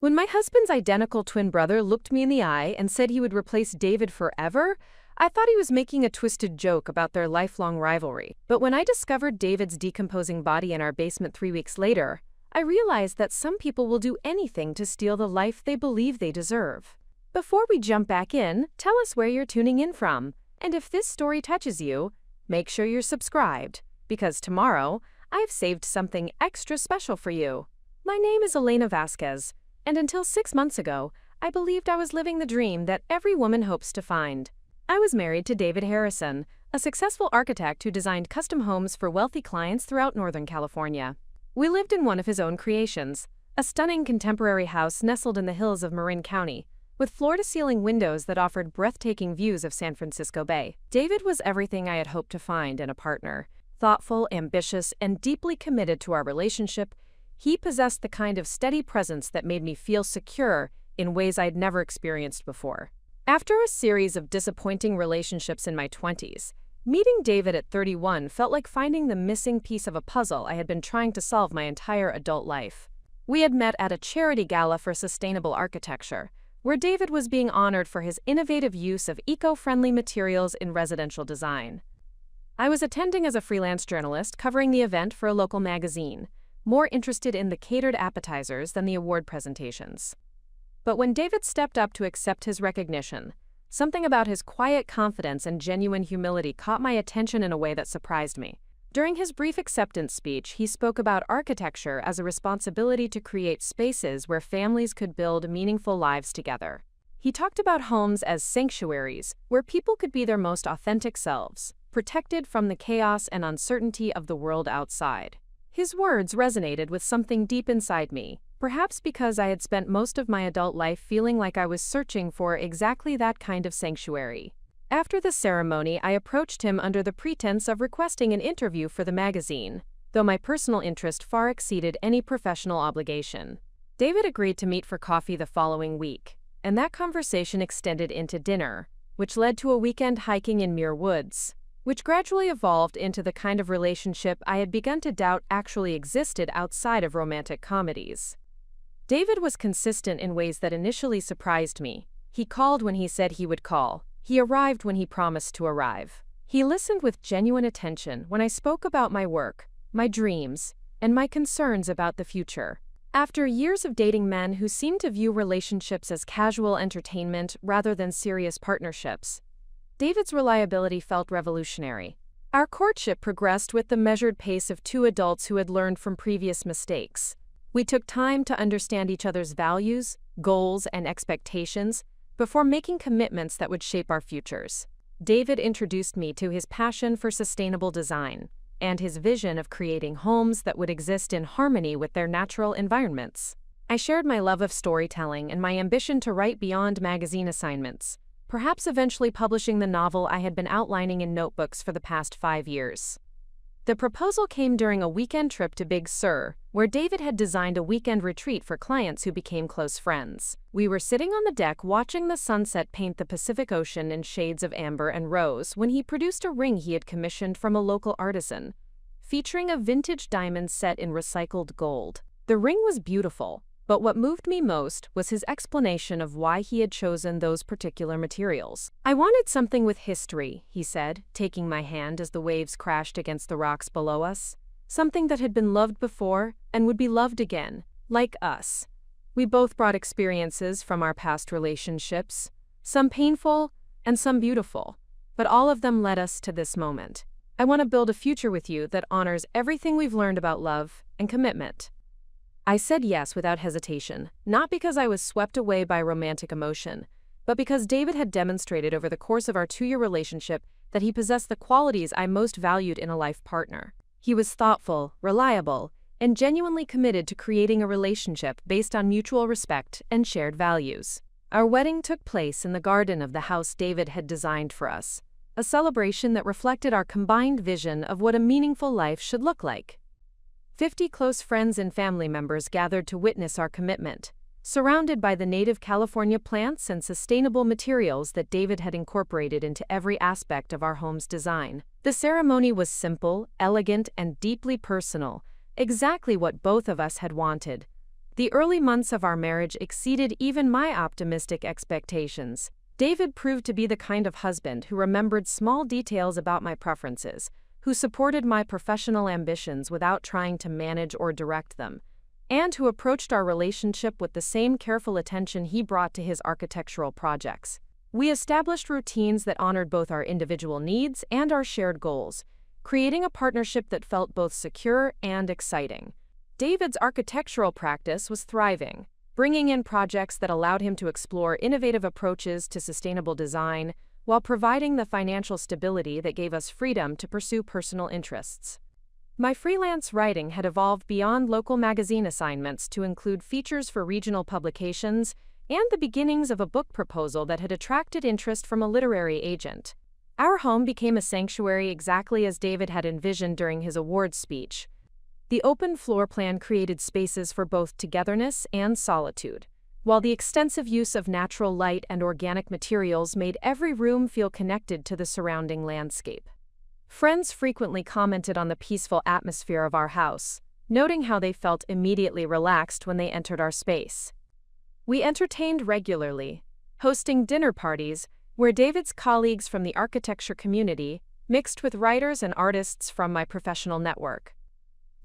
When my husband's identical twin brother looked me in the eye and said he would replace David forever, I thought he was making a twisted joke about their lifelong rivalry. But when I discovered David's decomposing body in our basement 3 weeks later, I realized that some people will do anything to steal the life they believe they deserve. Before we jump back in, tell us where you're tuning in from. And if this story touches you, make sure you're subscribed, because tomorrow, I've saved something extra special for you. My name is Elena Vasquez, and until 6 months ago, I believed I was living the dream that every woman hopes to find. I was married to David Harrison, a successful architect who designed custom homes for wealthy clients throughout Northern California. We lived in one of his own creations, a stunning contemporary house nestled in the hills of Marin County, with floor-to-ceiling windows that offered breathtaking views of San Francisco Bay. David was everything I had hoped to find in a partner. Thoughtful, ambitious, and deeply committed to our relationship, he possessed the kind of steady presence that made me feel secure in ways I'd never experienced before. After a series of disappointing relationships in my 20s, meeting David at 31 felt like finding the missing piece of a puzzle I had been trying to solve my entire adult life. We had met at a charity gala for sustainable architecture, where David was being honored for his innovative use of eco-friendly materials in residential design. I was attending as a freelance journalist covering the event for a local magazine, more interested in the catered appetizers than the award presentations. But when David stepped up to accept his recognition, something about his quiet confidence and genuine humility caught my attention in a way that surprised me. During his brief acceptance speech, he spoke about architecture as a responsibility to create spaces where families could build meaningful lives together. He talked about homes as sanctuaries, where people could be their most authentic selves, protected from the chaos and uncertainty of the world outside. His words resonated with something deep inside me, perhaps because I had spent most of my adult life feeling like I was searching for exactly that kind of sanctuary. After the ceremony, I approached him under the pretense of requesting an interview for the magazine, though my personal interest far exceeded any professional obligation. David agreed to meet for coffee the following week, and that conversation extended into dinner, which led to a weekend hiking in Muir Woods, which gradually evolved into the kind of relationship I had begun to doubt actually existed outside of romantic comedies. David was consistent in ways that initially surprised me. He called when he said he would call. He arrived when he promised to arrive. He listened with genuine attention when I spoke about my work, my dreams, and my concerns about the future. After years of dating men who seemed to view relationships as casual entertainment rather than serious partnerships, David's reliability felt revolutionary. Our courtship progressed with the measured pace of two adults who had learned from previous mistakes. We took time to understand each other's values, goals, and expectations before making commitments that would shape our futures. David introduced me to his passion for sustainable design and his vision of creating homes that would exist in harmony with their natural environments. I shared my love of storytelling and my ambition to write beyond magazine assignments, perhaps eventually publishing the novel I had been outlining in notebooks for the past 5 years. The proposal came during a weekend trip to Big Sur, where David had designed a weekend retreat for clients who became close friends. We were sitting on the deck watching the sunset paint the Pacific Ocean in shades of amber and rose when he produced a ring he had commissioned from a local artisan, featuring a vintage diamond set in recycled gold. The ring was beautiful, but what moved me most was his explanation of why he had chosen those particular materials. "I wanted something with history," he said, taking my hand as the waves crashed against the rocks below us. "Something that had been loved before and would be loved again, like us." We both brought experiences from our past relationships, some painful and some beautiful, but all of them led us to this moment. "I want to build a future with you that honors everything we've learned about love and commitment." I said yes without hesitation, not because I was swept away by romantic emotion, but because David had demonstrated over the course of our 2-year relationship that he possessed the qualities I most valued in a life partner. He was thoughtful, reliable, and genuinely committed to creating a relationship based on mutual respect and shared values. Our wedding took place in the garden of the house David had designed for us, a celebration that reflected our combined vision of what a meaningful life should look like. 50 close friends and family members gathered to witness our commitment, surrounded by the native California plants and sustainable materials that David had incorporated into every aspect of our home's design. The ceremony was simple, elegant, and deeply personal, exactly what both of us had wanted. The early months of our marriage exceeded even my optimistic expectations. David proved to be the kind of husband who remembered small details about my preferences, who supported my professional ambitions without trying to manage or direct them, and who approached our relationship with the same careful attention he brought to his architectural projects. We established routines that honored both our individual needs and our shared goals, creating a partnership that felt both secure and exciting. David's architectural practice was thriving, bringing in projects that allowed him to explore innovative approaches to sustainable design while providing the financial stability that gave us freedom to pursue personal interests. My freelance writing had evolved beyond local magazine assignments to include features for regional publications and the beginnings of a book proposal that had attracted interest from a literary agent. Our home became a sanctuary exactly as David had envisioned during his awards speech. The open floor plan created spaces for both togetherness and solitude, while the extensive use of natural light and organic materials made every room feel connected to the surrounding landscape. Friends frequently commented on the peaceful atmosphere of our house, noting how they felt immediately relaxed when they entered our space. We entertained regularly, hosting dinner parties where David's colleagues from the architecture community mixed with writers and artists from my professional network.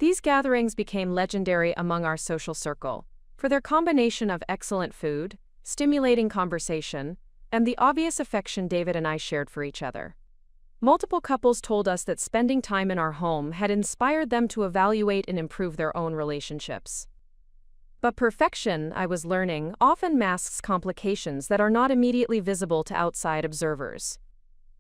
These gatherings became legendary among our social circle for their combination of excellent food, stimulating conversation, and the obvious affection David and I shared for each other. Multiple couples told us that spending time in our home had inspired them to evaluate and improve their own relationships. But perfection, I was learning, often masks complications that are not immediately visible to outside observers.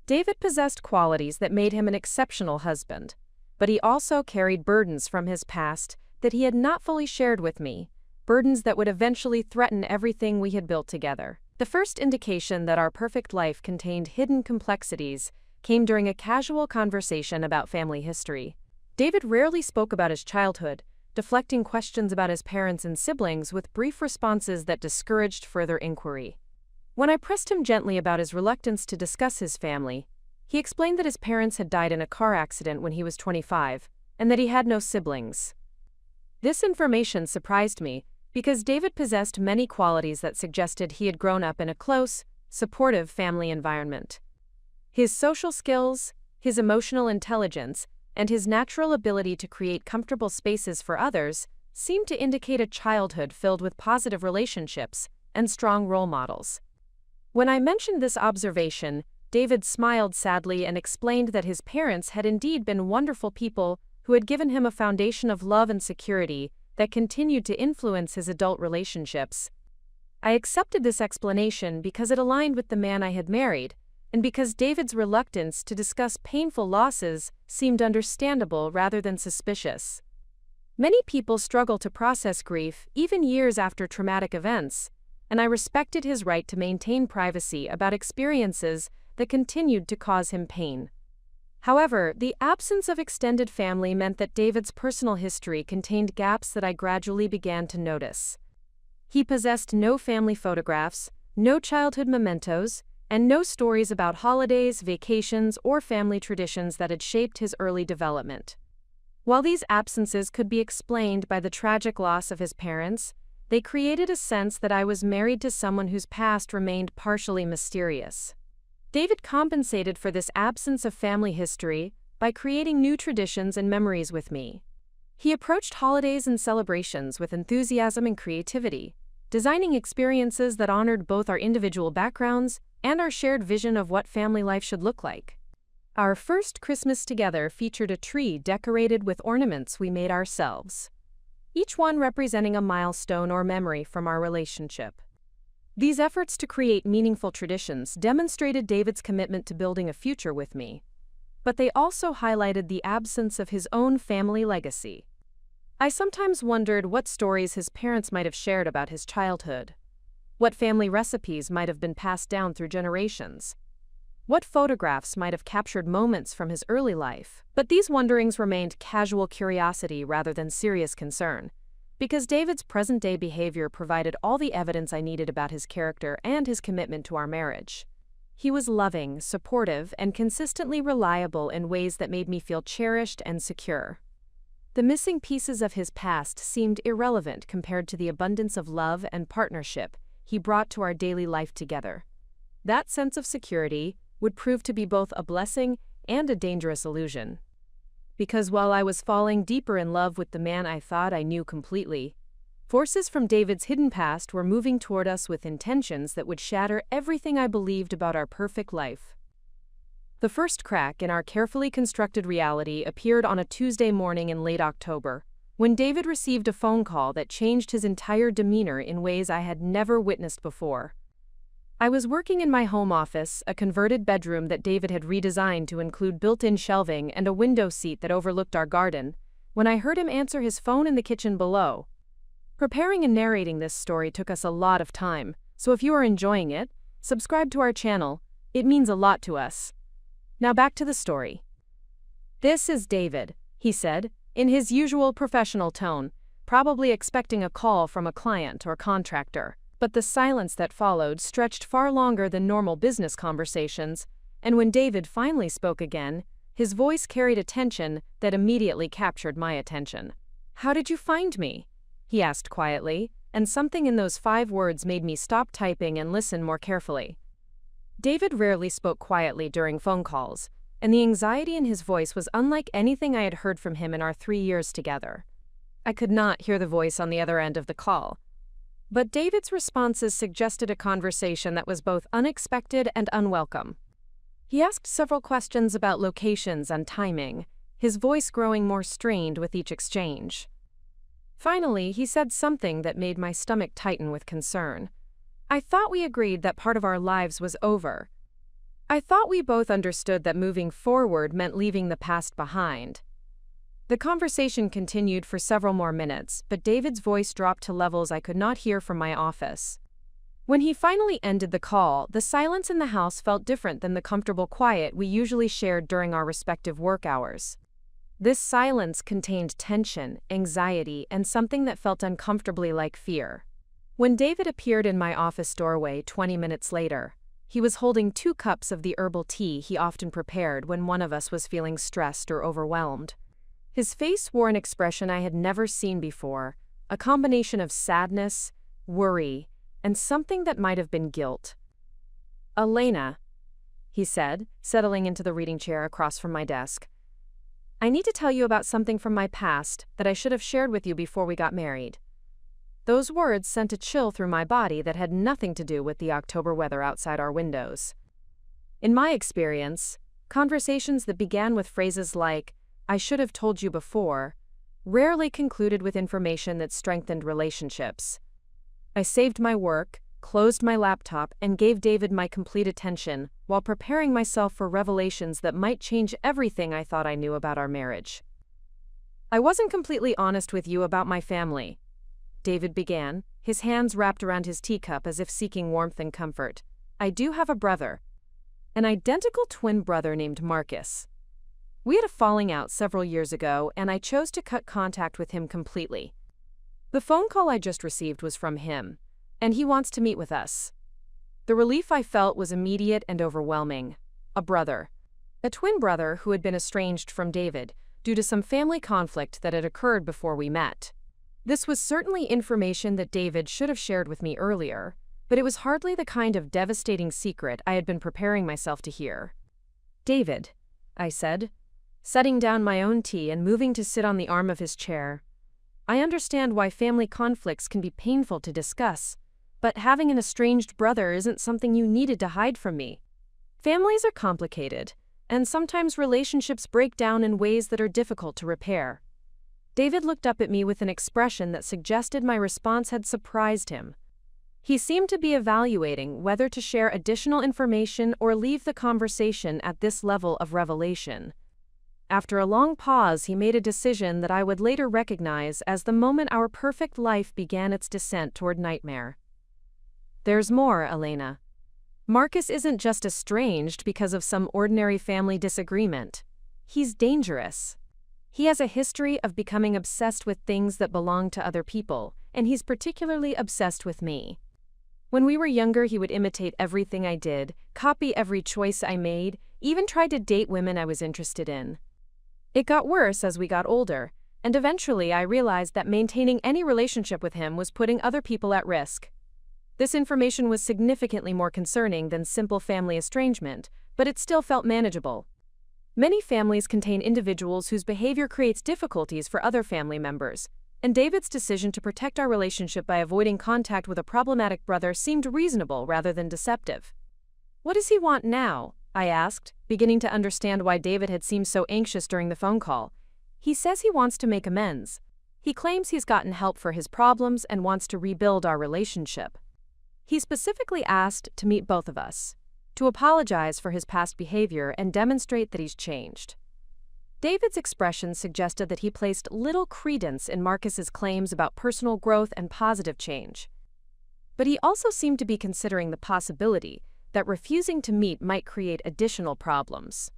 David possessed qualities that made him an exceptional husband, but he also carried burdens from his past that he had not fully shared with me, burdens that would eventually threaten everything we had built together. The first indication that our perfect life contained hidden complexities came during a casual conversation about family history. David rarely spoke about his childhood, deflecting questions about his parents and siblings with brief responses that discouraged further inquiry. When I pressed him gently about his reluctance to discuss his family, he explained that his parents had died in a car accident when he was 25, and that he had no siblings. This information surprised me because David possessed many qualities that suggested he had grown up in a close, supportive family environment. His social skills, his emotional intelligence, and his natural ability to create comfortable spaces for others seemed to indicate a childhood filled with positive relationships and strong role models. When I mentioned this observation, David smiled sadly and explained that his parents had indeed been wonderful people who had given him a foundation of love and security that continued to influence his adult relationships. I accepted this explanation because it aligned with the man I had married, and because David's reluctance to discuss painful losses seemed understandable rather than suspicious. Many people struggle to process grief even years after traumatic events, and I respected his right to maintain privacy about experiences that continued to cause him pain. However, the absence of extended family meant that David's personal history contained gaps that I gradually began to notice. He possessed no family photographs, no childhood mementos, and no stories about holidays, vacations, or family traditions that had shaped his early development. While these absences could be explained by the tragic loss of his parents, they created a sense that I was married to someone whose past remained partially mysterious. David compensated for this absence of family history by creating new traditions and memories with me. He approached holidays and celebrations with enthusiasm and creativity, designing experiences that honored both our individual backgrounds and our shared vision of what family life should look like. Our first Christmas together featured a tree decorated with ornaments we made ourselves, each one representing a milestone or memory from our relationship. These efforts to create meaningful traditions demonstrated David's commitment to building a future with me, but they also highlighted the absence of his own family legacy. I sometimes wondered what stories his parents might have shared about his childhood, what family recipes might have been passed down through generations, what photographs might have captured moments from his early life. But these wonderings remained casual curiosity rather than serious concern, because David's present-day behavior provided all the evidence I needed about his character and his commitment to our marriage. He was loving, supportive, and consistently reliable in ways that made me feel cherished and secure. The missing pieces of his past seemed irrelevant compared to the abundance of love and partnership he brought to our daily life together. That sense of security would prove to be both a blessing and a dangerous illusion. Because while I was falling deeper in love with the man I thought I knew completely, forces from David's hidden past were moving toward us with intentions that would shatter everything I believed about our perfect life. The first crack in our carefully constructed reality appeared on a Tuesday morning in late October, when David received a phone call that changed his entire demeanor in ways I had never witnessed before. I was working in my home office, a converted bedroom that David had redesigned to include built-in shelving and a window seat that overlooked our garden, when I heard him answer his phone in the kitchen below. Preparing and narrating this story took us a lot of time, so if you are enjoying it, subscribe to our channel. It means a lot to us. Now back to the story. "This is David," he said, in his usual professional tone, probably expecting a call from a client or contractor. But the silence that followed stretched far longer than normal business conversations, and when David finally spoke again, his voice carried a tension that immediately captured my attention. "How did you find me?" he asked quietly, and something in those 5 words made me stop typing and listen more carefully. David rarely spoke quietly during phone calls, and the anxiety in his voice was unlike anything I had heard from him in our 3 years together. I could not hear the voice on the other end of the call, but David's responses suggested a conversation that was both unexpected and unwelcome. He asked several questions about locations and timing, his voice growing more strained with each exchange. Finally, he said something that made my stomach tighten with concern. "I thought we agreed that part of our lives was over. I thought we both understood that moving forward meant leaving the past behind." The conversation continued for several more minutes, but David's voice dropped to levels I could not hear from my office. When he finally ended the call, the silence in the house felt different than the comfortable quiet we usually shared during our respective work hours. This silence contained tension, anxiety, and something that felt uncomfortably like fear. When David appeared in my office doorway 20 minutes later, he was holding 2 cups of the herbal tea he often prepared when one of us was feeling stressed or overwhelmed. His face wore an expression I had never seen before, a combination of sadness, worry, and something that might have been guilt. "Elena," he said, settling into the reading chair across from my desk, "I need to tell you about something from my past that I should have shared with you before we got married." Those words sent a chill through my body that had nothing to do with the October weather outside our windows. In my experience, conversations that began with phrases like, "I should have told you before," rarely concluded with information that strengthened relationships. I saved my work, closed my laptop, and gave David my complete attention while preparing myself for revelations that might change everything I thought I knew about our marriage. "I wasn't completely honest with you about my family," David began, his hands wrapped around his teacup as if seeking warmth and comfort. "I do have a brother, an identical twin brother named Marcus. We had a falling out several years ago, and I chose to cut contact with him completely. The phone call I just received was from him, and he wants to meet with us." The relief I felt was immediate and overwhelming. A brother. A twin brother who had been estranged from David due to some family conflict that had occurred before we met. This was certainly information that David should have shared with me earlier, but it was hardly the kind of devastating secret I had been preparing myself to hear. "David," I said, setting down my own tea and moving to sit on the arm of his chair, "I understand why family conflicts can be painful to discuss, but having an estranged brother isn't something you needed to hide from me. Families are complicated, and sometimes relationships break down in ways that are difficult to repair." David looked up at me with an expression that suggested my response had surprised him. He seemed to be evaluating whether to share additional information or leave the conversation at this level of revelation. After a long pause, he made a decision that I would later recognize as the moment our perfect life began its descent toward nightmare. "There's more, Elena. Marcus isn't just estranged because of some ordinary family disagreement. He's dangerous. He has a history of becoming obsessed with things that belong to other people, and he's particularly obsessed with me. When we were younger, he would imitate everything I did, copy every choice I made, even tried to date women I was interested in. It got worse as we got older, and eventually I realized that maintaining any relationship with him was putting other people at risk. This information was significantly more concerning than simple family estrangement, but it still felt manageable. Many families contain individuals whose behavior creates difficulties for other family members, and David's decision to protect our relationship by avoiding contact with a problematic brother seemed reasonable rather than deceptive. "What does he want now?" I asked, beginning to understand why David had seemed so anxious during the phone call. "He says he wants to make amends. He claims he's gotten help for his problems and wants to rebuild our relationship. He specifically asked to meet both of us, to apologize for his past behavior and demonstrate that he's changed." David's expression suggested that he placed little credence in Marcus's claims about personal growth and positive change. But he also seemed to be considering the possibility that refusing to meet might create additional problems.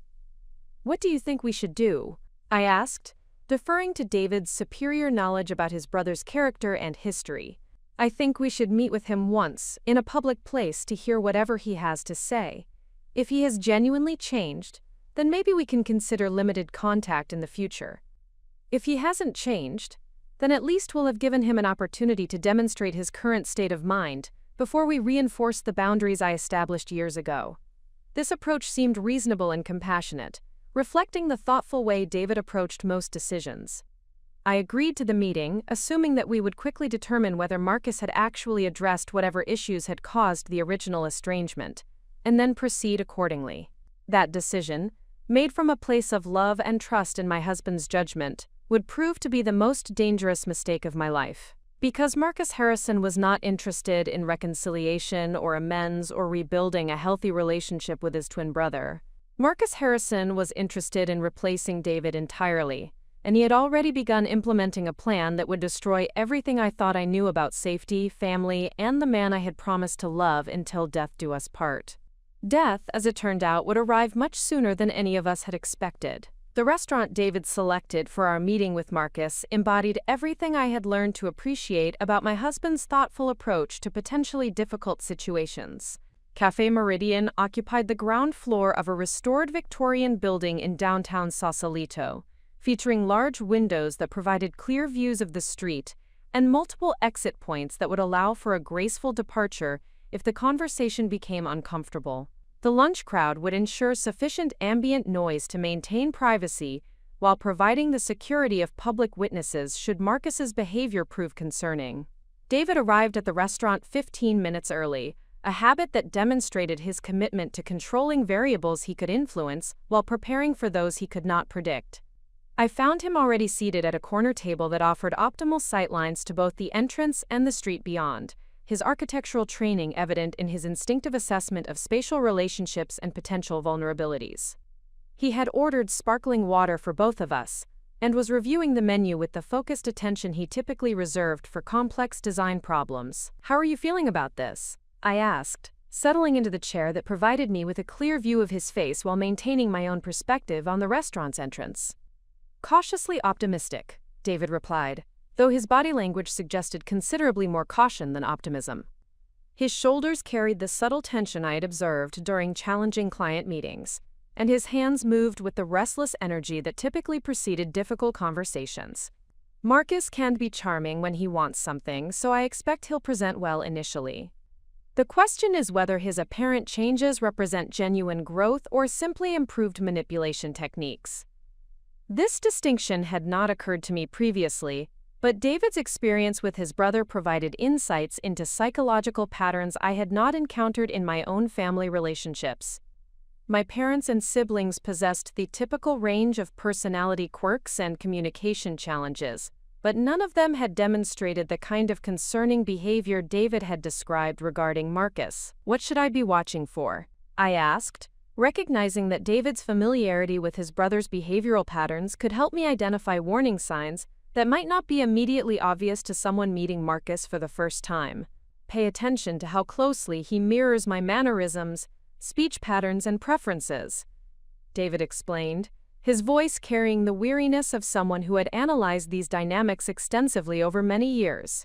"What do you think we should do?" I asked, deferring to David's superior knowledge about his brother's character and history. "I think we should meet with him once, in a public place, to hear whatever he has to say. If he has genuinely changed, then maybe we can consider limited contact in the future. If he hasn't changed, then at least we'll have given him an opportunity to demonstrate his current state of mind before we reinforce the boundaries I established years ago." This approach seemed reasonable and compassionate, reflecting the thoughtful way David approached most decisions. I agreed to the meeting, assuming that we would quickly determine whether Marcus had actually addressed whatever issues had caused the original estrangement, and then proceed accordingly. That decision, made from a place of love and trust in my husband's judgment, would prove to be the most dangerous mistake of my life. Because Marcus Harrison was not interested in reconciliation or amends or rebuilding a healthy relationship with his twin brother, Marcus Harrison was interested in replacing David entirely, and he had already begun implementing a plan that would destroy everything I thought I knew about safety, family, and the man I had promised to love until death do us part. Death, as it turned out, would arrive much sooner than any of us had expected. The restaurant David selected for our meeting with Marcus embodied everything I had learned to appreciate about my husband's thoughtful approach to potentially difficult situations. Café Meridian occupied the ground floor of a restored Victorian building in downtown Sausalito, featuring large windows that provided clear views of the street and multiple exit points that would allow for a graceful departure if the conversation became uncomfortable. The lunch crowd would ensure sufficient ambient noise to maintain privacy while providing the security of public witnesses should Marcus's behavior prove concerning. David arrived at the restaurant 15 minutes early, a habit that demonstrated his commitment to controlling variables he could influence while preparing for those he could not predict. I found him already seated at a corner table that offered optimal sightlines to both the entrance and the street beyond, his architectural training evident in his instinctive assessment of spatial relationships and potential vulnerabilities. He had ordered sparkling water for both of us, and was reviewing the menu with the focused attention he typically reserved for complex design problems. "How are you feeling about this?" I asked, settling into the chair that provided me with a clear view of his face while maintaining my own perspective on the restaurant's entrance. "Cautiously optimistic," David replied, though his body language suggested considerably more caution than optimism. His shoulders carried the subtle tension I had observed during challenging client meetings, and his hands moved with the restless energy that typically preceded difficult conversations. "Marcus can be charming when he wants something, so I expect he'll present well initially. The question is whether his apparent changes represent genuine growth or simply improved manipulation techniques." This distinction had not occurred to me previously, but David's experience with his brother provided insights into psychological patterns I had not encountered in my own family relationships. My parents and siblings possessed the typical range of personality quirks and communication challenges, but none of them had demonstrated the kind of concerning behavior David had described regarding Marcus. "What should I be watching for?" I asked, recognizing that David's familiarity with his brother's behavioral patterns could help me identify warning signs that might not be immediately obvious to someone meeting Marcus for the first time. "Pay attention to how closely he mirrors my mannerisms, speech patterns, and preferences," David explained, his voice carrying the weariness of someone who had analyzed these dynamics extensively over many years.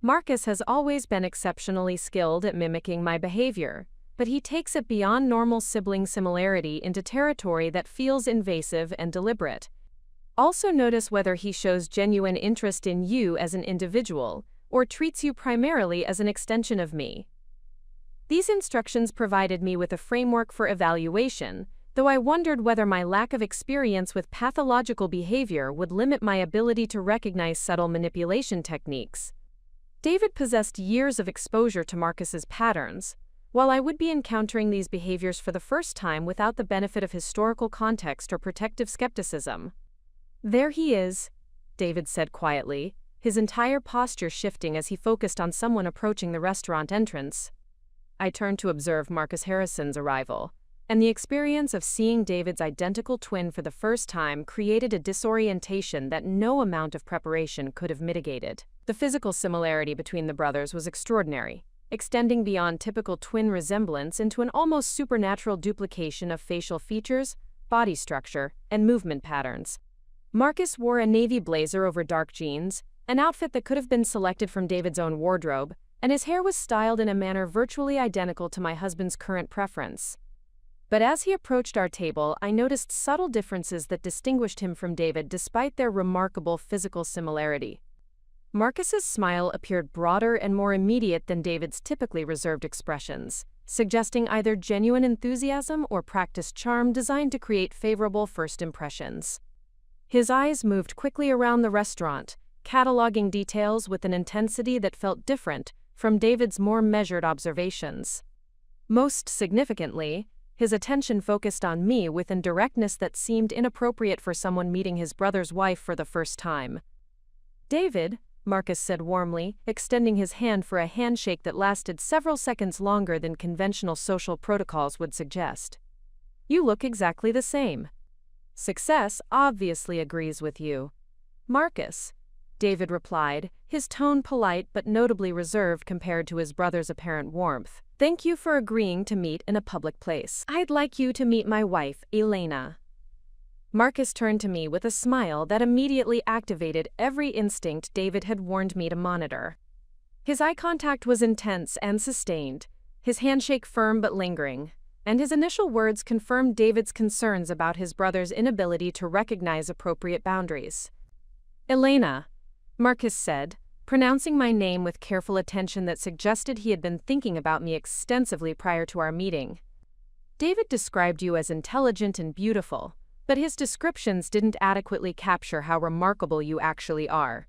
"Marcus has always been exceptionally skilled at mimicking my behavior, but he takes it beyond normal sibling similarity into territory that feels invasive and deliberate. Also notice whether he shows genuine interest in you as an individual, or treats you primarily as an extension of me. These instructions provided me with a framework for evaluation, though I wondered whether my lack of experience with pathological behavior would limit my ability to recognize subtle manipulation techniques. David possessed years of exposure to Marcus's patterns, while I would be encountering these behaviors for the first time without the benefit of historical context or protective skepticism. "There he is," David said quietly, his entire posture shifting as he focused on someone approaching the restaurant entrance. I turned to observe Marcus Harrison's arrival, and the experience of seeing David's identical twin for the first time created a disorientation that no amount of preparation could have mitigated. The physical similarity between the brothers was extraordinary, extending beyond typical twin resemblance into an almost supernatural duplication of facial features, body structure, and movement patterns. Marcus wore a navy blazer over dark jeans, an outfit that could have been selected from David's own wardrobe, and his hair was styled in a manner virtually identical to my husband's current preference. But as he approached our table, I noticed subtle differences that distinguished him from David despite their remarkable physical similarity. Marcus's smile appeared broader and more immediate than David's typically reserved expressions, suggesting either genuine enthusiasm or practiced charm designed to create favorable first impressions. His eyes moved quickly around the restaurant, cataloging details with an intensity that felt different from David's more measured observations. Most significantly, his attention focused on me with a directness that seemed inappropriate for someone meeting his brother's wife for the first time. "David," Marcus said warmly, extending his hand for a handshake that lasted several seconds longer than conventional social protocols would suggest. "You look exactly the same. Success obviously agrees with you." "Marcus," David replied, his tone polite but notably reserved compared to his brother's apparent warmth. "Thank you for agreeing to meet in a public place. I'd like you to meet my wife, Elena." Marcus turned to me with a smile that immediately activated every instinct David had warned me to monitor. His eye contact was intense and sustained, his handshake firm but lingering, and his initial words confirmed David's concerns about his brother's inability to recognize appropriate boundaries. "Elena," Marcus said, pronouncing my name with careful attention that suggested he had been thinking about me extensively prior to our meeting. "David described you as intelligent and beautiful, but his descriptions didn't adequately capture how remarkable you actually are.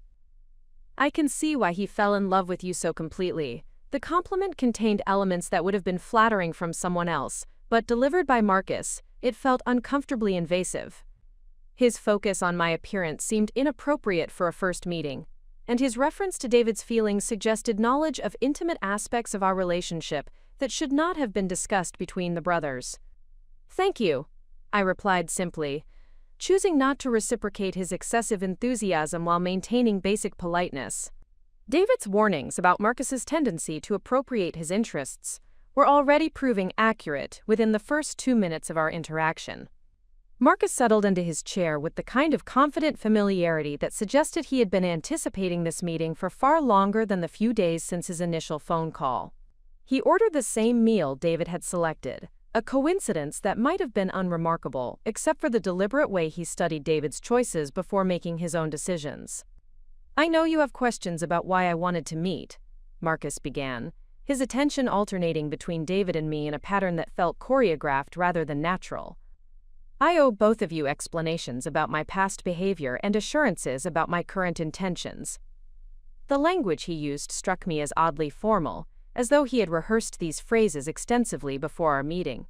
I can see why he fell in love with you so completely. The compliment contained elements that would have been flattering from someone else, but delivered by Marcus, it felt uncomfortably invasive. His focus on my appearance seemed inappropriate for a first meeting, and his reference to David's feelings suggested knowledge of intimate aspects of our relationship that should not have been discussed between the brothers. "Thank you," I replied simply, choosing not to reciprocate his excessive enthusiasm while maintaining basic politeness. David's warnings about Marcus's tendency to appropriate his interests were already proving accurate within the first 2 minutes of our interaction. Marcus settled into his chair with the kind of confident familiarity that suggested he had been anticipating this meeting for far longer than the few days since his initial phone call. He ordered the same meal David had selected, a coincidence that might have been unremarkable, except for the deliberate way he studied David's choices before making his own decisions. "I know you have questions about why I wanted to meet," Marcus began, his attention alternating between David and me in a pattern that felt choreographed rather than natural. "I owe both of you explanations about my past behavior and assurances about my current intentions." The language he used struck me as oddly formal, as though he had rehearsed these phrases extensively before our meeting.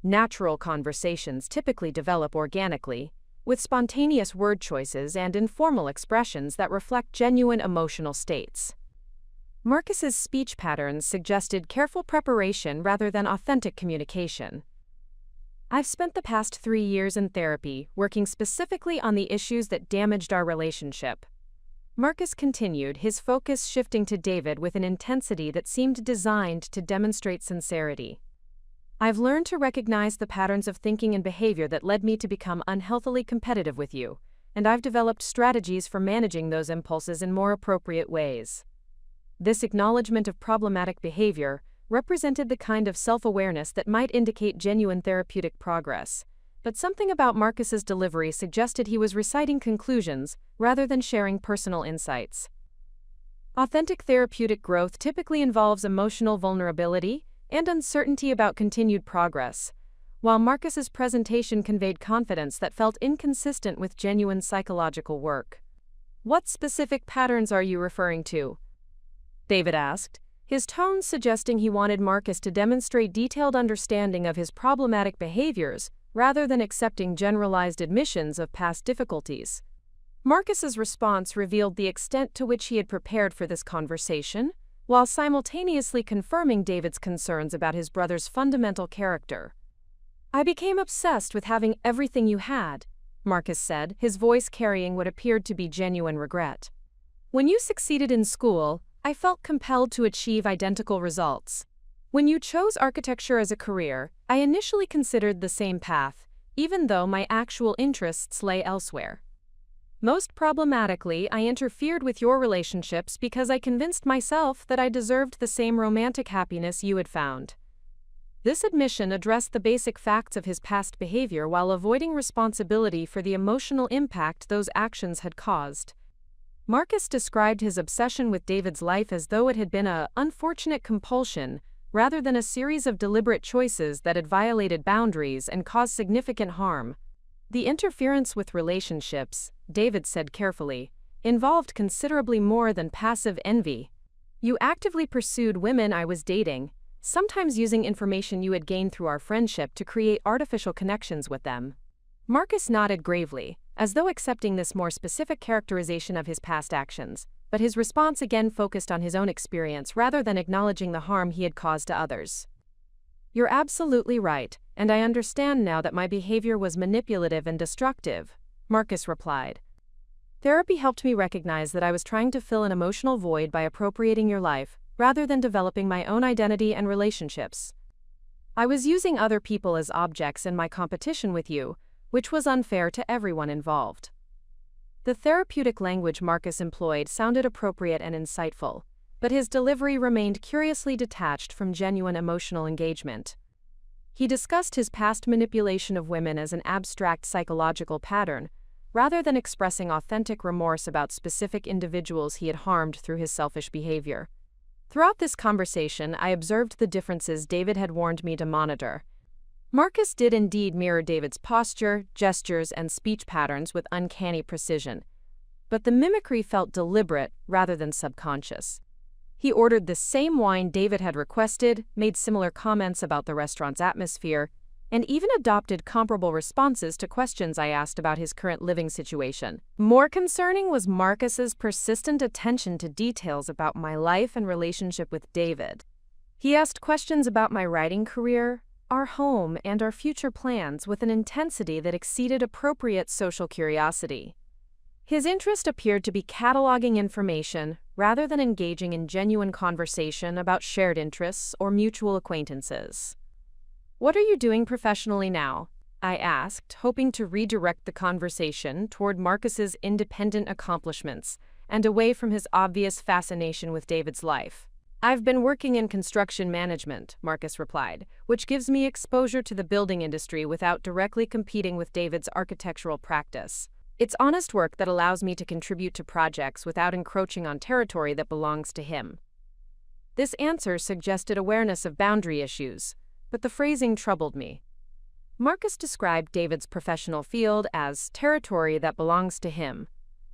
Natural conversations typically develop organically, with spontaneous word choices and informal expressions that reflect genuine emotional states. Marcus's speech patterns suggested careful preparation rather than authentic communication. "I've spent the past 3 years in therapy working specifically on the issues that damaged our relationship." Marcus continued, his focus shifting to David with an intensity that seemed designed to demonstrate sincerity. "I've learned to recognize the patterns of thinking and behavior that led me to become unhealthily competitive with you, and I've developed strategies for managing those impulses in more appropriate ways." This acknowledgement of problematic behavior represented the kind of self-awareness that might indicate genuine therapeutic progress, but something about Marcus's delivery suggested he was reciting conclusions rather than sharing personal insights. Authentic therapeutic growth typically involves emotional vulnerability and uncertainty about continued progress, while Marcus's presentation conveyed confidence that felt inconsistent with genuine psychological work. "What specific patterns are you referring to?" David asked, his tone suggesting he wanted Marcus to demonstrate detailed understanding of his problematic behaviors rather than accepting generalized admissions of past difficulties. Marcus's response revealed the extent to which he had prepared for this conversation, while simultaneously confirming David's concerns about his brother's fundamental character. "I became obsessed with having everything you had," Marcus said, his voice carrying what appeared to be genuine regret. "When you succeeded in school, I felt compelled to achieve identical results. When you chose architecture as a career, I initially considered the same path, even though my actual interests lay elsewhere. Most problematically, I interfered with your relationships because I convinced myself that I deserved the same romantic happiness you had found." This admission addressed the basic facts of his past behavior while avoiding responsibility for the emotional impact those actions had caused. Marcus described his obsession with David's life as though it had been an unfortunate compulsion, rather than a series of deliberate choices that had violated boundaries and caused significant harm. "The interference with relationships," David said carefully, "involved considerably more than passive envy. You actively pursued women I was dating, sometimes using information you had gained through our friendship to create artificial connections with them." Marcus nodded gravely, as though accepting this more specific characterization of his past actions, but his response again focused on his own experience rather than acknowledging the harm he had caused to others. "You're absolutely right, and I understand now that my behavior was manipulative and destructive," Marcus replied. "Therapy helped me recognize that I was trying to fill an emotional void by appropriating your life, rather than developing my own identity and relationships. I was using other people as objects in my competition with you, which was unfair to everyone involved." The therapeutic language Marcus employed sounded appropriate and insightful, but his delivery remained curiously detached from genuine emotional engagement. He discussed his past manipulation of women as an abstract psychological pattern, rather than expressing authentic remorse about specific individuals he had harmed through his selfish behavior. Throughout this conversation, I observed the differences David had warned me to monitor. Marcus did indeed mirror David's posture, gestures, and speech patterns with uncanny precision, but the mimicry felt deliberate rather than subconscious. He ordered the same wine David had requested, made similar comments about the restaurant's atmosphere, and even adopted comparable responses to questions I asked about his current living situation. More concerning was Marcus's persistent attention to details about my life and relationship with David. He asked questions about my writing career, our home, and our future plans with an intensity that exceeded appropriate social curiosity. His interest appeared to be cataloging information rather than engaging in genuine conversation about shared interests or mutual acquaintances. "What are you doing professionally now?" I asked, hoping to redirect the conversation toward Marcus's independent accomplishments and away from his obvious fascination with David's life. "I've been working in construction management," Marcus replied, "which gives me exposure to the building industry without directly competing with David's architectural practice. It's honest work that allows me to contribute to projects without encroaching on territory that belongs to him." This answer suggested awareness of boundary issues, but the phrasing troubled me. Marcus described David's professional field as territory that belongs to him,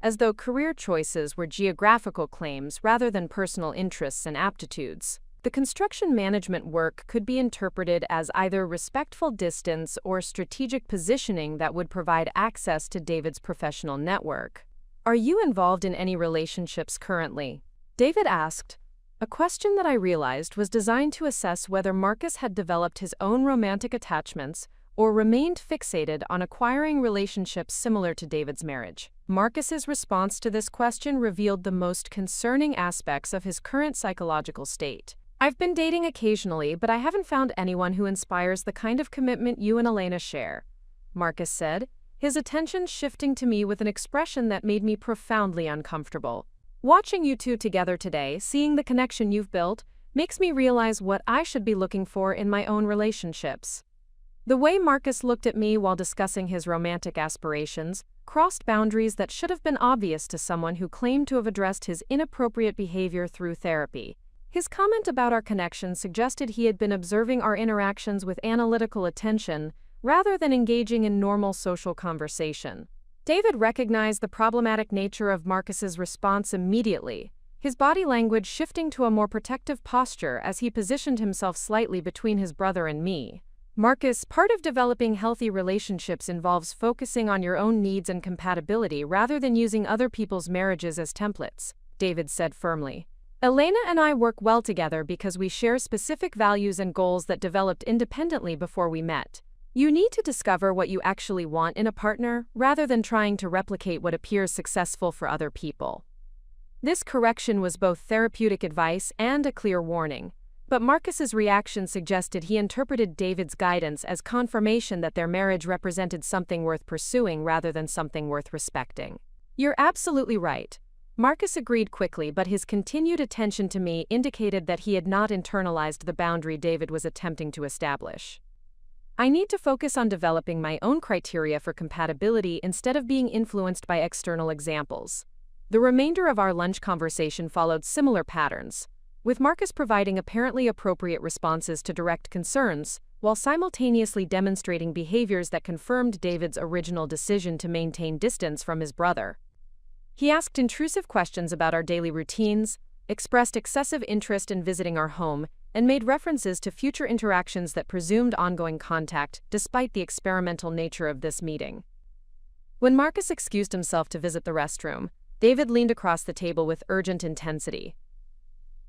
as though career choices were geographical claims rather than personal interests and aptitudes. The construction management work could be interpreted as either respectful distance or strategic positioning that would provide access to David's professional network. "Are you involved in any relationships currently?" David asked, a question that I realized was designed to assess whether Marcus had developed his own romantic attachments or remained fixated on acquiring relationships similar to David's marriage. Marcus's response to this question revealed the most concerning aspects of his current psychological state. "I've been dating occasionally, but I haven't found anyone who inspires the kind of commitment you and Elena share," Marcus said, his attention shifting to me with an expression that made me profoundly uncomfortable. "Watching you two together today, seeing the connection you've built, makes me realize what I should be looking for in my own relationships." The way Marcus looked at me while discussing his romantic aspirations crossed boundaries that should have been obvious to someone who claimed to have addressed his inappropriate behavior through therapy. His comment about our connection suggested he had been observing our interactions with analytical attention rather than engaging in normal social conversation. David recognized the problematic nature of Marcus's response immediately, his body language shifting to a more protective posture as he positioned himself slightly between his brother and me. Marcus, part of developing healthy relationships involves focusing on your own needs and compatibility rather than using other people's marriages as templates, David said firmly. Elena and I work well together because we share specific values and goals that developed independently before we met. You need to discover what you actually want in a partner rather than trying to replicate what appears successful for other people. This correction was both therapeutic advice and a clear warning. But Marcus's reaction suggested he interpreted David's guidance as confirmation that their marriage represented something worth pursuing rather than something worth respecting. You're absolutely right. Marcus agreed quickly, but his continued attention to me indicated that he had not internalized the boundary David was attempting to establish. I need to focus on developing my own criteria for compatibility instead of being influenced by external examples. The remainder of our lunch conversation followed similar patterns, with Marcus providing apparently appropriate responses to direct concerns, while simultaneously demonstrating behaviors that confirmed David's original decision to maintain distance from his brother. He asked intrusive questions about our daily routines, expressed excessive interest in visiting our home, and made references to future interactions that presumed ongoing contact, despite the experimental nature of this meeting. When Marcus excused himself to visit the restroom, David leaned across the table with urgent intensity.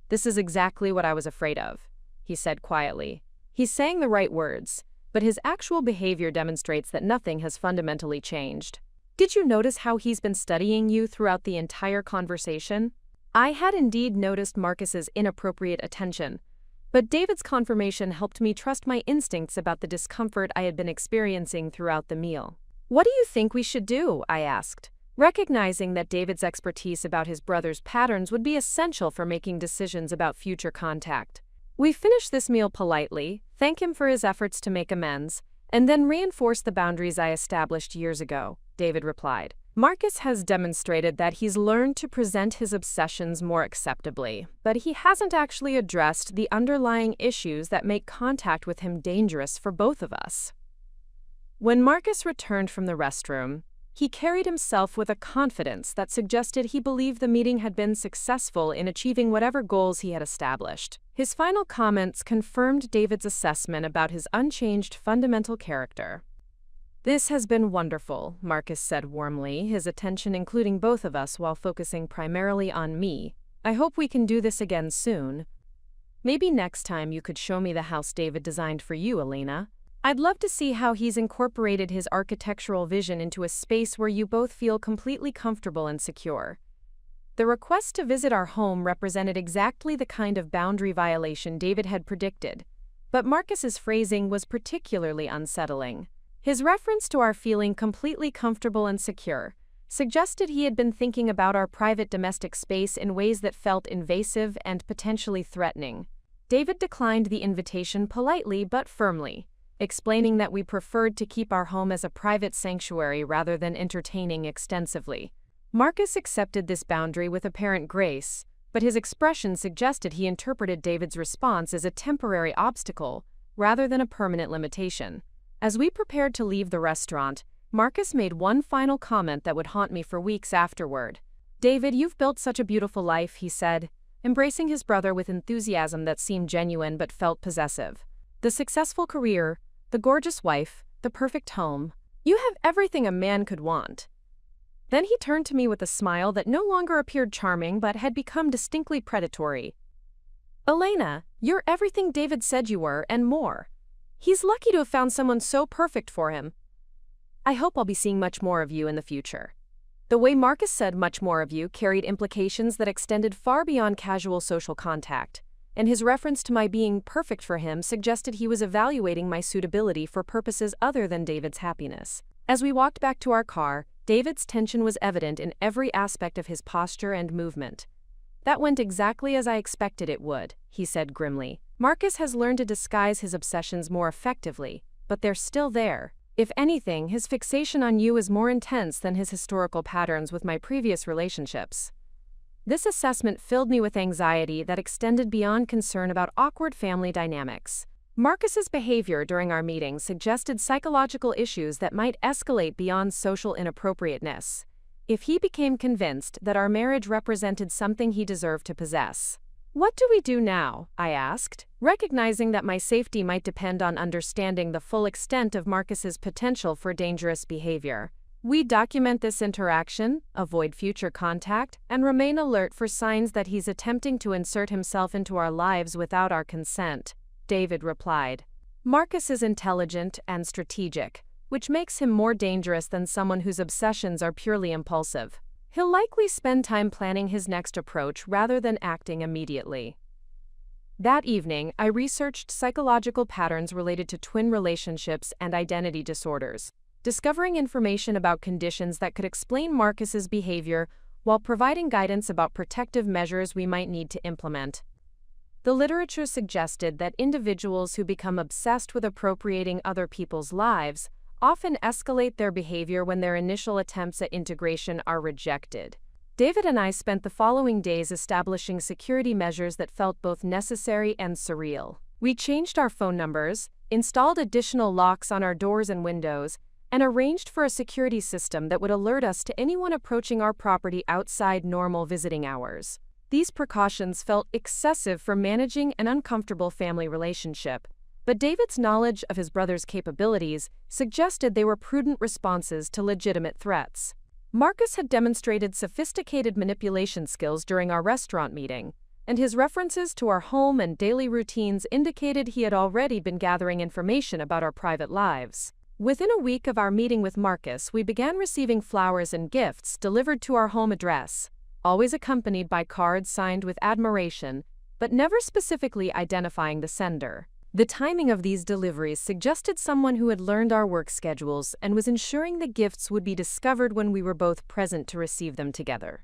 "This is exactly what I was afraid of," he said quietly. He's saying the right words, but his actual behavior demonstrates that nothing has fundamentally changed. "Did you notice how he's been studying you throughout the entire conversation?" I had indeed noticed Marcus's inappropriate attention, but David's confirmation helped me trust my instincts about the discomfort I had been experiencing throughout the meal. "What do you think we should do?" I asked, recognizing that David's expertise about his brother's patterns would be essential for making decisions about future contact. We finished this meal politely, thank him for his efforts to make amends, and then reinforce the boundaries I established years ago, David replied. Marcus has demonstrated that he's learned to present his obsessions more acceptably, but he hasn't actually addressed the underlying issues that make contact with him dangerous for both of us. When Marcus returned from the restroom, he carried himself with a confidence that suggested he believed the meeting had been successful in achieving whatever goals he had established. His final comments confirmed David's assessment about his unchanged fundamental character. "This has been wonderful," Marcus said warmly, his attention including both of us while focusing primarily on me. "I hope we can do this again soon. Maybe next time you could show me the house David designed for you, Elena. I'd love to see how he's incorporated his architectural vision into a space where you both feel completely comfortable and secure." The request to visit our home represented exactly the kind of boundary violation David had predicted, but Marcus's phrasing was particularly unsettling. His reference to our feeling completely comfortable and secure suggested he had been thinking about our private domestic space in ways that felt invasive and potentially threatening. David declined the invitation politely but firmly, explaining that we preferred to keep our home as a private sanctuary rather than entertaining extensively. Marcus accepted this boundary with apparent grace, but his expression suggested he interpreted David's response as a temporary obstacle rather than a permanent limitation. As we prepared to leave the restaurant, Marcus made one final comment that would haunt me for weeks afterward. "David, you've built such a beautiful life," he said, embracing his brother with enthusiasm that seemed genuine but felt possessive. "The successful career, the gorgeous wife, the perfect home. You have everything a man could want." Then he turned to me with a smile that no longer appeared charming but had become distinctly predatory. "Elena, you're everything David said you were and more. He's lucky to have found someone so perfect for him. I hope I'll be seeing much more of you in the future." The way Marcus said "much more of you" carried implications that extended far beyond casual social contact, and his reference to my being perfect for him suggested he was evaluating my suitability for purposes other than David's happiness. As we walked back to our car, David's tension was evident in every aspect of his posture and movement. "That went exactly as I expected it would," he said grimly. "Marcus has learned to disguise his obsessions more effectively, but they're still there. If anything, his fixation on you is more intense than his historical patterns with my previous relationships. This assessment filled me with anxiety that extended beyond concern about awkward family dynamics. Marcus's behavior during our meeting suggested psychological issues that might escalate beyond social inappropriateness if he became convinced that our marriage represented something he deserved to possess. "What do we do now?" I asked, recognizing that my safety might depend on understanding the full extent of Marcus's potential for dangerous behavior. "We document this interaction, avoid future contact, and remain alert for signs that he's attempting to insert himself into our lives without our consent," David replied. "Marcus is intelligent and strategic, which makes him more dangerous than someone whose obsessions are purely impulsive. He'll likely spend time planning his next approach rather than acting immediately." That evening, I researched psychological patterns related to twin relationships and identity disorders, discovering information about conditions that could explain Marcus's behavior while providing guidance about protective measures we might need to implement. The literature suggested that individuals who become obsessed with appropriating other people's lives often escalate their behavior when their initial attempts at integration are rejected. David and I spent the following days establishing security measures that felt both necessary and surreal. We changed our phone numbers, installed additional locks on our doors and windows, and arranged for a security system that would alert us to anyone approaching our property outside normal visiting hours. These precautions felt excessive for managing an uncomfortable family relationship, but David's knowledge of his brother's capabilities suggested they were prudent responses to legitimate threats. Marcus had demonstrated sophisticated manipulation skills during our restaurant meeting, and his references to our home and daily routines indicated he had already been gathering information about our private lives. Within a week of our meeting with Marcus, we began receiving flowers and gifts delivered to our home address, always accompanied by cards signed with admiration, but never specifically identifying the sender. The timing of these deliveries suggested someone who had learned our work schedules and was ensuring the gifts would be discovered when we were both present to receive them together.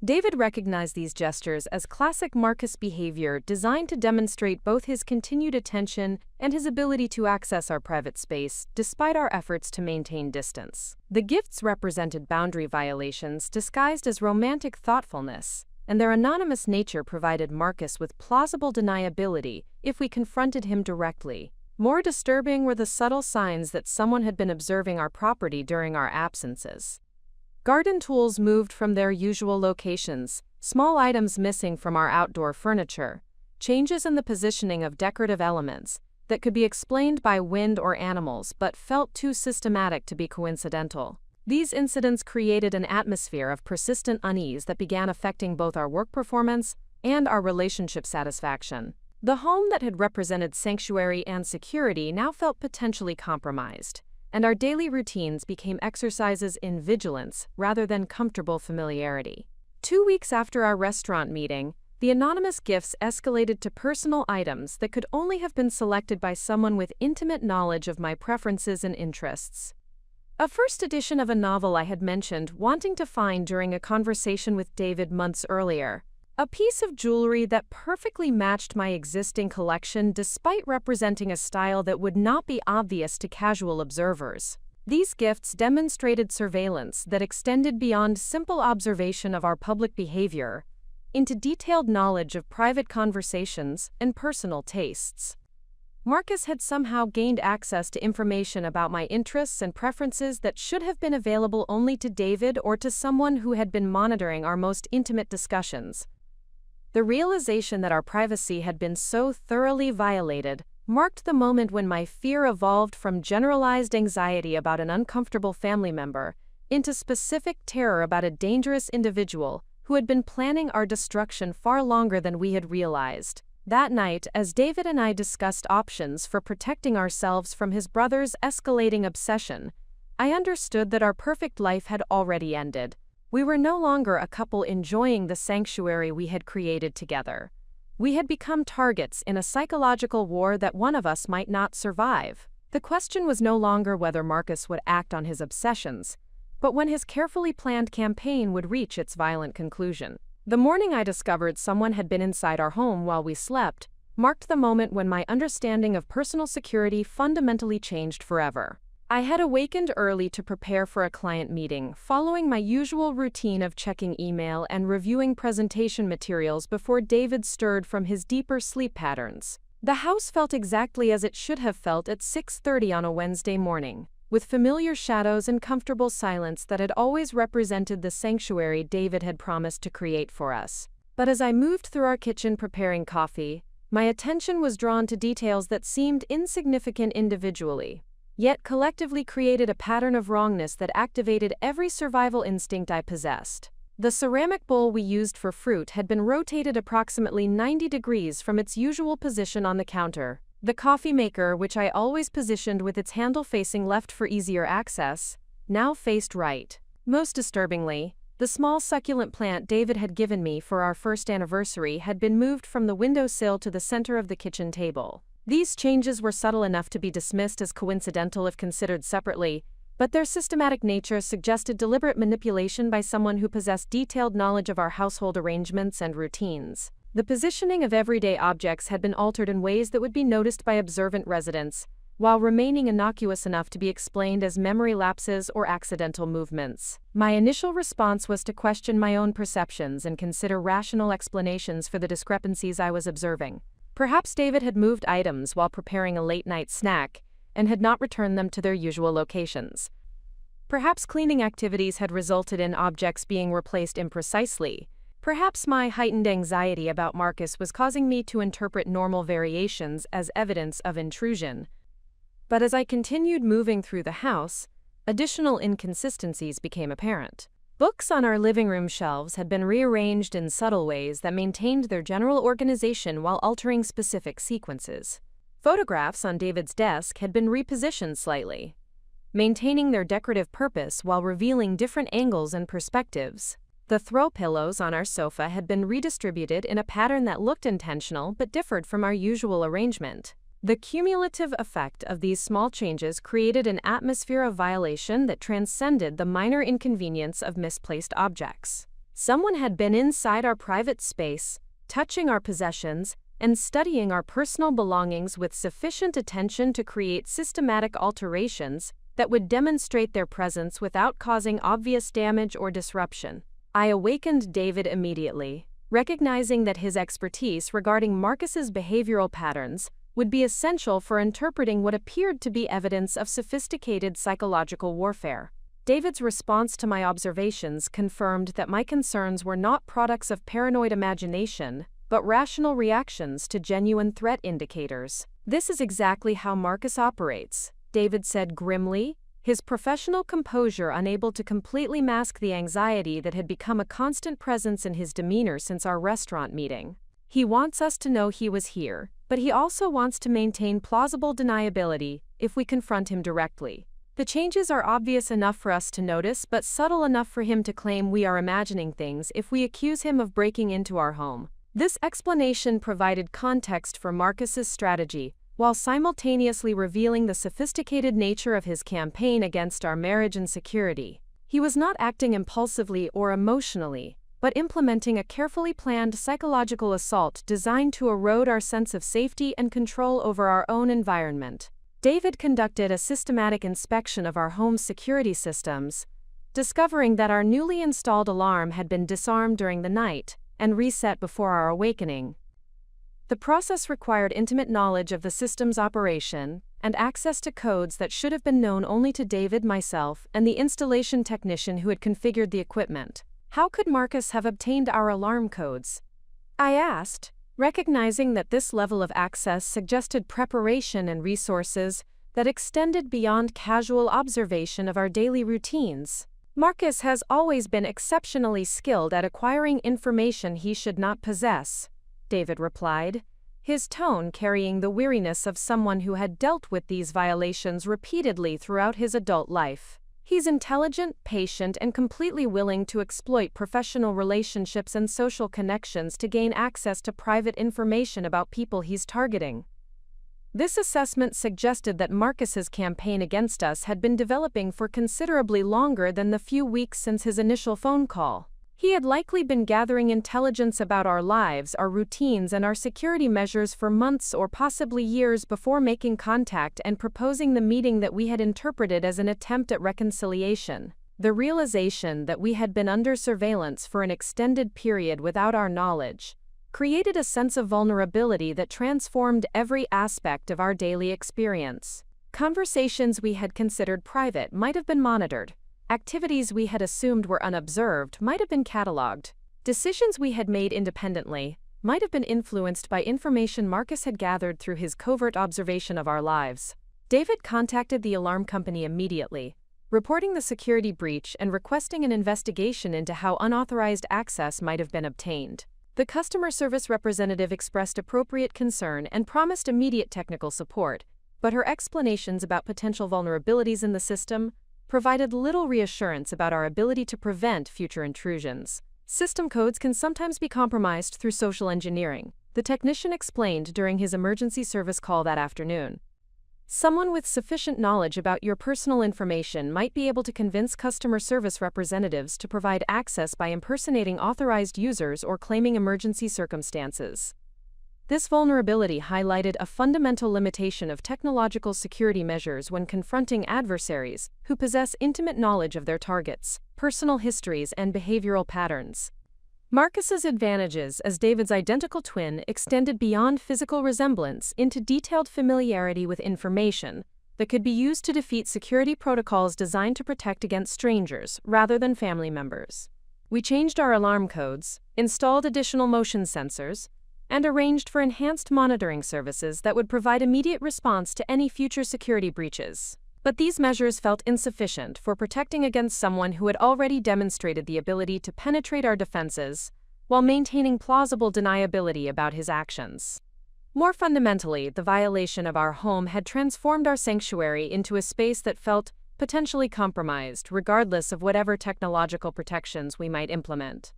David recognized these gestures as classic Marcus behavior designed to demonstrate both his continued attention and his ability to access our private space, despite our efforts to maintain distance. The gifts represented boundary violations disguised as romantic thoughtfulness, and their anonymous nature provided Marcus with plausible deniability if we confronted him directly. More disturbing were the subtle signs that someone had been observing our property during our absences. Garden tools moved from their usual locations, small items missing from our outdoor furniture, changes in the positioning of decorative elements that could be explained by wind or animals but felt too systematic to be coincidental. These incidents created an atmosphere of persistent unease that began affecting both our work performance and our relationship satisfaction. The home that had represented sanctuary and security now felt potentially compromised, and our daily routines became exercises in vigilance rather than comfortable familiarity. 2 weeks after our restaurant meeting, the anonymous gifts escalated to personal items that could only have been selected by someone with intimate knowledge of my preferences and interests. A first edition of a novel I had mentioned wanting to find during a conversation with David months earlier. A piece of jewelry that perfectly matched my existing collection despite representing a style that would not be obvious to casual observers. These gifts demonstrated surveillance that extended beyond simple observation of our public behavior into detailed knowledge of private conversations and personal tastes. Marcus had somehow gained access to information about my interests and preferences that should have been available only to David or to someone who had been monitoring our most intimate discussions. The realization that our privacy had been so thoroughly violated marked the moment when my fear evolved from generalized anxiety about an uncomfortable family member into specific terror about a dangerous individual who had been planning our destruction far longer than we had realized. That night, as David and I discussed options for protecting ourselves from his brother's escalating obsession, I understood that our perfect life had already ended. We were no longer a couple enjoying the sanctuary we had created together. We had become targets in a psychological war that one of us might not survive. The question was no longer whether Marcus would act on his obsessions, but when his carefully planned campaign would reach its violent conclusion. The morning I discovered someone had been inside our home while we slept, marked the moment when my understanding of personal security fundamentally changed forever. I had awakened early to prepare for a client meeting, following my usual routine of checking email and reviewing presentation materials before David stirred from his deeper sleep patterns. The house felt exactly as it should have felt at 6:30 on a Wednesday morning, with familiar shadows and comfortable silence that had always represented the sanctuary David had promised to create for us. But as I moved through our kitchen preparing coffee, my attention was drawn to details that seemed insignificant individually, yet collectively created a pattern of wrongness that activated every survival instinct I possessed. The ceramic bowl we used for fruit had been rotated approximately 90 degrees from its usual position on the counter. The coffee maker, which I always positioned with its handle facing left for easier access, now faced right. Most disturbingly, the small succulent plant David had given me for our first anniversary had been moved from the windowsill to the center of the kitchen table. These changes were subtle enough to be dismissed as coincidental if considered separately, but their systematic nature suggested deliberate manipulation by someone who possessed detailed knowledge of our household arrangements and routines. The positioning of everyday objects had been altered in ways that would be noticed by observant residents, while remaining innocuous enough to be explained as memory lapses or accidental movements. My initial response was to question my own perceptions and consider rational explanations for the discrepancies I was observing. Perhaps David had moved items while preparing a late-night snack and had not returned them to their usual locations. Perhaps cleaning activities had resulted in objects being replaced imprecisely. Perhaps my heightened anxiety about Marcus was causing me to interpret normal variations as evidence of intrusion. But as I continued moving through the house, additional inconsistencies became apparent. Books on our living room shelves had been rearranged in subtle ways that maintained their general organization while altering specific sequences. Photographs on David's desk had been repositioned slightly, maintaining their decorative purpose while revealing different angles and perspectives. The throw pillows on our sofa had been redistributed in a pattern that looked intentional but differed from our usual arrangement. The cumulative effect of these small changes created an atmosphere of violation that transcended the minor inconvenience of misplaced objects. Someone had been inside our private space, touching our possessions, and studying our personal belongings with sufficient attention to create systematic alterations that would demonstrate their presence without causing obvious damage or disruption. I awakened David immediately, recognizing that his expertise regarding Marcus's behavioral patterns would be essential for interpreting what appeared to be evidence of sophisticated psychological warfare. David's response to my observations confirmed that my concerns were not products of paranoid imagination, but rational reactions to genuine threat indicators. "This is exactly how Marcus operates," David said grimly, his professional composure unable to completely mask the anxiety that had become a constant presence in his demeanor since our restaurant meeting. "He wants us to know he was here, but he also wants to maintain plausible deniability if we confront him directly. The changes are obvious enough for us to notice, but subtle enough for him to claim we are imagining things if we accuse him of breaking into our home." This explanation provided context for Marcus's strategy, while simultaneously revealing the sophisticated nature of his campaign against our marriage and security. He was not acting impulsively or emotionally, but implementing a carefully planned psychological assault designed to erode our sense of safety and control over our own environment. David conducted a systematic inspection of our home's security systems, discovering that our newly installed alarm had been disarmed during the night and reset before our awakening. The process required intimate knowledge of the system's operation and access to codes that should have been known only to David, myself, and the installation technician who had configured the equipment. How could Marcus have obtained our alarm codes? I asked, recognizing that this level of access suggested preparation and resources that extended beyond casual observation of our daily routines. "Marcus has always been exceptionally skilled at acquiring information he should not possess," David replied, his tone carrying the weariness of someone who had dealt with these violations repeatedly throughout his adult life. "He's intelligent, patient, and completely willing to exploit professional relationships and social connections to gain access to private information about people he's targeting." This assessment suggested that Marcus's campaign against us had been developing for considerably longer than the few weeks since his initial phone call. He had likely been gathering intelligence about our lives, our routines, and our security measures for months or possibly years before making contact and proposing the meeting that we had interpreted as an attempt at reconciliation. The realization that we had been under surveillance for an extended period without our knowledge created a sense of vulnerability that transformed every aspect of our daily experience. Conversations we had considered private might have been monitored. Activities we had assumed were unobserved might have been cataloged. Decisions we had made independently might have been influenced by information Marcus had gathered through his covert observation of our lives. David contacted the alarm company immediately, reporting the security breach and requesting an investigation into how unauthorized access might have been obtained. The customer service representative expressed appropriate concern and promised immediate technical support, but her explanations about potential vulnerabilities in the system provided little reassurance about our ability to prevent future intrusions. System codes can sometimes be compromised through social engineering, the technician explained during his emergency service call that afternoon. Someone with sufficient knowledge about your personal information might be able to convince customer service representatives to provide access by impersonating authorized users or claiming emergency circumstances. This vulnerability highlighted a fundamental limitation of technological security measures when confronting adversaries who possess intimate knowledge of their targets, personal histories, and behavioral patterns. Marcus's advantages as David's identical twin extended beyond physical resemblance into detailed familiarity with information that could be used to defeat security protocols designed to protect against strangers rather than family members. We changed our alarm codes, installed additional motion sensors, and arranged for enhanced monitoring services that would provide immediate response to any future security breaches. But these measures felt insufficient for protecting against someone who had already demonstrated the ability to penetrate our defenses while maintaining plausible deniability about his actions. More fundamentally, the violation of our home had transformed our sanctuary into a space that felt potentially compromised, regardless of whatever technological protections we might implement.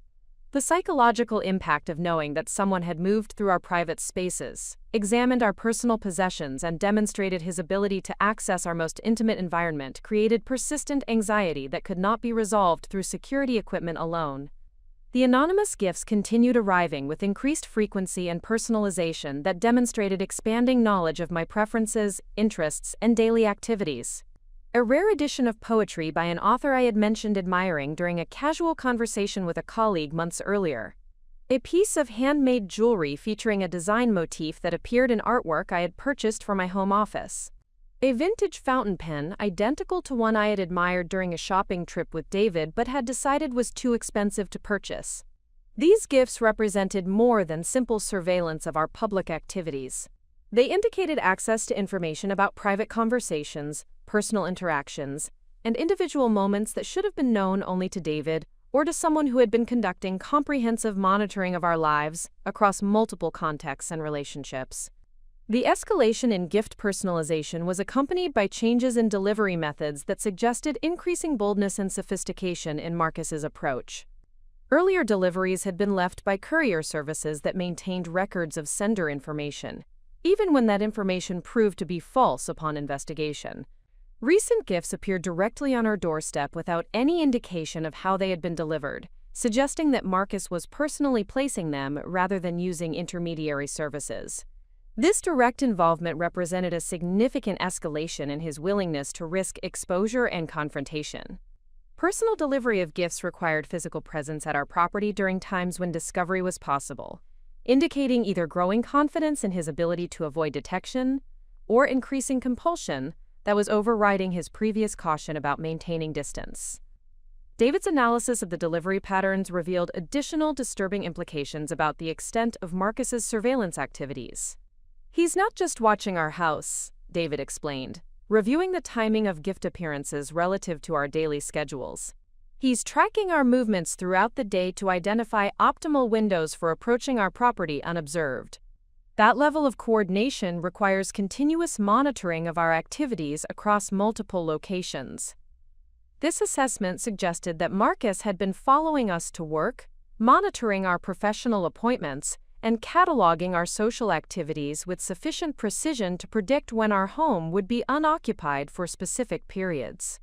The psychological impact of knowing that someone had moved through our private spaces, examined our personal possessions, and demonstrated his ability to access our most intimate environment created persistent anxiety that could not be resolved through security equipment alone. The anonymous gifts continued arriving with increased frequency and personalization that demonstrated expanding knowledge of my preferences, interests, and daily activities. A rare edition of poetry by an author I had mentioned admiring during a casual conversation with a colleague months earlier. A piece of handmade jewelry featuring a design motif that appeared in artwork I had purchased for my home office. A vintage fountain pen identical to one I had admired during a shopping trip with David but had decided was too expensive to purchase. These gifts represented more than simple surveillance of our public activities. They indicated access to information about private conversations, personal interactions, and individual moments that should have been known only to David or to someone who had been conducting comprehensive monitoring of our lives across multiple contexts and relationships. The escalation in gift personalization was accompanied by changes in delivery methods that suggested increasing boldness and sophistication in Marcus's approach. Earlier deliveries had been left by courier services that maintained records of sender information, even when that information proved to be false upon investigation. Recent gifts appeared directly on our doorstep without any indication of how they had been delivered, suggesting that Marcus was personally placing them rather than using intermediary services. This direct involvement represented a significant escalation in his willingness to risk exposure and confrontation. Personal delivery of gifts required physical presence at our property during times when discovery was possible, indicating either growing confidence in his ability to avoid detection or increasing compulsion that was overriding his previous caution about maintaining distance. David's analysis of the delivery patterns revealed additional disturbing implications about the extent of Marcus's surveillance activities. "He's not just watching our house," David explained, reviewing the timing of gift appearances relative to our daily schedules. "He's tracking our movements throughout the day to identify optimal windows for approaching our property unobserved." That level of coordination requires continuous monitoring of our activities across multiple locations. This assessment suggested that Marcus had been following us to work, monitoring our professional appointments, and cataloging our social activities with sufficient precision to predict when our home would be unoccupied for specific periods.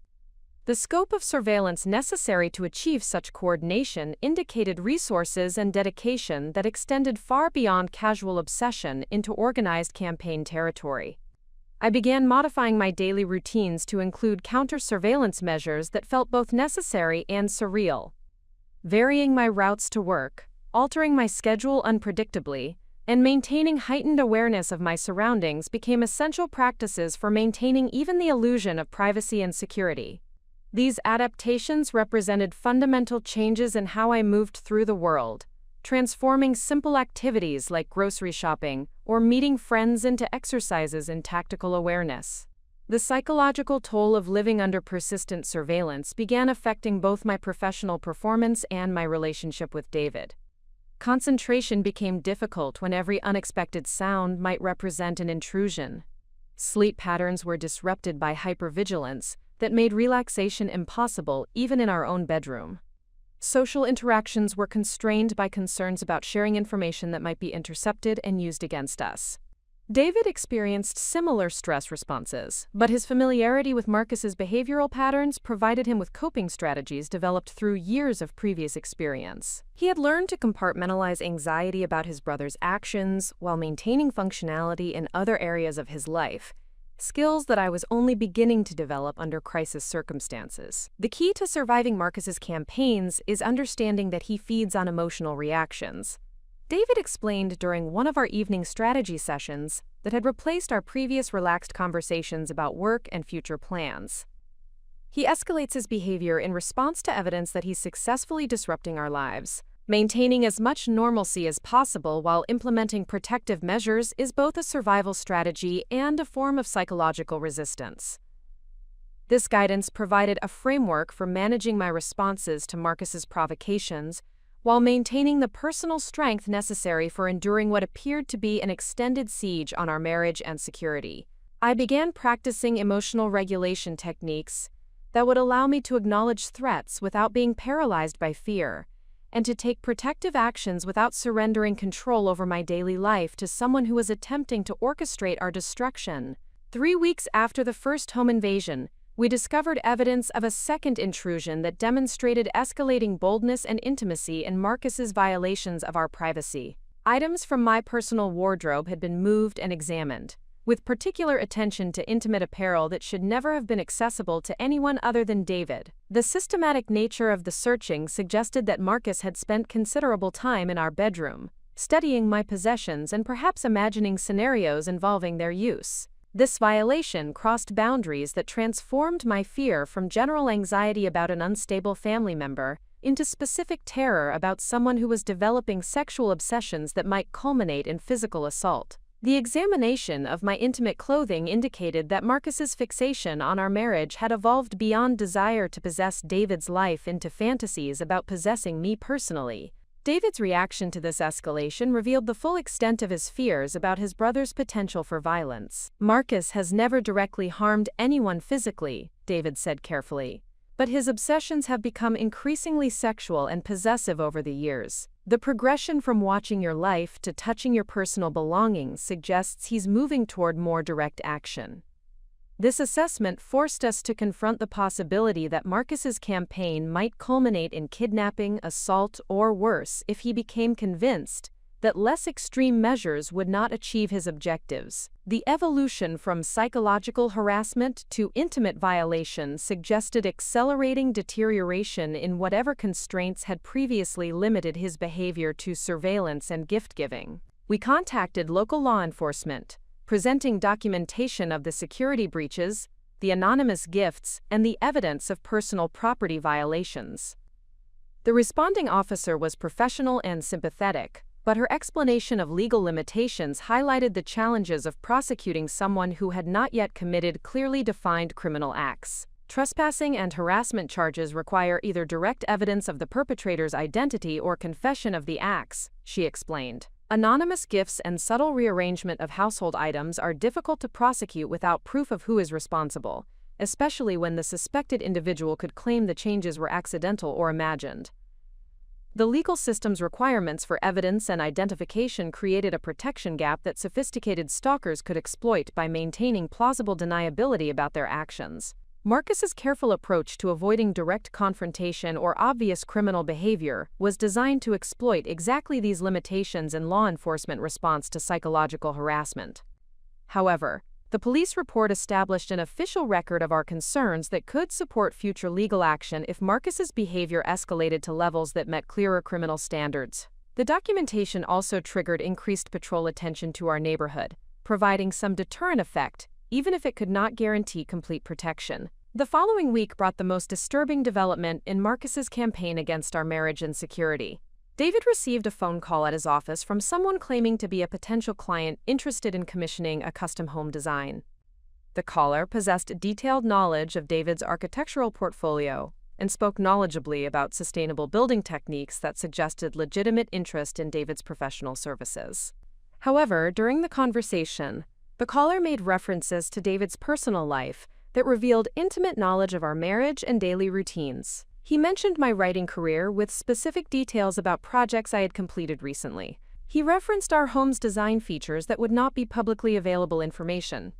The scope of surveillance necessary to achieve such coordination indicated resources and dedication that extended far beyond casual obsession into organized campaign territory. I began modifying my daily routines to include counter-surveillance measures that felt both necessary and surreal. Varying my routes to work, altering my schedule unpredictably, and maintaining heightened awareness of my surroundings became essential practices for maintaining even the illusion of privacy and security. These adaptations represented fundamental changes in how I moved through the world, transforming simple activities like grocery shopping or meeting friends into exercises in tactical awareness. The psychological toll of living under persistent surveillance began affecting both my professional performance and my relationship with David. Concentration became difficult when every unexpected sound might represent an intrusion. Sleep patterns were disrupted by hypervigilance that made relaxation impossible even in our own bedroom. Social interactions were constrained by concerns about sharing information that might be intercepted and used against us. David experienced similar stress responses, but his familiarity with Marcus's behavioral patterns provided him with coping strategies developed through years of previous experience. He had learned to compartmentalize anxiety about his brother's actions while maintaining functionality in other areas of his life, skills that I was only beginning to develop under crisis circumstances. The key to surviving Marcus's campaigns is understanding that he feeds on emotional reactions. David explained during one of our evening strategy sessions that had replaced our previous relaxed conversations about work and future plans. He escalates his behavior in response to evidence that he's successfully disrupting our lives. Maintaining as much normalcy as possible while implementing protective measures is both a survival strategy and a form of psychological resistance. This guidance provided a framework for managing my responses to Marcus's provocations while maintaining the personal strength necessary for enduring what appeared to be an extended siege on our marriage and security. I began practicing emotional regulation techniques that would allow me to acknowledge threats without being paralyzed by fear, and to take protective actions without surrendering control over my daily life to someone who was attempting to orchestrate our destruction. 3 weeks after the first home invasion, we discovered evidence of a second intrusion that demonstrated escalating boldness and intimacy in Marcus's violations of our privacy. Items from my personal wardrobe had been moved and examined, with particular attention to intimate apparel that should never have been accessible to anyone other than David. The systematic nature of the searching suggested that Marcus had spent considerable time in our bedroom, studying my possessions and perhaps imagining scenarios involving their use. This violation crossed boundaries that transformed my fear from general anxiety about an unstable family member into specific terror about someone who was developing sexual obsessions that might culminate in physical assault. The examination of my intimate clothing indicated that Marcus's fixation on our marriage had evolved beyond desire to possess David's life into fantasies about possessing me personally. David's reaction to this escalation revealed the full extent of his fears about his brother's potential for violence. Marcus has never directly harmed anyone physically, David said carefully, but his obsessions have become increasingly sexual and possessive over the years. The progression from watching your life to touching your personal belongings suggests he's moving toward more direct action. This assessment forced us to confront the possibility that Marcus's campaign might culminate in kidnapping, assault, or worse if he became convinced that less extreme measures would not achieve his objectives. The evolution from psychological harassment to intimate violation suggested accelerating deterioration in whatever constraints had previously limited his behavior to surveillance and gift-giving. We contacted local law enforcement, presenting documentation of the security breaches, the anonymous gifts, and the evidence of personal property violations. The responding officer was professional and sympathetic, but her explanation of legal limitations highlighted the challenges of prosecuting someone who had not yet committed clearly defined criminal acts. Trespassing and harassment charges require either direct evidence of the perpetrator's identity or confession of the acts, she explained. Anonymous gifts and subtle rearrangement of household items are difficult to prosecute without proof of who is responsible, especially when the suspected individual could claim the changes were accidental or imagined. The legal system's requirements for evidence and identification created a protection gap that sophisticated stalkers could exploit by maintaining plausible deniability about their actions. Marcus's careful approach to avoiding direct confrontation or obvious criminal behavior was designed to exploit exactly these limitations in law enforcement response to psychological harassment. However, the police report established an official record of our concerns that could support future legal action if Marcus's behavior escalated to levels that met clearer criminal standards. The documentation also triggered increased patrol attention to our neighborhood, providing some deterrent effect, even if it could not guarantee complete protection. The following week brought the most disturbing development in Marcus's campaign against our marriage and security. David received a phone call at his office from someone claiming to be a potential client interested in commissioning a custom home design. The caller possessed detailed knowledge of David's architectural portfolio and spoke knowledgeably about sustainable building techniques that suggested legitimate interest in David's professional services. However, during the conversation, the caller made references to David's personal life that revealed intimate knowledge of our marriage and daily routines. He mentioned my writing career with specific details about projects I had completed recently. He referenced our home's design features that would not be publicly available information.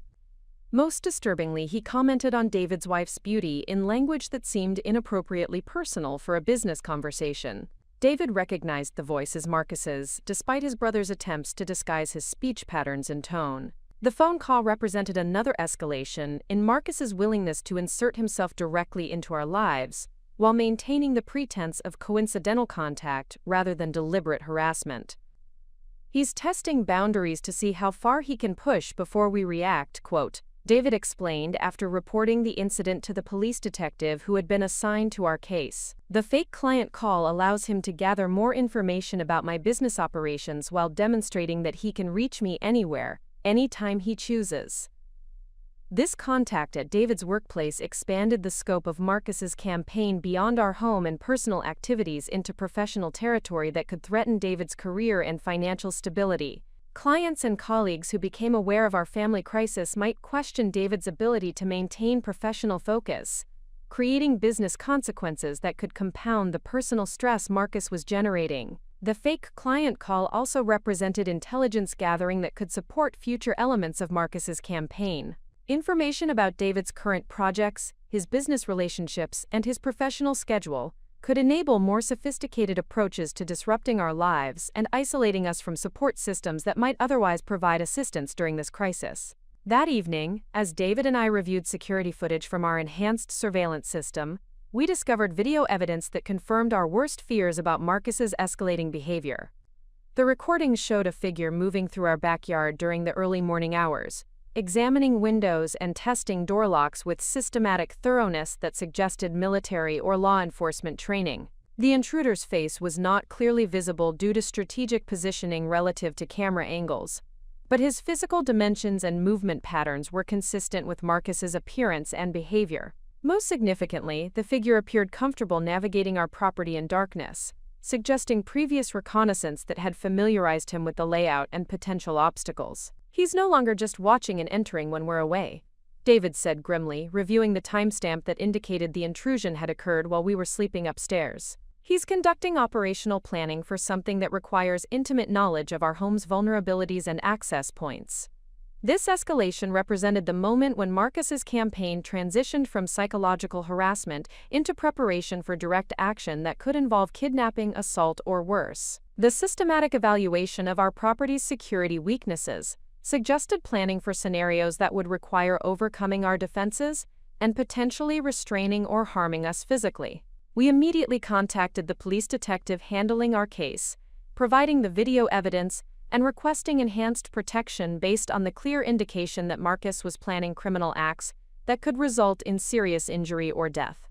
Most disturbingly, he commented on David's wife's beauty in language that seemed inappropriately personal for a business conversation. David recognized the voice as Marcus's, despite his brother's attempts to disguise his speech patterns and tone. The phone call represented another escalation in Marcus's willingness to insert himself directly into our lives, while maintaining the pretense of coincidental contact rather than deliberate harassment. He's testing boundaries to see how far he can push before we react, quote, David explained after reporting the incident to the police detective who had been assigned to our case. The fake client call allows him to gather more information about my business operations while demonstrating that he can reach me anywhere, anytime he chooses. This contact at David's workplace expanded the scope of Marcus's campaign beyond our home and personal activities into professional territory that could threaten David's career and financial stability. Clients and colleagues who became aware of our family crisis might question David's ability to maintain professional focus, creating business consequences that could compound the personal stress Marcus was generating. The fake client call also represented intelligence gathering that could support future elements of Marcus's campaign. Information about David's current projects, his business relationships, and his professional schedule could enable more sophisticated approaches to disrupting our lives and isolating us from support systems that might otherwise provide assistance during this crisis. That evening, as David and I reviewed security footage from our enhanced surveillance system, we discovered video evidence that confirmed our worst fears about Marcus's escalating behavior. The recordings showed a figure moving through our backyard during the early morning hours, examining windows and testing door locks with systematic thoroughness that suggested military or law enforcement training. The intruder's face was not clearly visible due to strategic positioning relative to camera angles, but his physical dimensions and movement patterns were consistent with Marcus's appearance and behavior. Most significantly, the figure appeared comfortable navigating our property in darkness, suggesting previous reconnaissance that had familiarized him with the layout and potential obstacles. He's no longer just watching and entering when we're away, David said grimly, reviewing the timestamp that indicated the intrusion had occurred while we were sleeping upstairs. He's conducting operational planning for something that requires intimate knowledge of our home's vulnerabilities and access points. This escalation represented the moment when Marcus's campaign transitioned from psychological harassment into preparation for direct action that could involve kidnapping, assault, or worse. The systematic evaluation of our property's security weaknesses suggested planning for scenarios that would require overcoming our defenses and potentially restraining or harming us physically. We immediately contacted the police detective handling our case, providing the video evidence and requesting enhanced protection based on the clear indication that Marcus was planning criminal acts that could result in serious injury or death.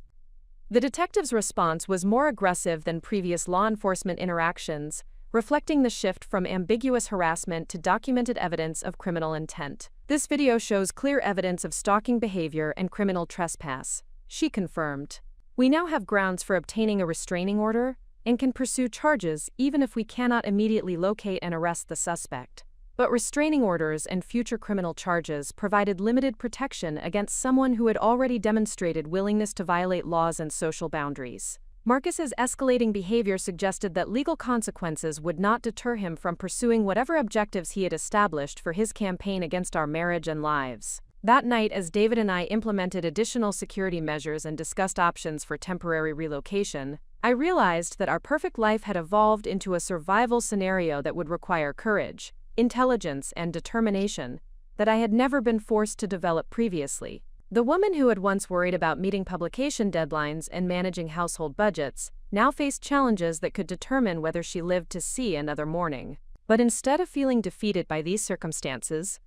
The detective's response was more aggressive than previous law enforcement interactions, reflecting the shift from ambiguous harassment to documented evidence of criminal intent. This video shows clear evidence of stalking behavior and criminal trespass, she confirmed. We now have grounds for obtaining a restraining order and can pursue charges even if we cannot immediately locate and arrest the suspect. But restraining orders and future criminal charges provided limited protection against someone who had already demonstrated willingness to violate laws and social boundaries. Marcus's escalating behavior suggested that legal consequences would not deter him from pursuing whatever objectives he had established for his campaign against our marriage and lives. That night, as David and I implemented additional security measures and discussed options for temporary relocation, I realized that our perfect life had evolved into a survival scenario that would require courage, intelligence, and determination that I had never been forced to develop previously. The woman who had once worried about meeting publication deadlines and managing household budgets now faced challenges that could determine whether she lived to see another morning. But instead of feeling defeated by these circumstances,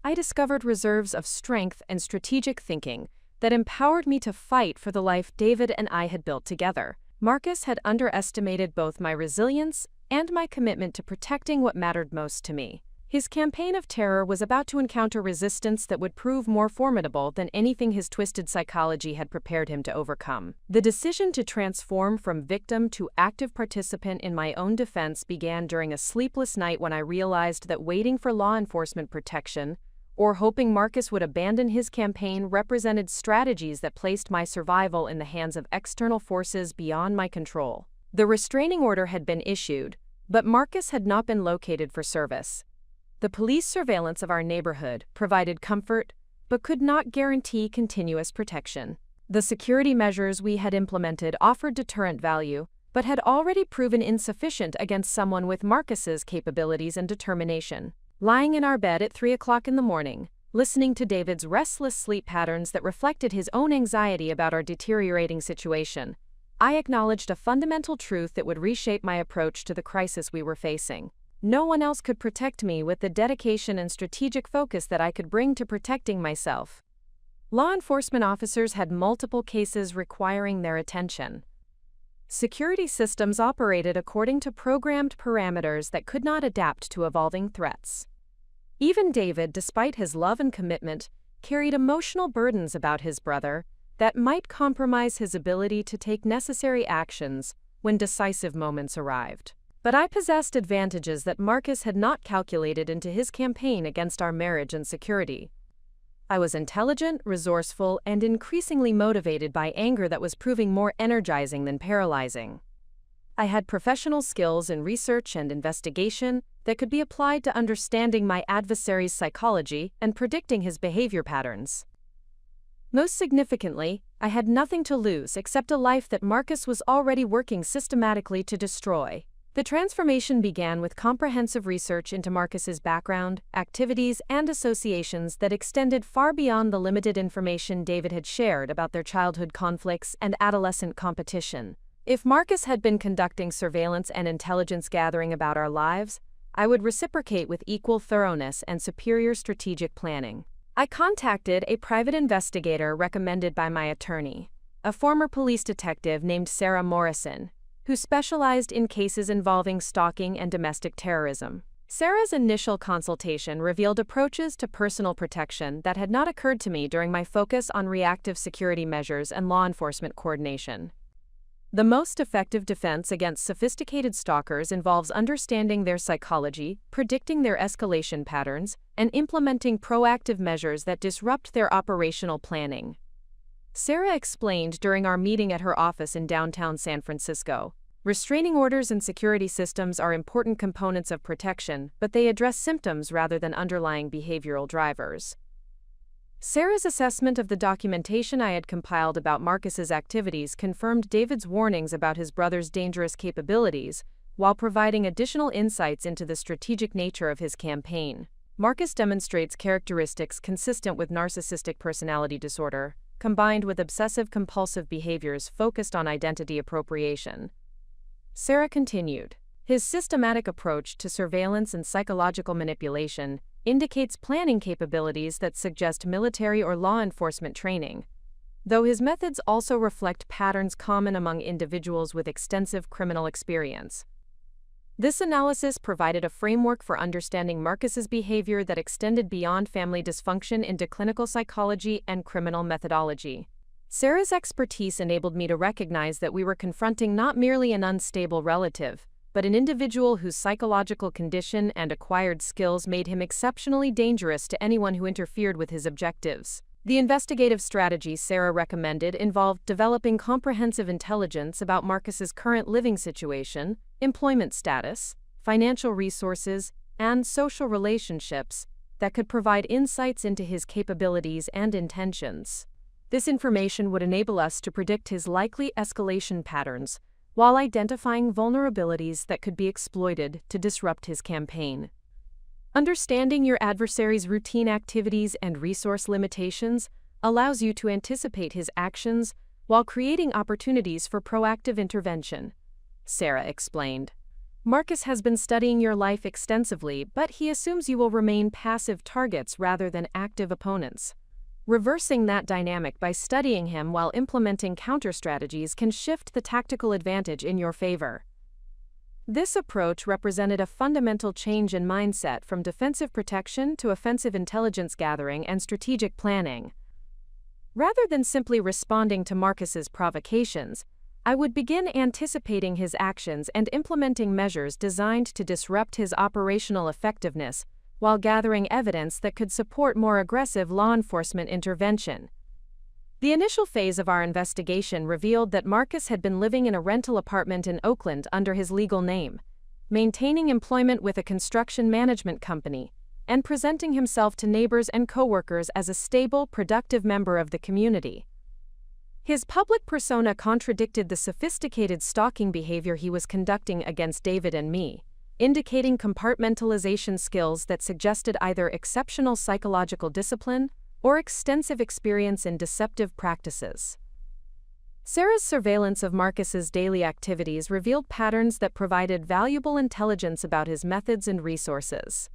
I discovered reserves of strength and strategic thinking that empowered me to fight for the life David and I had built together. Marcus had underestimated both my resilience and my commitment to protecting what mattered most to me. His campaign of terror was about to encounter resistance that would prove more formidable than anything his twisted psychology had prepared him to overcome. The decision to transform from victim to active participant in my own defense began during a sleepless night when I realized that waiting for law enforcement protection or hoping Marcus would abandon his campaign represented strategies that placed my survival in the hands of external forces beyond my control. The restraining order had been issued, but Marcus had not been located for service. The police surveillance of our neighborhood provided comfort, but could not guarantee continuous protection. The security measures we had implemented offered deterrent value, but had already proven insufficient against someone with Marcus's capabilities and determination. Lying in our bed at 3 o'clock in the morning, listening to David's restless sleep patterns that reflected his own anxiety about our deteriorating situation, I acknowledged a fundamental truth that would reshape my approach to the crisis we were facing. No one else could protect me with the dedication and strategic focus that I could bring to protecting myself. Law enforcement officers had multiple cases requiring their attention. Security systems operated according to programmed parameters that could not adapt to evolving threats. Even David, despite his love and commitment, carried emotional burdens about his brother that might compromise his ability to take necessary actions when decisive moments arrived. But I possessed advantages that Marcus had not calculated into his campaign against our marriage and security. I was intelligent, resourceful, and increasingly motivated by anger that was proving more energizing than paralyzing. I had professional skills in research and investigation that could be applied to understanding my adversary's psychology and predicting his behavior patterns. Most significantly, I had nothing to lose except a life that Marcus was already working systematically to destroy. The transformation began with comprehensive research into Marcus's background, activities, and associations that extended far beyond the limited information David had shared about their childhood conflicts and adolescent competition. If Marcus had been conducting surveillance and intelligence gathering about our lives, I would reciprocate with equal thoroughness and superior strategic planning. I contacted a private investigator recommended by my attorney, a former police detective named Sarah Morrison, who specialized in cases involving stalking and domestic terrorism. Sarah's initial consultation revealed approaches to personal protection that had not occurred to me during my focus on reactive security measures and law enforcement coordination. The most effective defense against sophisticated stalkers involves understanding their psychology, predicting their escalation patterns, and implementing proactive measures that disrupt their operational planning. Sarah explained during our meeting at her office in downtown San Francisco. Restraining orders and security systems are important components of protection, but they address symptoms rather than underlying behavioral drivers. Sarah's assessment of the documentation I had compiled about Marcus's activities confirmed David's warnings about his brother's dangerous capabilities, while providing additional insights into the strategic nature of his campaign. Marcus demonstrates characteristics consistent with narcissistic personality disorder, combined with obsessive-compulsive behaviors focused on identity appropriation. Sarah continued, his systematic approach to surveillance and psychological manipulation indicates planning capabilities that suggest military or law enforcement training, though his methods also reflect patterns common among individuals with extensive criminal experience. This analysis provided a framework for understanding Marcus's behavior that extended beyond family dysfunction into clinical psychology and criminal methodology. Sarah's expertise enabled me to recognize that we were confronting not merely an unstable relative, but an individual whose psychological condition and acquired skills made him exceptionally dangerous to anyone who interfered with his objectives. The investigative strategy Sarah recommended involved developing comprehensive intelligence about Marcus's current living situation, employment status, financial resources, and social relationships, that could provide insights into his capabilities and intentions. This information would enable us to predict his likely escalation patterns, while identifying vulnerabilities that could be exploited to disrupt his campaign. Understanding your adversary's routine activities and resource limitations allows you to anticipate his actions while creating opportunities for proactive intervention, Sarah explained. Marcus has been studying your life extensively, but he assumes you will remain passive targets rather than active opponents. Reversing that dynamic by studying him while implementing counter-strategies can shift the tactical advantage in your favor. This approach represented a fundamental change in mindset from defensive protection to offensive intelligence gathering and strategic planning. Rather than simply responding to Marcus's provocations, I would begin anticipating his actions and implementing measures designed to disrupt his operational effectiveness, while gathering evidence that could support more aggressive law enforcement intervention. The initial phase of our investigation revealed that Marcus had been living in a rental apartment in Oakland under his legal name, maintaining employment with a construction management company, and presenting himself to neighbors and coworkers as a stable, productive member of the community. His public persona contradicted the sophisticated stalking behavior he was conducting against David and me, indicating compartmentalization skills that suggested either exceptional psychological discipline or extensive experience in deceptive practices. Sarah's surveillance of Marcus's daily activities revealed patterns that provided valuable intelligence about his methods and resources.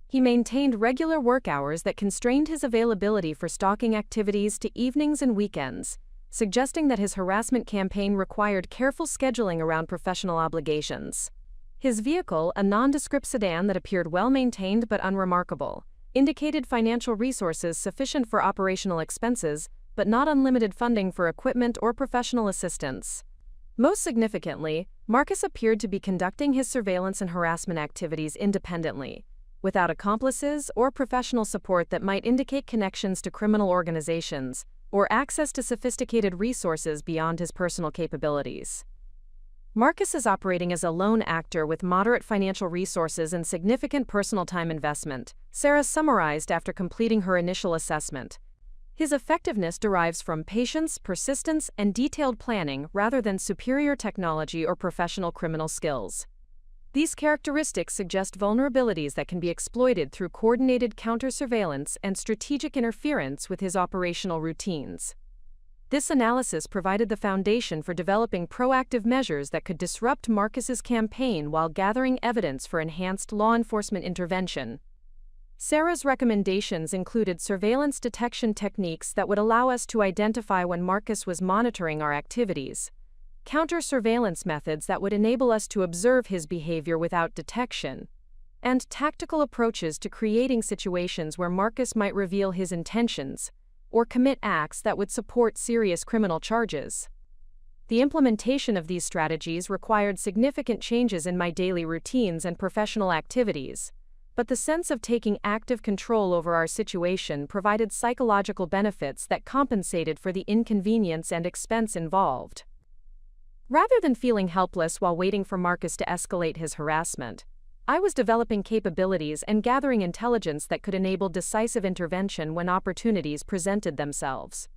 He maintained regular work hours that constrained his availability for stalking activities to evenings and weekends, suggesting that his harassment campaign required careful scheduling around professional obligations. His vehicle, a nondescript sedan that appeared well-maintained but unremarkable, indicated financial resources sufficient for operational expenses, but not unlimited funding for equipment or professional assistance. Most significantly, Marcus appeared to be conducting his surveillance and harassment activities independently, without accomplices or professional support that might indicate connections to criminal organizations or access to sophisticated resources beyond his personal capabilities. Marcus is operating as a lone actor with moderate financial resources and significant personal time investment, Sarah summarized after completing her initial assessment. His effectiveness derives from patience, persistence, and detailed planning rather than superior technology or professional criminal skills. These characteristics suggest vulnerabilities that can be exploited through coordinated counter-surveillance and strategic interference with his operational routines. This analysis provided the foundation for developing proactive measures that could disrupt Marcus's campaign while gathering evidence for enhanced law enforcement intervention. Sarah's recommendations included surveillance detection techniques that would allow us to identify when Marcus was monitoring our activities, counter-surveillance methods that would enable us to observe his behavior without detection, and tactical approaches to creating situations where Marcus might reveal his intentions or commit acts that would support serious criminal charges. The implementation of these strategies required significant changes in my daily routines and professional activities, but the sense of taking active control over our situation provided psychological benefits that compensated for the inconvenience and expense involved. Rather than feeling helpless while waiting for Marcus to escalate his harassment, I was developing capabilities and gathering intelligence that could enable decisive intervention when opportunities presented themselves.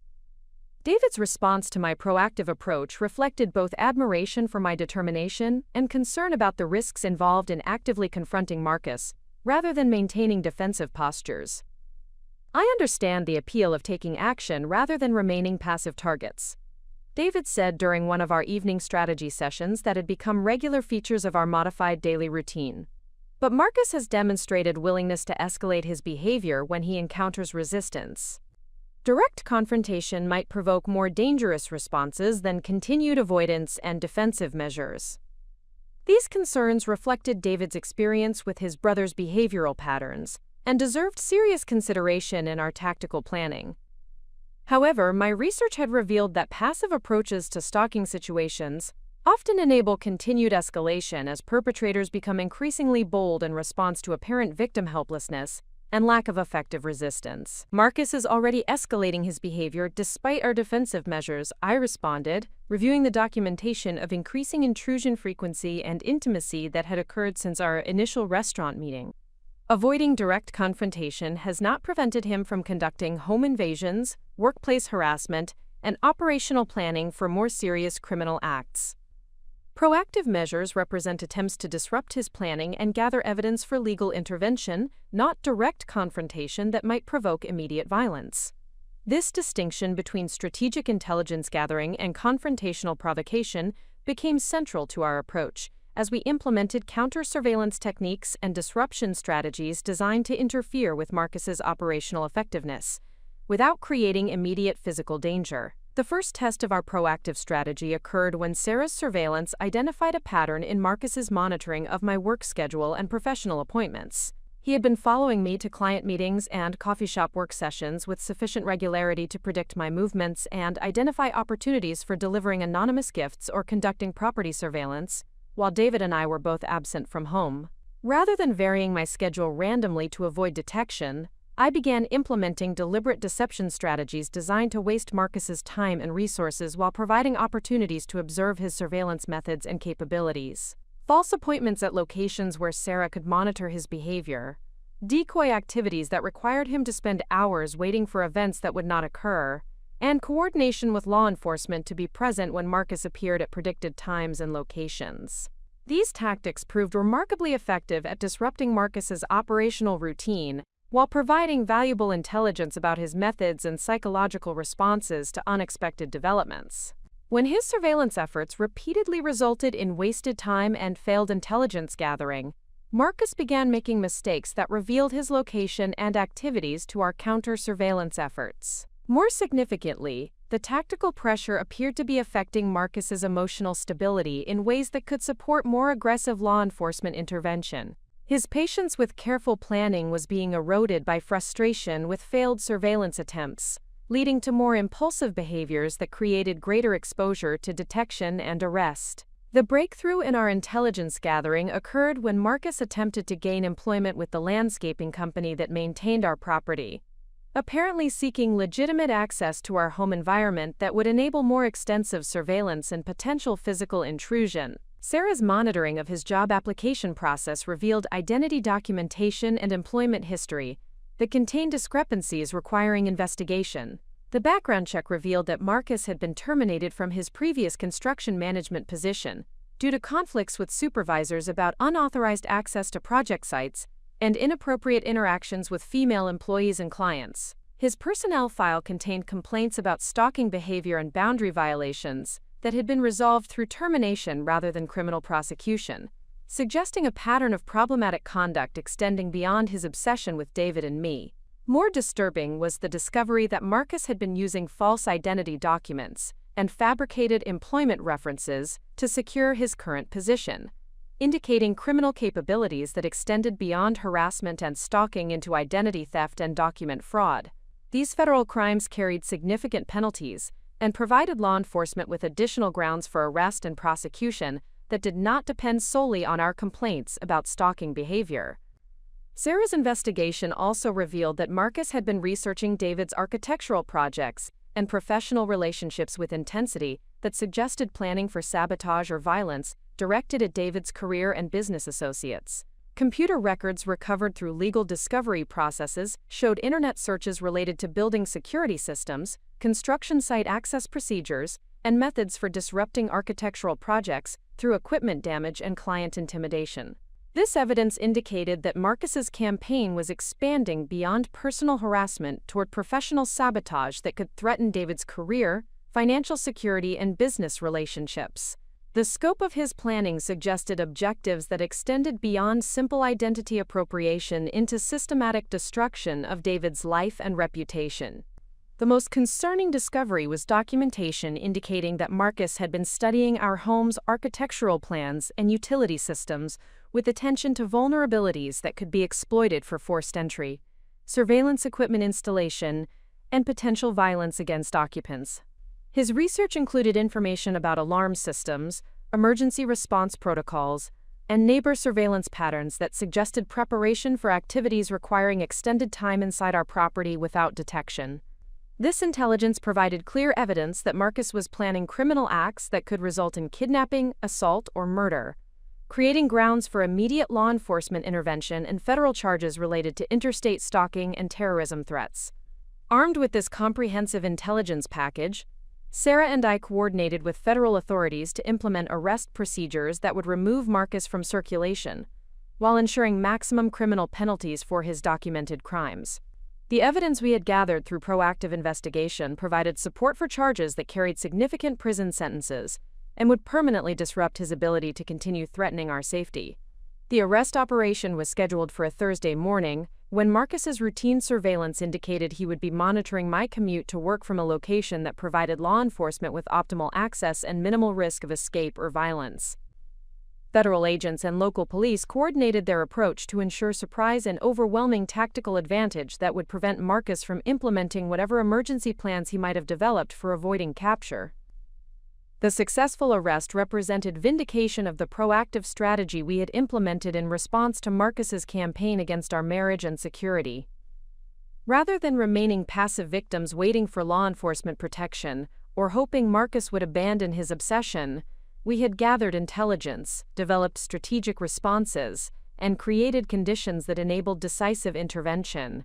David's response to my proactive approach reflected both admiration for my determination and concern about the risks involved in actively confronting Marcus, rather than maintaining defensive postures. I understand the appeal of taking action rather than remaining passive targets. David said during one of our evening strategy sessions that had become regular features of our modified daily routine. But Marcus has demonstrated willingness to escalate his behavior when he encounters resistance. Direct confrontation might provoke more dangerous responses than continued avoidance and defensive measures. These concerns reflected David's experience with his brother's behavioral patterns and deserved serious consideration in our tactical planning. However, my research had revealed that passive approaches to stalking situations often enable continued escalation as perpetrators become increasingly bold in response to apparent victim helplessness and lack of effective resistance. Marcus is already escalating his behavior despite our defensive measures, I responded, reviewing the documentation of increasing intrusion frequency and intimacy that had occurred since our initial restaurant meeting. Avoiding direct confrontation has not prevented him from conducting home invasions, workplace harassment, and operational planning for more serious criminal acts. Proactive measures represent attempts to disrupt his planning and gather evidence for legal intervention, not direct confrontation that might provoke immediate violence. This distinction between strategic intelligence gathering and confrontational provocation became central to our approach, as we implemented counter-surveillance techniques and disruption strategies designed to interfere with Marcus's operational effectiveness, without creating immediate physical danger. The first test of our proactive strategy occurred when Sarah's surveillance identified a pattern in Marcus's monitoring of my work schedule and professional appointments. He had been following me to client meetings and coffee shop work sessions with sufficient regularity to predict my movements and identify opportunities for delivering anonymous gifts or conducting property surveillance, while David and I were both absent from home. Rather than varying my schedule randomly to avoid detection, I began implementing deliberate deception strategies designed to waste Marcus's time and resources while providing opportunities to observe his surveillance methods and capabilities. False appointments at locations where Sarah could monitor his behavior, decoy activities that required him to spend hours waiting for events that would not occur, and coordination with law enforcement to be present when Marcus appeared at predicted times and locations. These tactics proved remarkably effective at disrupting Marcus's operational routine, while providing valuable intelligence about his methods and psychological responses to unexpected developments. When his surveillance efforts repeatedly resulted in wasted time and failed intelligence gathering, Marcus began making mistakes that revealed his location and activities to our counter-surveillance efforts. More significantly, the tactical pressure appeared to be affecting Marcus's emotional stability in ways that could support more aggressive law enforcement intervention. His patience with careful planning was being eroded by frustration with failed surveillance attempts, leading to more impulsive behaviors that created greater exposure to detection and arrest. The breakthrough in our intelligence gathering occurred when Marcus attempted to gain employment with the landscaping company that maintained our property, apparently seeking legitimate access to our home environment that would enable more extensive surveillance and potential physical intrusion. Sarah's monitoring of his job application process revealed identity documentation and employment history that contained discrepancies requiring investigation. The background check revealed that Marcus had been terminated from his previous construction management position due to conflicts with supervisors about unauthorized access to project sites and inappropriate interactions with female employees and clients. His personnel file contained complaints about stalking behavior and boundary violations that had been resolved through termination rather than criminal prosecution, suggesting a pattern of problematic conduct extending beyond his obsession with David and me. More disturbing was the discovery that Marcus had been using false identity documents and fabricated employment references to secure his current position, indicating criminal capabilities that extended beyond harassment and stalking into identity theft and document fraud. These federal crimes carried significant penalties and provided law enforcement with additional grounds for arrest and prosecution that did not depend solely on our complaints about stalking behavior. Sarah's investigation also revealed that Marcus had been researching David's architectural projects and professional relationships with intensity that suggested planning for sabotage or violence directed at David's career and business associates. Computer records recovered through legal discovery processes showed internet searches related to building security systems, construction site access procedures, and methods for disrupting architectural projects through equipment damage and client intimidation. This evidence indicated that Marcus's campaign was expanding beyond personal harassment toward professional sabotage that could threaten David's career, financial security, and business relationships. The scope of his planning suggested objectives that extended beyond simple identity appropriation into systematic destruction of David's life and reputation. The most concerning discovery was documentation indicating that Marcus had been studying our home's architectural plans and utility systems with attention to vulnerabilities that could be exploited for forced entry, surveillance equipment installation, and potential violence against occupants. His research included information about alarm systems, emergency response protocols, and neighbor surveillance patterns that suggested preparation for activities requiring extended time inside our property without detection. This intelligence provided clear evidence that Marcus was planning criminal acts that could result in kidnapping, assault, or murder, creating grounds for immediate law enforcement intervention and federal charges related to interstate stalking and terrorism threats. Armed with this comprehensive intelligence package, Sarah and I coordinated with federal authorities to implement arrest procedures that would remove Marcus from circulation, while ensuring maximum criminal penalties for his documented crimes. The evidence we had gathered through proactive investigation provided support for charges that carried significant prison sentences and would permanently disrupt his ability to continue threatening our safety. The arrest operation was scheduled for a Thursday morning, when Marcus's routine surveillance indicated he would be monitoring my commute to work from a location that provided law enforcement with optimal access and minimal risk of escape or violence. Federal agents and local police coordinated their approach to ensure surprise and overwhelming tactical advantage that would prevent Marcus from implementing whatever emergency plans he might have developed for avoiding capture. The successful arrest represented vindication of the proactive strategy we had implemented in response to Marcus's campaign against our marriage and security. Rather than remaining passive victims waiting for law enforcement protection or hoping Marcus would abandon his obsession, we had gathered intelligence, developed strategic responses, and created conditions that enabled decisive intervention.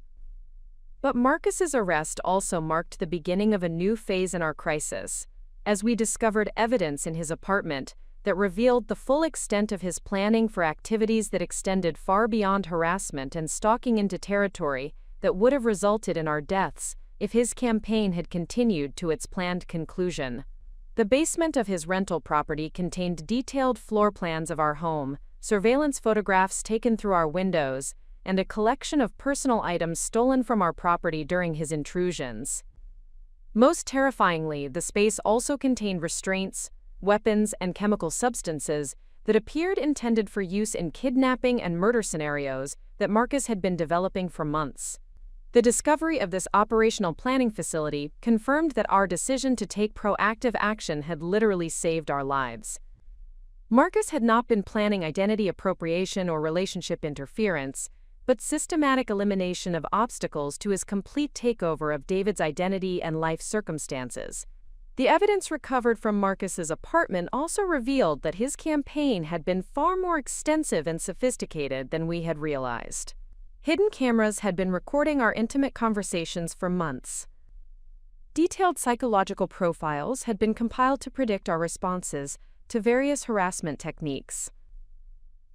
But Marcus's arrest also marked the beginning of a new phase in our crisis, as we discovered evidence in his apartment that revealed the full extent of his planning for activities that extended far beyond harassment and stalking into territory that would have resulted in our deaths if his campaign had continued to its planned conclusion. The basement of his rental property contained detailed floor plans of our home, surveillance photographs taken through our windows, and a collection of personal items stolen from our property during his intrusions. Most terrifyingly, the space also contained restraints, weapons, and chemical substances that appeared intended for use in kidnapping and murder scenarios that Marcus had been developing for months. The discovery of this operational planning facility confirmed that our decision to take proactive action had literally saved our lives. Marcus had not been planning identity appropriation or relationship interference, but systematic elimination of obstacles to his complete takeover of David's identity and life circumstances. The evidence recovered from Marcus's apartment also revealed that his campaign had been far more extensive and sophisticated than we had realized. Hidden cameras had been recording our intimate conversations for months. Detailed psychological profiles had been compiled to predict our responses to various harassment techniques.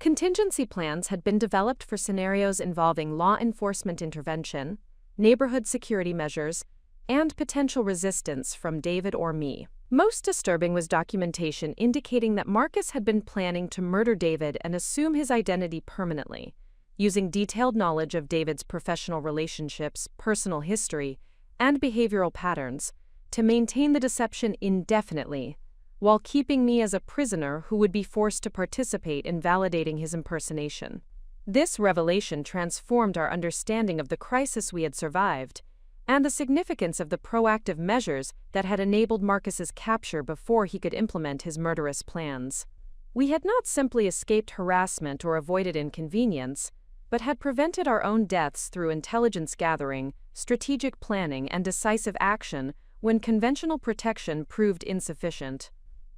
Contingency plans had been developed for scenarios involving law enforcement intervention, neighborhood security measures, and potential resistance from David or me. Most disturbing was documentation indicating that Marcus had been planning to murder David and assume his identity permanently, using detailed knowledge of David's professional relationships, personal history, and behavioral patterns to maintain the deception indefinitely, while keeping me as a prisoner who would be forced to participate in validating his impersonation. This revelation transformed our understanding of the crisis we had survived and the significance of the proactive measures that had enabled Marcus's capture before he could implement his murderous plans. We had not simply escaped harassment or avoided inconvenience, but had prevented our own deaths through intelligence gathering, strategic planning, and decisive action when conventional protection proved insufficient.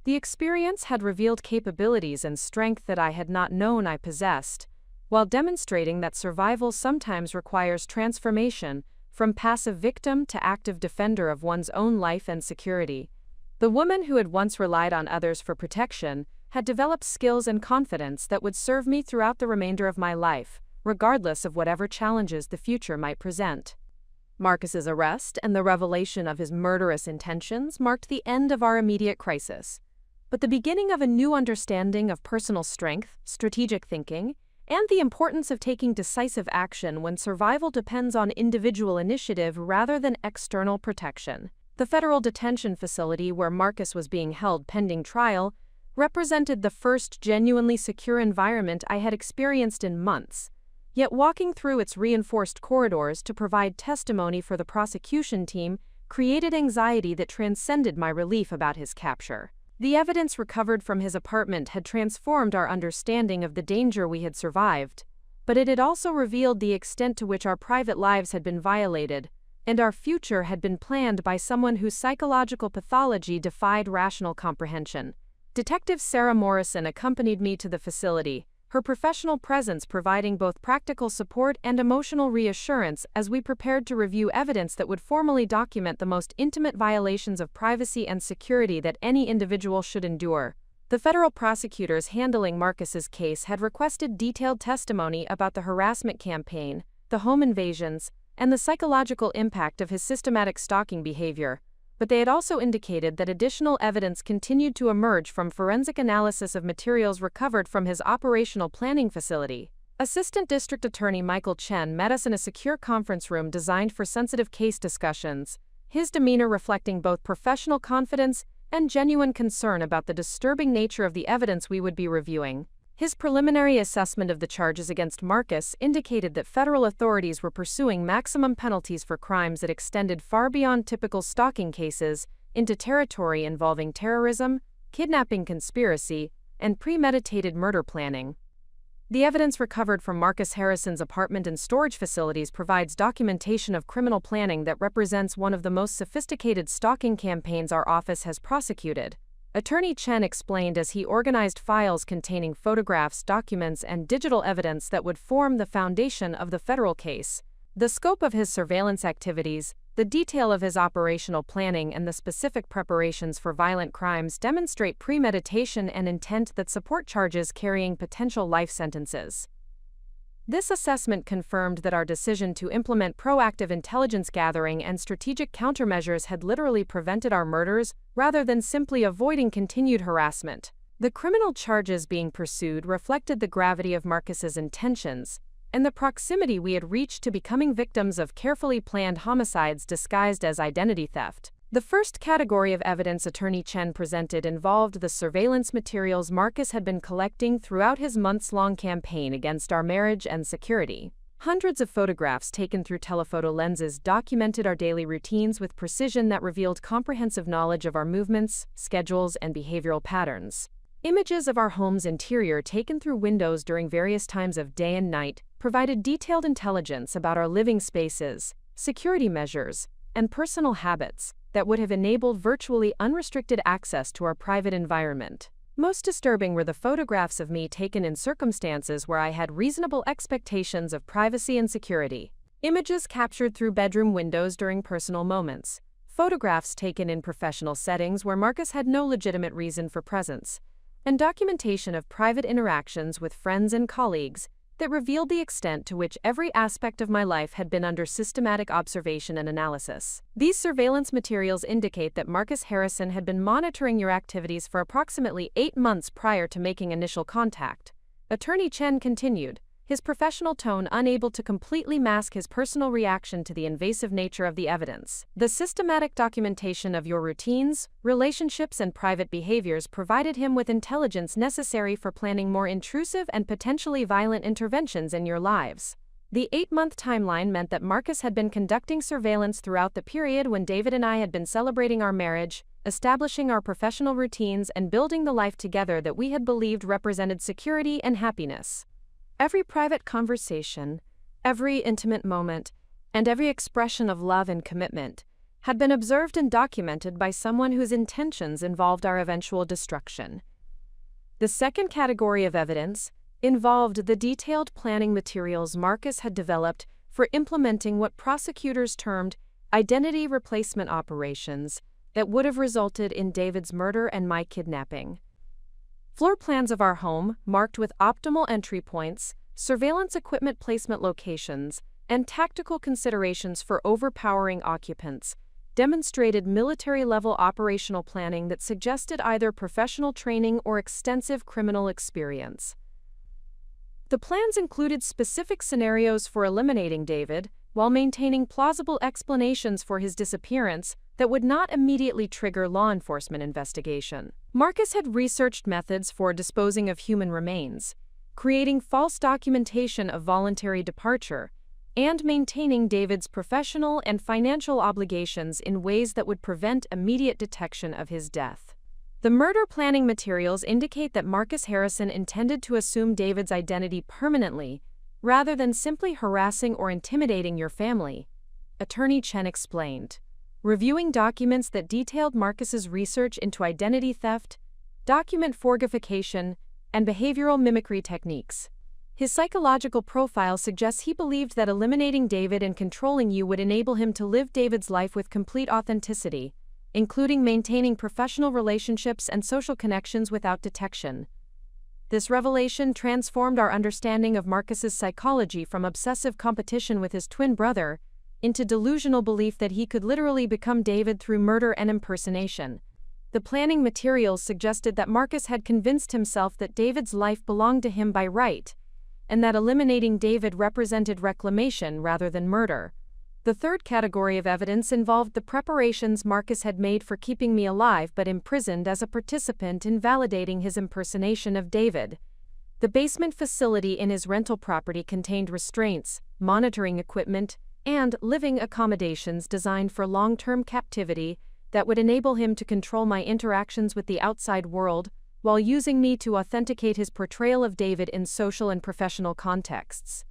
The experience had revealed capabilities and strength that I had not known I possessed, while demonstrating that survival sometimes requires transformation from passive victim to active defender of one's own life and security. The woman who had once relied on others for protection had developed skills and confidence that would serve me throughout the remainder of my life, regardless of whatever challenges the future might present. Marcus's arrest and the revelation of his murderous intentions marked the end of our immediate crisis, but the beginning of a new understanding of personal strength, strategic thinking, and the importance of taking decisive action when survival depends on individual initiative rather than external protection. The federal detention facility where Marcus was being held pending trial represented the first genuinely secure environment I had experienced in months. Yet walking through its reinforced corridors to provide testimony for the prosecution team created anxiety that transcended my relief about his capture. The evidence recovered from his apartment had transformed our understanding of the danger we had survived, but it had also revealed the extent to which our private lives had been violated, and our future had been planned by someone whose psychological pathology defied rational comprehension. Detective Sarah Morrison accompanied me to the facility, her professional presence providing both practical support and emotional reassurance as we prepared to review evidence that would formally document the most intimate violations of privacy and security that any individual should endure. The federal prosecutors handling Marcus's case had requested detailed testimony about the harassment campaign, the home invasions, and the psychological impact of his systematic stalking behavior, but they had also indicated that additional evidence continued to emerge from forensic analysis of materials recovered from his operational planning facility. Assistant District Attorney Michael Chen met us in a secure conference room designed for sensitive case discussions, his demeanor reflecting both professional confidence and genuine concern about the disturbing nature of the evidence we would be reviewing. His preliminary assessment of the charges against Marcus indicated that federal authorities were pursuing maximum penalties for crimes that extended far beyond typical stalking cases into territory involving terrorism, kidnapping conspiracy, and premeditated murder planning. The evidence recovered from Marcus Harrison's apartment and storage facilities provides documentation of criminal planning that represents one of the most sophisticated stalking campaigns our office has prosecuted. Attorney Chen explained as he organized files containing photographs, documents, and digital evidence that would form the foundation of the federal case. The scope of his surveillance activities, the detail of his operational planning, and the specific preparations for violent crimes demonstrate premeditation and intent that support charges carrying potential life sentences. This assessment confirmed that our decision to implement proactive intelligence gathering and strategic countermeasures had literally prevented our murders, rather than simply avoiding continued harassment. The criminal charges being pursued reflected the gravity of Marcus's intentions, and the proximity we had reached to becoming victims of carefully planned homicides disguised as identity theft. The first category of evidence Attorney Chen presented involved the surveillance materials Marcus had been collecting throughout his months-long campaign against our marriage and security. Hundreds of photographs taken through telephoto lenses documented our daily routines with precision that revealed comprehensive knowledge of our movements, schedules, and behavioral patterns. Images of our home's interior taken through windows during various times of day and night provided detailed intelligence about our living spaces, security measures, and personal habits that would have enabled virtually unrestricted access to our private environment. Most disturbing were the photographs of me taken in circumstances where I had reasonable expectations of privacy and security. Images captured through bedroom windows during personal moments. Photographs taken in professional settings where Marcus had no legitimate reason for presence. And documentation of private interactions with friends and colleagues that revealed the extent to which every aspect of my life had been under systematic observation and analysis. These surveillance materials indicate that Marcus Harrison had been monitoring your activities for approximately 8 months prior to making initial contact. Attorney Chen continued, his professional tone unable to completely mask his personal reaction to the invasive nature of the evidence. The systematic documentation of your routines, relationships, and private behaviors provided him with intelligence necessary for planning more intrusive and potentially violent interventions in your lives. The 8-month timeline meant that Marcus had been conducting surveillance throughout the period when David and I had been celebrating our marriage, establishing our professional routines, and building the life together that we had believed represented security and happiness. Every private conversation, every intimate moment, and every expression of love and commitment had been observed and documented by someone whose intentions involved our eventual destruction. The second category of evidence involved the detailed planning materials Marcus had developed for implementing what prosecutors termed identity replacement operations that would have resulted in David's murder and my kidnapping. Floor plans of our home, marked with optimal entry points, surveillance equipment placement locations, and tactical considerations for overpowering occupants, demonstrated military-level operational planning that suggested either professional training or extensive criminal experience. The plans included specific scenarios for eliminating David, while maintaining plausible explanations for his disappearance that would not immediately trigger law enforcement investigation. Marcus had researched methods for disposing of human remains, creating false documentation of voluntary departure, and maintaining David's professional and financial obligations in ways that would prevent immediate detection of his death. The murder planning materials indicate that Marcus Harrison intended to assume David's identity permanently, rather than simply harassing or intimidating your family, Attorney Chen explained. Reviewing documents that detailed Marcus's research into identity theft, document forgification, and behavioral mimicry techniques. His psychological profile suggests he believed that eliminating David and controlling you would enable him to live David's life with complete authenticity, including maintaining professional relationships and social connections without detection. This revelation transformed our understanding of Marcus's psychology from obsessive competition with his twin brother into delusional belief that he could literally become David through murder and impersonation. The planning materials suggested that Marcus had convinced himself that David's life belonged to him by right, and that eliminating David represented reclamation rather than murder. The third category of evidence involved the preparations Marcus had made for keeping me alive but imprisoned as a participant in validating his impersonation of David. The basement facility in his rental property contained restraints, monitoring equipment, and living accommodations designed for long-term captivity that would enable him to control my interactions with the outside world while using me to authenticate his portrayal of David in social and professional contexts.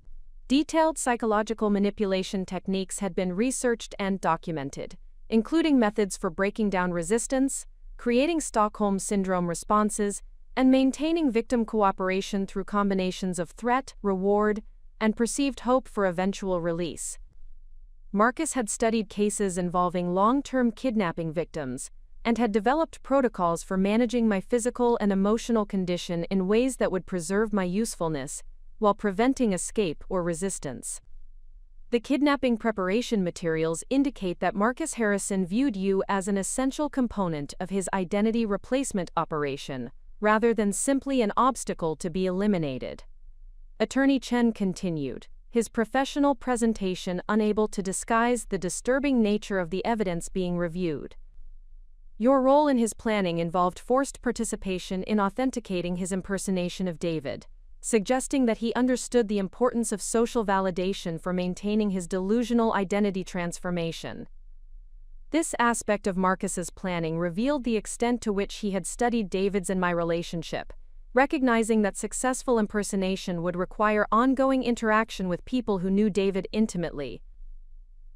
Detailed psychological manipulation techniques had been researched and documented, including methods for breaking down resistance, creating Stockholm Syndrome responses, and maintaining victim cooperation through combinations of threat, reward, and perceived hope for eventual release. Marcus had studied cases involving long-term kidnapping victims and had developed protocols for managing my physical and emotional condition in ways that would preserve my usefulness while preventing escape or resistance. The kidnapping preparation materials indicate that Marcus Harrison viewed you as an essential component of his identity replacement operation, rather than simply an obstacle to be eliminated. Attorney Chen continued, his professional presentation unable to disguise the disturbing nature of the evidence being reviewed. Your role in his planning involved forced participation in authenticating his impersonation of David, suggesting that he understood the importance of social validation for maintaining his delusional identity transformation. This aspect of Marcus's planning revealed the extent to which he had studied David's and my relationship, recognizing that successful impersonation would require ongoing interaction with people who knew David intimately.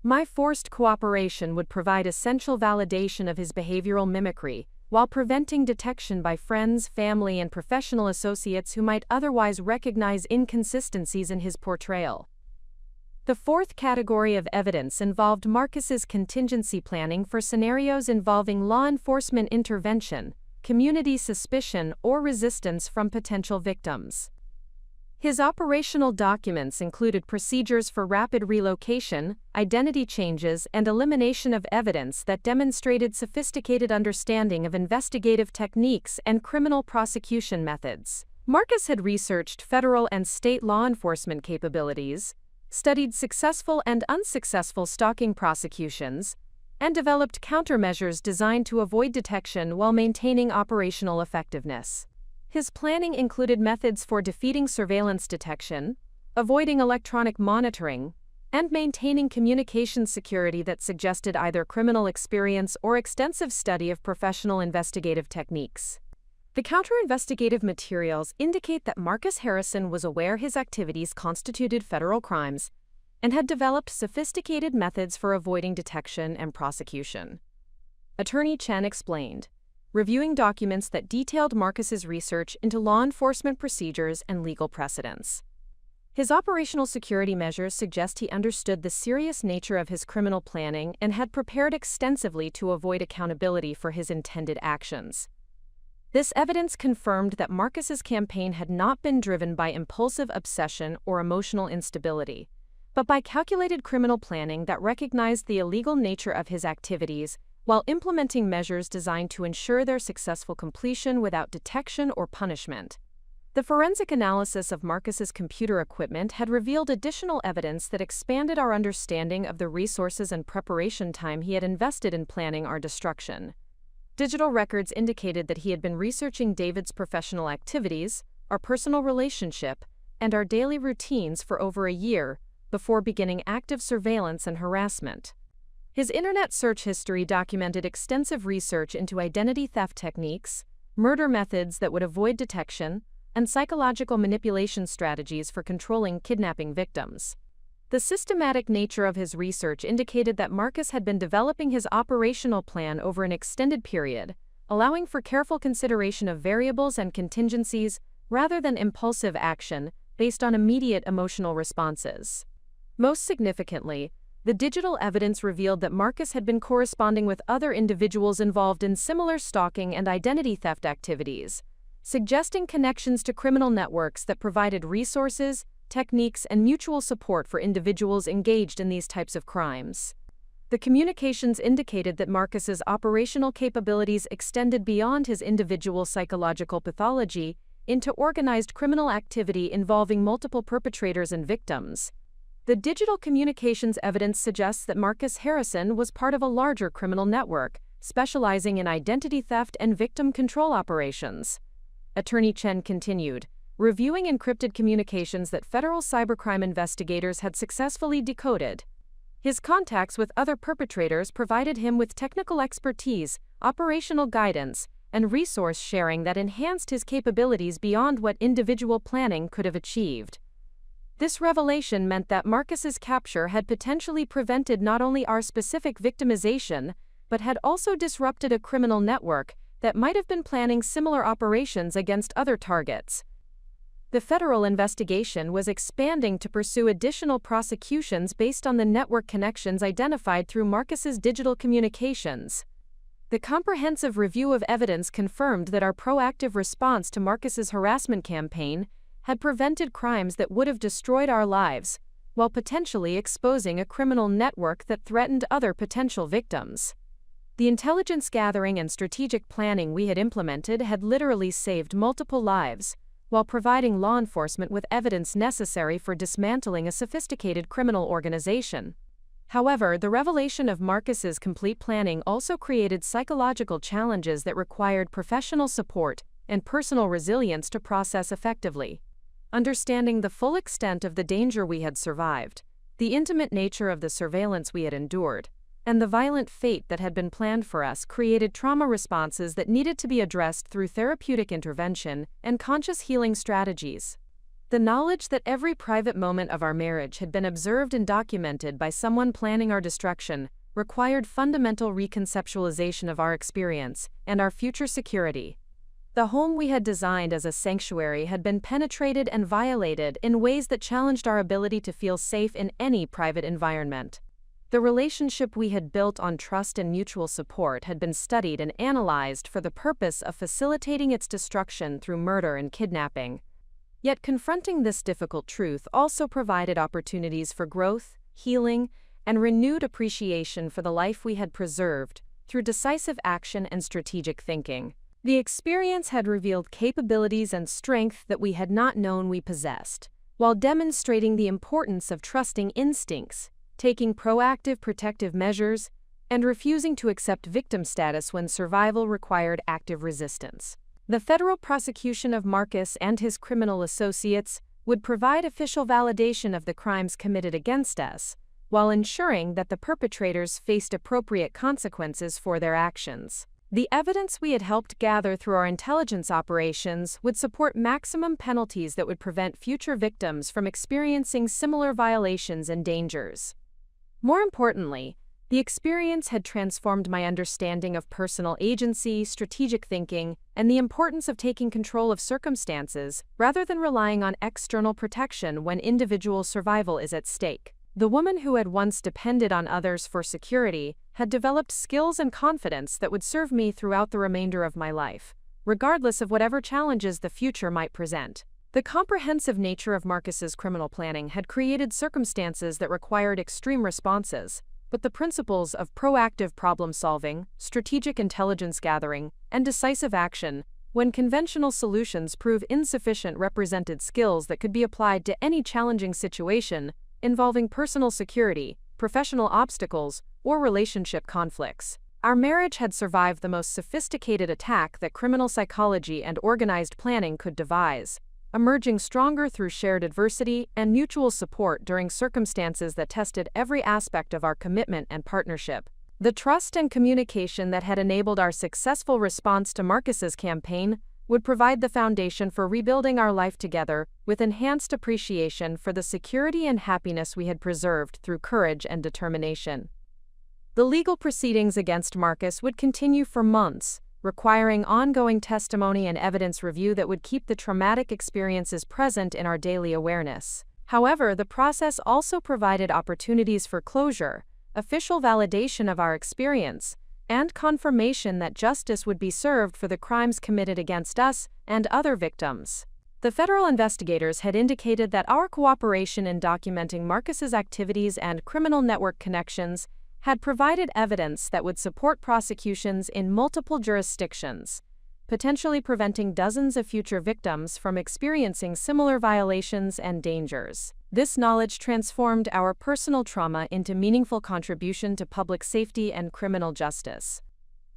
My forced cooperation would provide essential validation of his behavioral mimicry, while preventing detection by friends, family, and professional associates who might otherwise recognize inconsistencies in his portrayal. The fourth category of evidence involved Marcus's contingency planning for scenarios involving law enforcement intervention, community suspicion, or resistance from potential victims. His operational documents included procedures for rapid relocation, identity changes, and elimination of evidence that demonstrated sophisticated understanding of investigative techniques and criminal prosecution methods. Marcus had researched federal and state law enforcement capabilities, studied successful and unsuccessful stalking prosecutions, and developed countermeasures designed to avoid detection while maintaining operational effectiveness. His planning included methods for defeating surveillance detection, avoiding electronic monitoring, and maintaining communication security that suggested either criminal experience or extensive study of professional investigative techniques. The counter-investigative materials indicate that Marcus Harrison was aware his activities constituted federal crimes and had developed sophisticated methods for avoiding detection and prosecution. Attorney Chen explained, reviewing documents that detailed Marcus's research into law enforcement procedures and legal precedents. His operational security measures suggest he understood the serious nature of his criminal planning and had prepared extensively to avoid accountability for his intended actions. This evidence confirmed that Marcus's campaign had not been driven by impulsive obsession or emotional instability, but by calculated criminal planning that recognized the illegal nature of his activities while implementing measures designed to ensure their successful completion without detection or punishment. The forensic analysis of Marcus's computer equipment had revealed additional evidence that expanded our understanding of the resources and preparation time he had invested in planning our destruction. Digital records indicated that he had been researching David's professional activities, our personal relationship, and our daily routines for over a year before beginning active surveillance and harassment. His internet search history documented extensive research into identity theft techniques, murder methods that would avoid detection, and psychological manipulation strategies for controlling kidnapping victims. The systematic nature of his research indicated that Marcus had been developing his operational plan over an extended period, allowing for careful consideration of variables and contingencies rather than impulsive action based on immediate emotional responses. Most significantly, the digital evidence revealed that Marcus had been corresponding with other individuals involved in similar stalking and identity theft activities, suggesting connections to criminal networks that provided resources, techniques, and mutual support for individuals engaged in these types of crimes. The communications indicated that Marcus's operational capabilities extended beyond his individual psychological pathology into organized criminal activity involving multiple perpetrators and victims. The digital communications evidence suggests that Marcus Harrison was part of a larger criminal network, specializing in identity theft and victim control operations. Attorney Chen continued, reviewing encrypted communications that federal cybercrime investigators had successfully decoded. His contacts with other perpetrators provided him with technical expertise, operational guidance, and resource sharing that enhanced his capabilities beyond what individual planning could have achieved. This revelation meant that Marcus's capture had potentially prevented not only our specific victimization, but had also disrupted a criminal network that might have been planning similar operations against other targets. The federal investigation was expanding to pursue additional prosecutions based on the network connections identified through Marcus's digital communications. The comprehensive review of evidence confirmed that our proactive response to Marcus's harassment campaign had prevented crimes that would have destroyed our lives, while potentially exposing a criminal network that threatened other potential victims. The intelligence gathering and strategic planning we had implemented had literally saved multiple lives, while providing law enforcement with evidence necessary for dismantling a sophisticated criminal organization. However, the revelation of Marcus's complete planning also created psychological challenges that required professional support and personal resilience to process effectively. Understanding the full extent of the danger we had survived, the intimate nature of the surveillance we had endured, and the violent fate that had been planned for us created trauma responses that needed to be addressed through therapeutic intervention and conscious healing strategies. The knowledge that every private moment of our marriage had been observed and documented by someone planning our destruction required fundamental reconceptualization of our experience and our future security. The home we had designed as a sanctuary had been penetrated and violated in ways that challenged our ability to feel safe in any private environment. The relationship we had built on trust and mutual support had been studied and analyzed for the purpose of facilitating its destruction through murder and kidnapping. Yet confronting this difficult truth also provided opportunities for growth, healing, and renewed appreciation for the life we had preserved through decisive action and strategic thinking. The experience had revealed capabilities and strength that we had not known we possessed, while demonstrating the importance of trusting instincts, taking proactive protective measures, and refusing to accept victim status when survival required active resistance. The federal prosecution of Marcus and his criminal associates would provide official validation of the crimes committed against us, while ensuring that the perpetrators faced appropriate consequences for their actions. The evidence we had helped gather through our intelligence operations would support maximum penalties that would prevent future victims from experiencing similar violations and dangers. More importantly, the experience had transformed my understanding of personal agency, strategic thinking, and the importance of taking control of circumstances rather than relying on external protection when individual survival is at stake. The woman who had once depended on others for security had developed skills and confidence that would serve me throughout the remainder of my life, regardless of whatever challenges the future might present. The comprehensive nature of Marcus's criminal planning had created circumstances that required extreme responses, but the principles of proactive problem-solving, strategic intelligence gathering, and decisive action, when conventional solutions prove insufficient, represented skills that could be applied to any challenging situation involving personal security, professional obstacles, or relationship conflicts. Our marriage had survived the most sophisticated attack that criminal psychology and organized planning could devise, emerging stronger through shared adversity and mutual support during circumstances that tested every aspect of our commitment and partnership. The trust and communication that had enabled our successful response to Marcus's campaign would provide the foundation for rebuilding our life together with enhanced appreciation for the security and happiness we had preserved through courage and determination. The legal proceedings against Marcus would continue for months, requiring ongoing testimony and evidence review that would keep the traumatic experiences present in our daily awareness. However, the process also provided opportunities for closure, official validation of our experience, and confirmation that justice would be served for the crimes committed against us and other victims. The federal investigators had indicated that our cooperation in documenting Marcus's activities and criminal network connections had provided evidence that would support prosecutions in multiple jurisdictions, potentially preventing dozens of future victims from experiencing similar violations and dangers. This knowledge transformed our personal trauma into meaningful contribution to public safety and criminal justice.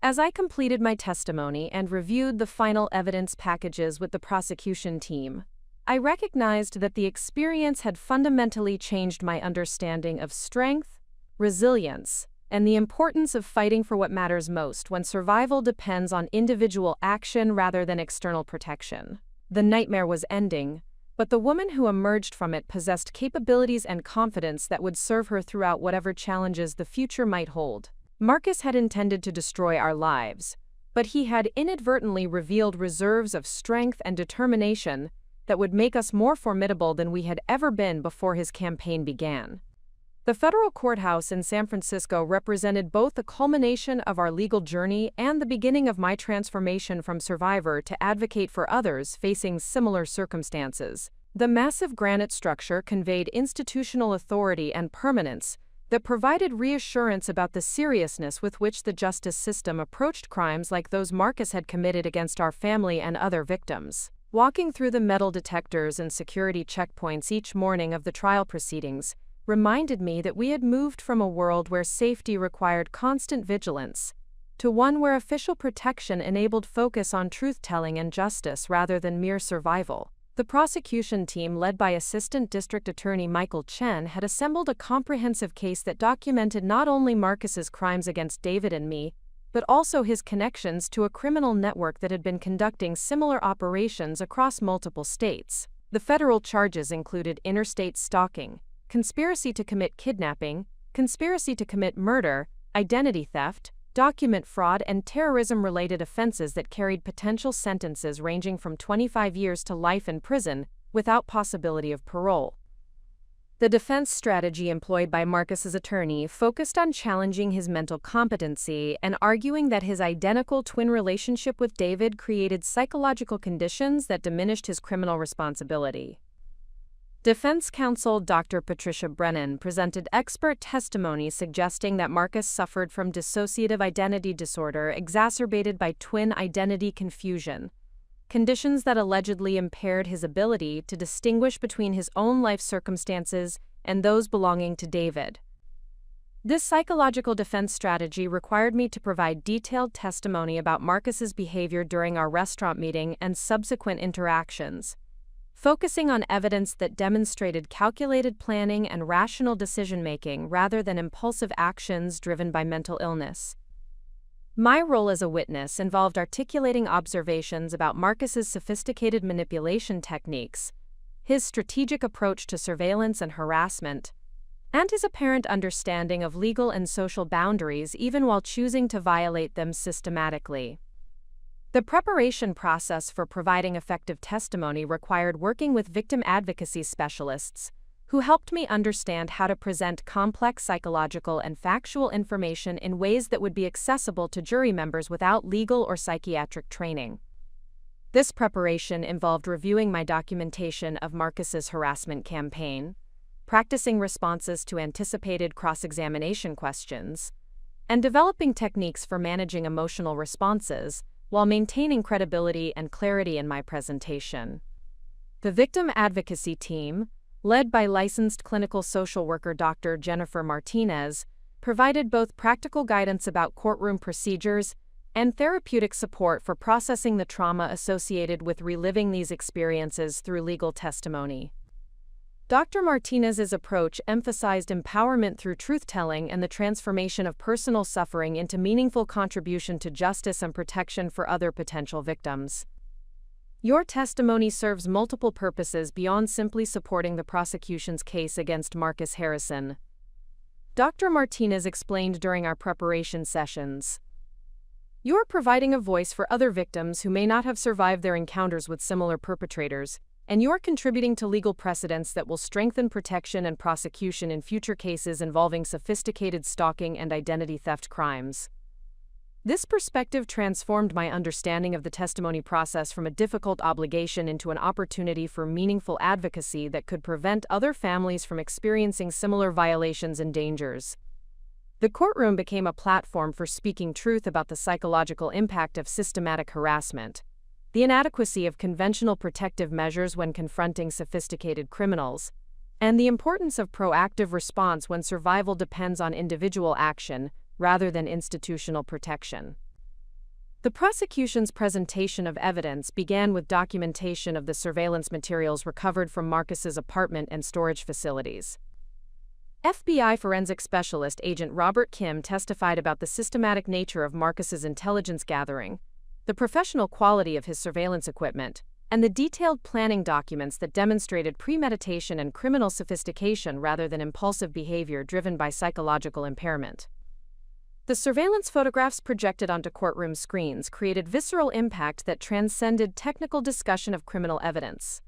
As I completed my testimony and reviewed the final evidence packages with the prosecution team, I recognized that the experience had fundamentally changed my understanding of strength, resilience, and the importance of fighting for what matters most when survival depends on individual action rather than external protection. The nightmare was ending, but the woman who emerged from it possessed capabilities and confidence that would serve her throughout whatever challenges the future might hold. Marcus had intended to destroy our lives, but he had inadvertently revealed reserves of strength and determination that would make us more formidable than we had ever been before his campaign began. The federal courthouse in San Francisco represented both the culmination of our legal journey and the beginning of my transformation from survivor to advocate for others facing similar circumstances. The massive granite structure conveyed institutional authority and permanence that provided reassurance about the seriousness with which the justice system approached crimes like those Marcus had committed against our family and other victims. Walking through the metal detectors and security checkpoints each morning of the trial proceedings reminded me that we had moved from a world where safety required constant vigilance to one where official protection enabled focus on truth-telling and justice rather than mere survival. The prosecution team, led by Assistant District Attorney Michael Chen, had assembled a comprehensive case that documented not only Marcus's crimes against David and me, but also his connections to a criminal network that had been conducting similar operations across multiple states. The federal charges included interstate stalking, conspiracy to commit kidnapping, conspiracy to commit murder, identity theft, document fraud, and terrorism-related offenses that carried potential sentences ranging from 25 years to life in prison without possibility of parole. The defense strategy employed by Marcus's attorney focused on challenging his mental competency and arguing that his identical twin relationship with David created psychological conditions that diminished his criminal responsibility. Defense counsel Dr. Patricia Brennan presented expert testimony suggesting that Marcus suffered from dissociative identity disorder exacerbated by twin identity confusion, conditions that allegedly impaired his ability to distinguish between his own life circumstances and those belonging to David. This psychological defense strategy required me to provide detailed testimony about Marcus's behavior during our restaurant meeting and subsequent interactions, focusing on evidence that demonstrated calculated planning and rational decision-making rather than impulsive actions driven by mental illness. My role as a witness involved articulating observations about Marcus's sophisticated manipulation techniques, his strategic approach to surveillance and harassment, and his apparent understanding of legal and social boundaries even while choosing to violate them systematically. The preparation process for providing effective testimony required working with victim advocacy specialists, who helped me understand how to present complex psychological and factual information in ways that would be accessible to jury members without legal or psychiatric training. This preparation involved reviewing my documentation of Marcus's harassment campaign, practicing responses to anticipated cross-examination questions, and developing techniques for managing emotional responses while maintaining credibility and clarity in my presentation. The victim advocacy team, led by licensed clinical social worker Dr. Jennifer Martinez, provided both practical guidance about courtroom procedures and therapeutic support for processing the trauma associated with reliving these experiences through legal testimony. Dr. Martinez's approach emphasized empowerment through truth-telling and the transformation of personal suffering into meaningful contribution to justice and protection for other potential victims. Your testimony serves multiple purposes beyond simply supporting the prosecution's case against Marcus Harrison, Dr. Martinez explained during our preparation sessions. You're providing a voice for other victims who may not have survived their encounters with similar perpetrators, and you're contributing to legal precedents that will strengthen protection and prosecution in future cases involving sophisticated stalking and identity theft crimes. This perspective transformed my understanding of the testimony process from a difficult obligation into an opportunity for meaningful advocacy that could prevent other families from experiencing similar violations and dangers. The courtroom became a platform for speaking truth about the psychological impact of systematic harassment, the inadequacy of conventional protective measures when confronting sophisticated criminals, and the importance of proactive response when survival depends on individual action rather than institutional protection. The prosecution's presentation of evidence began with documentation of the surveillance materials recovered from Marcus's apartment and storage facilities. FBI forensic specialist Agent Robert Kim testified about the systematic nature of Marcus's intelligence gathering, the professional quality of his surveillance equipment, and the detailed planning documents that demonstrated premeditation and criminal sophistication rather than impulsive behavior driven by psychological impairment. The surveillance photographs projected onto courtroom screens created visceral impact that transcended technical discussion of criminal evidence.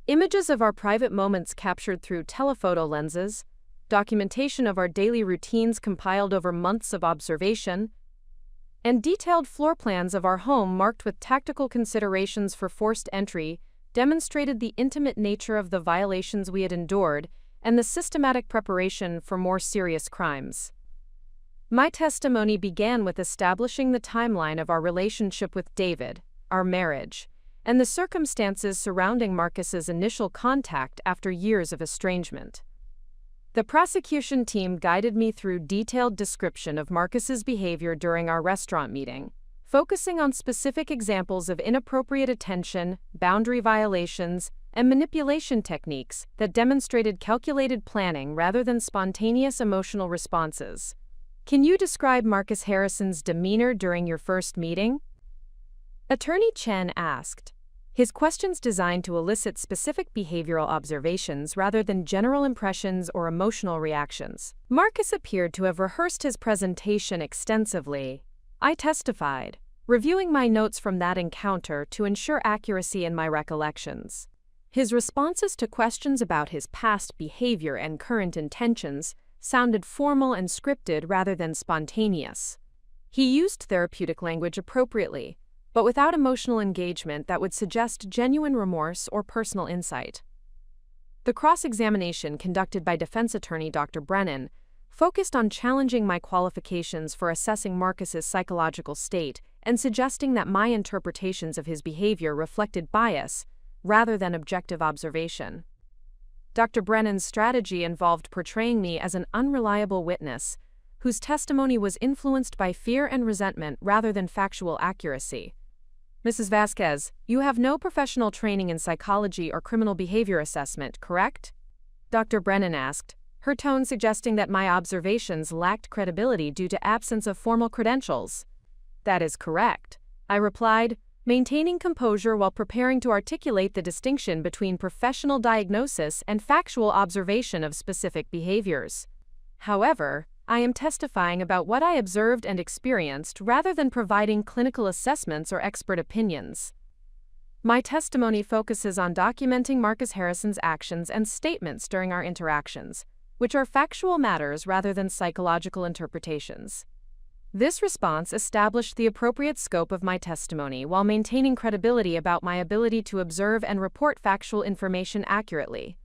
Images of our private moments captured through telephoto lenses, documentation of our daily routines compiled over months of observation, and detailed floor plans of our home marked with tactical considerations for forced entry demonstrated the intimate nature of the violations we had endured and the systematic preparation for more serious crimes. My testimony began with establishing the timeline of our relationship with David, our marriage, and the circumstances surrounding Marcus's initial contact after years of estrangement. The prosecution team guided me through detailed description of Marcus's behavior during our restaurant meeting, focusing on specific examples of inappropriate attention, boundary violations, and manipulation techniques that demonstrated calculated planning rather than spontaneous emotional responses. Can you describe Marcus Harrison's demeanor during your first meeting? Attorney Chen asked, his questions designed to elicit specific behavioral observations rather than general impressions or emotional reactions. Marcus appeared to have rehearsed his presentation extensively. I testified, reviewing my notes from that encounter to ensure accuracy in my recollections. His responses to questions about his past behavior and current intentions sounded formal and scripted rather than spontaneous. He used therapeutic language appropriately, but without emotional engagement that would suggest genuine remorse or personal insight. The cross-examination conducted by defense attorney Dr. Brennan focused on challenging my qualifications for assessing Marcus's psychological state and suggesting that my interpretations of his behavior reflected bias rather than objective observation. Dr. Brennan's strategy involved portraying me as an unreliable witness, whose testimony was influenced by fear and resentment rather than factual accuracy. Mrs. Vasquez, you have no professional training in psychology or criminal behavior assessment, correct? Dr. Brennan asked, her tone suggesting that my observations lacked credibility due to absence of formal credentials. That is correct, I replied, maintaining composure while preparing to articulate the distinction between professional diagnosis and factual observation of specific behaviors. However, I am testifying about what I observed and experienced rather than providing clinical assessments or expert opinions. My testimony focuses on documenting Marcus Harrison's actions and statements during our interactions, which are factual matters rather than psychological interpretations. This response established the appropriate scope of my testimony while maintaining credibility about my ability to observe and report factual information accurately.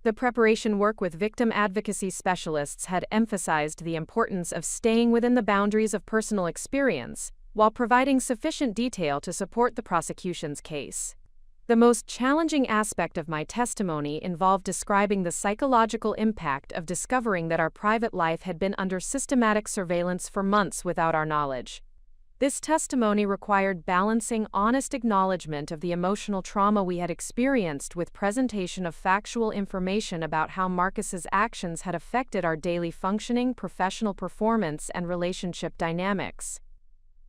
The preparation work with victim advocacy specialists had emphasized the importance of staying within the boundaries of personal experience, while providing sufficient detail to support the prosecution's case. The most challenging aspect of my testimony involved describing the psychological impact of discovering that our private life had been under systematic surveillance for months without our knowledge. This testimony required balancing honest acknowledgement of the emotional trauma we had experienced with presentation of factual information about how Marcus's actions had affected our daily functioning, professional performance, and relationship dynamics.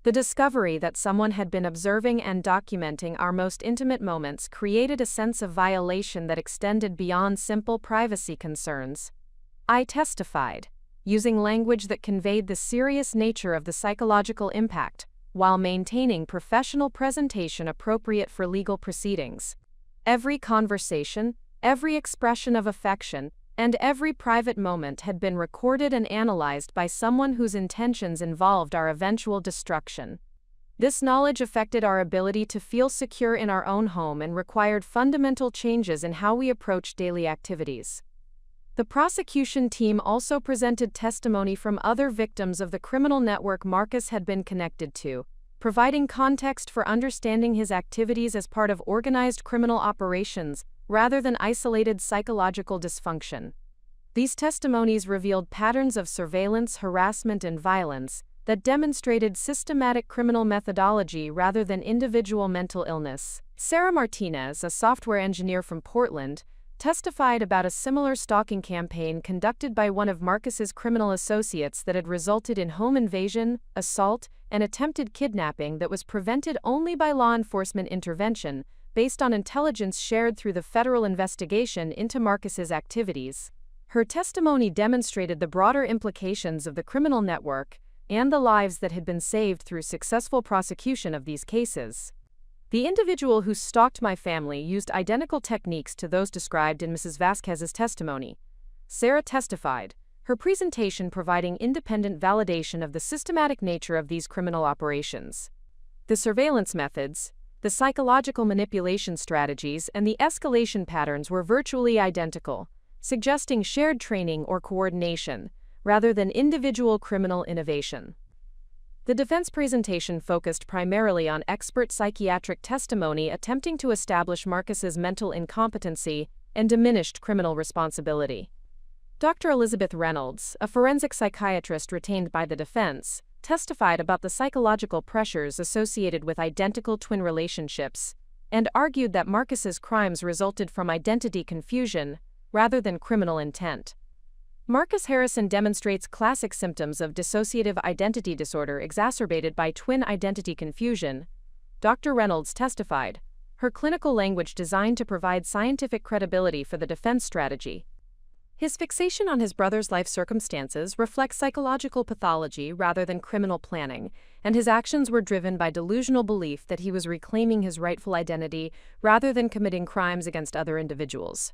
The discovery that someone had been observing and documenting our most intimate moments created a sense of violation that extended beyond simple privacy concerns. I testified, using language that conveyed the serious nature of the psychological impact, while maintaining professional presentation appropriate for legal proceedings. Every conversation, every expression of affection, and every private moment had been recorded and analyzed by someone whose intentions involved our eventual destruction. This knowledge affected our ability to feel secure in our own home and required fundamental changes in how we approach daily activities. The prosecution team also presented testimony from other victims of the criminal network Marcus had been connected to, providing context for understanding his activities as part of organized criminal operations rather than isolated psychological dysfunction. These testimonies revealed patterns of surveillance, harassment, and violence that demonstrated systematic criminal methodology rather than individual mental illness. Sarah Martinez, a software engineer from Portland, testified about a similar stalking campaign conducted by one of Marcus's criminal associates that had resulted in home invasion, assault, and attempted kidnapping that was prevented only by law enforcement intervention based on intelligence shared through the federal investigation into Marcus's activities. Her testimony demonstrated the broader implications of the criminal network and the lives that had been saved through successful prosecution of these cases. The individual who stalked my family used identical techniques to those described in Mrs. Vasquez's testimony. Sarah testified, her presentation providing independent validation of the systematic nature of these criminal operations. The surveillance methods, the psychological manipulation strategies, and the escalation patterns were virtually identical, suggesting shared training or coordination, rather than individual criminal innovation. The defense presentation focused primarily on expert psychiatric testimony attempting to establish Marcus's mental incompetency and diminished criminal responsibility. Dr. Elizabeth Reynolds, a forensic psychiatrist retained by the defense, testified about the psychological pressures associated with identical twin relationships and argued that Marcus's crimes resulted from identity confusion rather than criminal intent. Marcus Harrison demonstrates classic symptoms of dissociative identity disorder exacerbated by twin identity confusion. Dr. Reynolds testified, her clinical language designed to provide scientific credibility for the defense strategy. His fixation on his brother's life circumstances reflects psychological pathology rather than criminal planning, and his actions were driven by delusional belief that he was reclaiming his rightful identity rather than committing crimes against other individuals.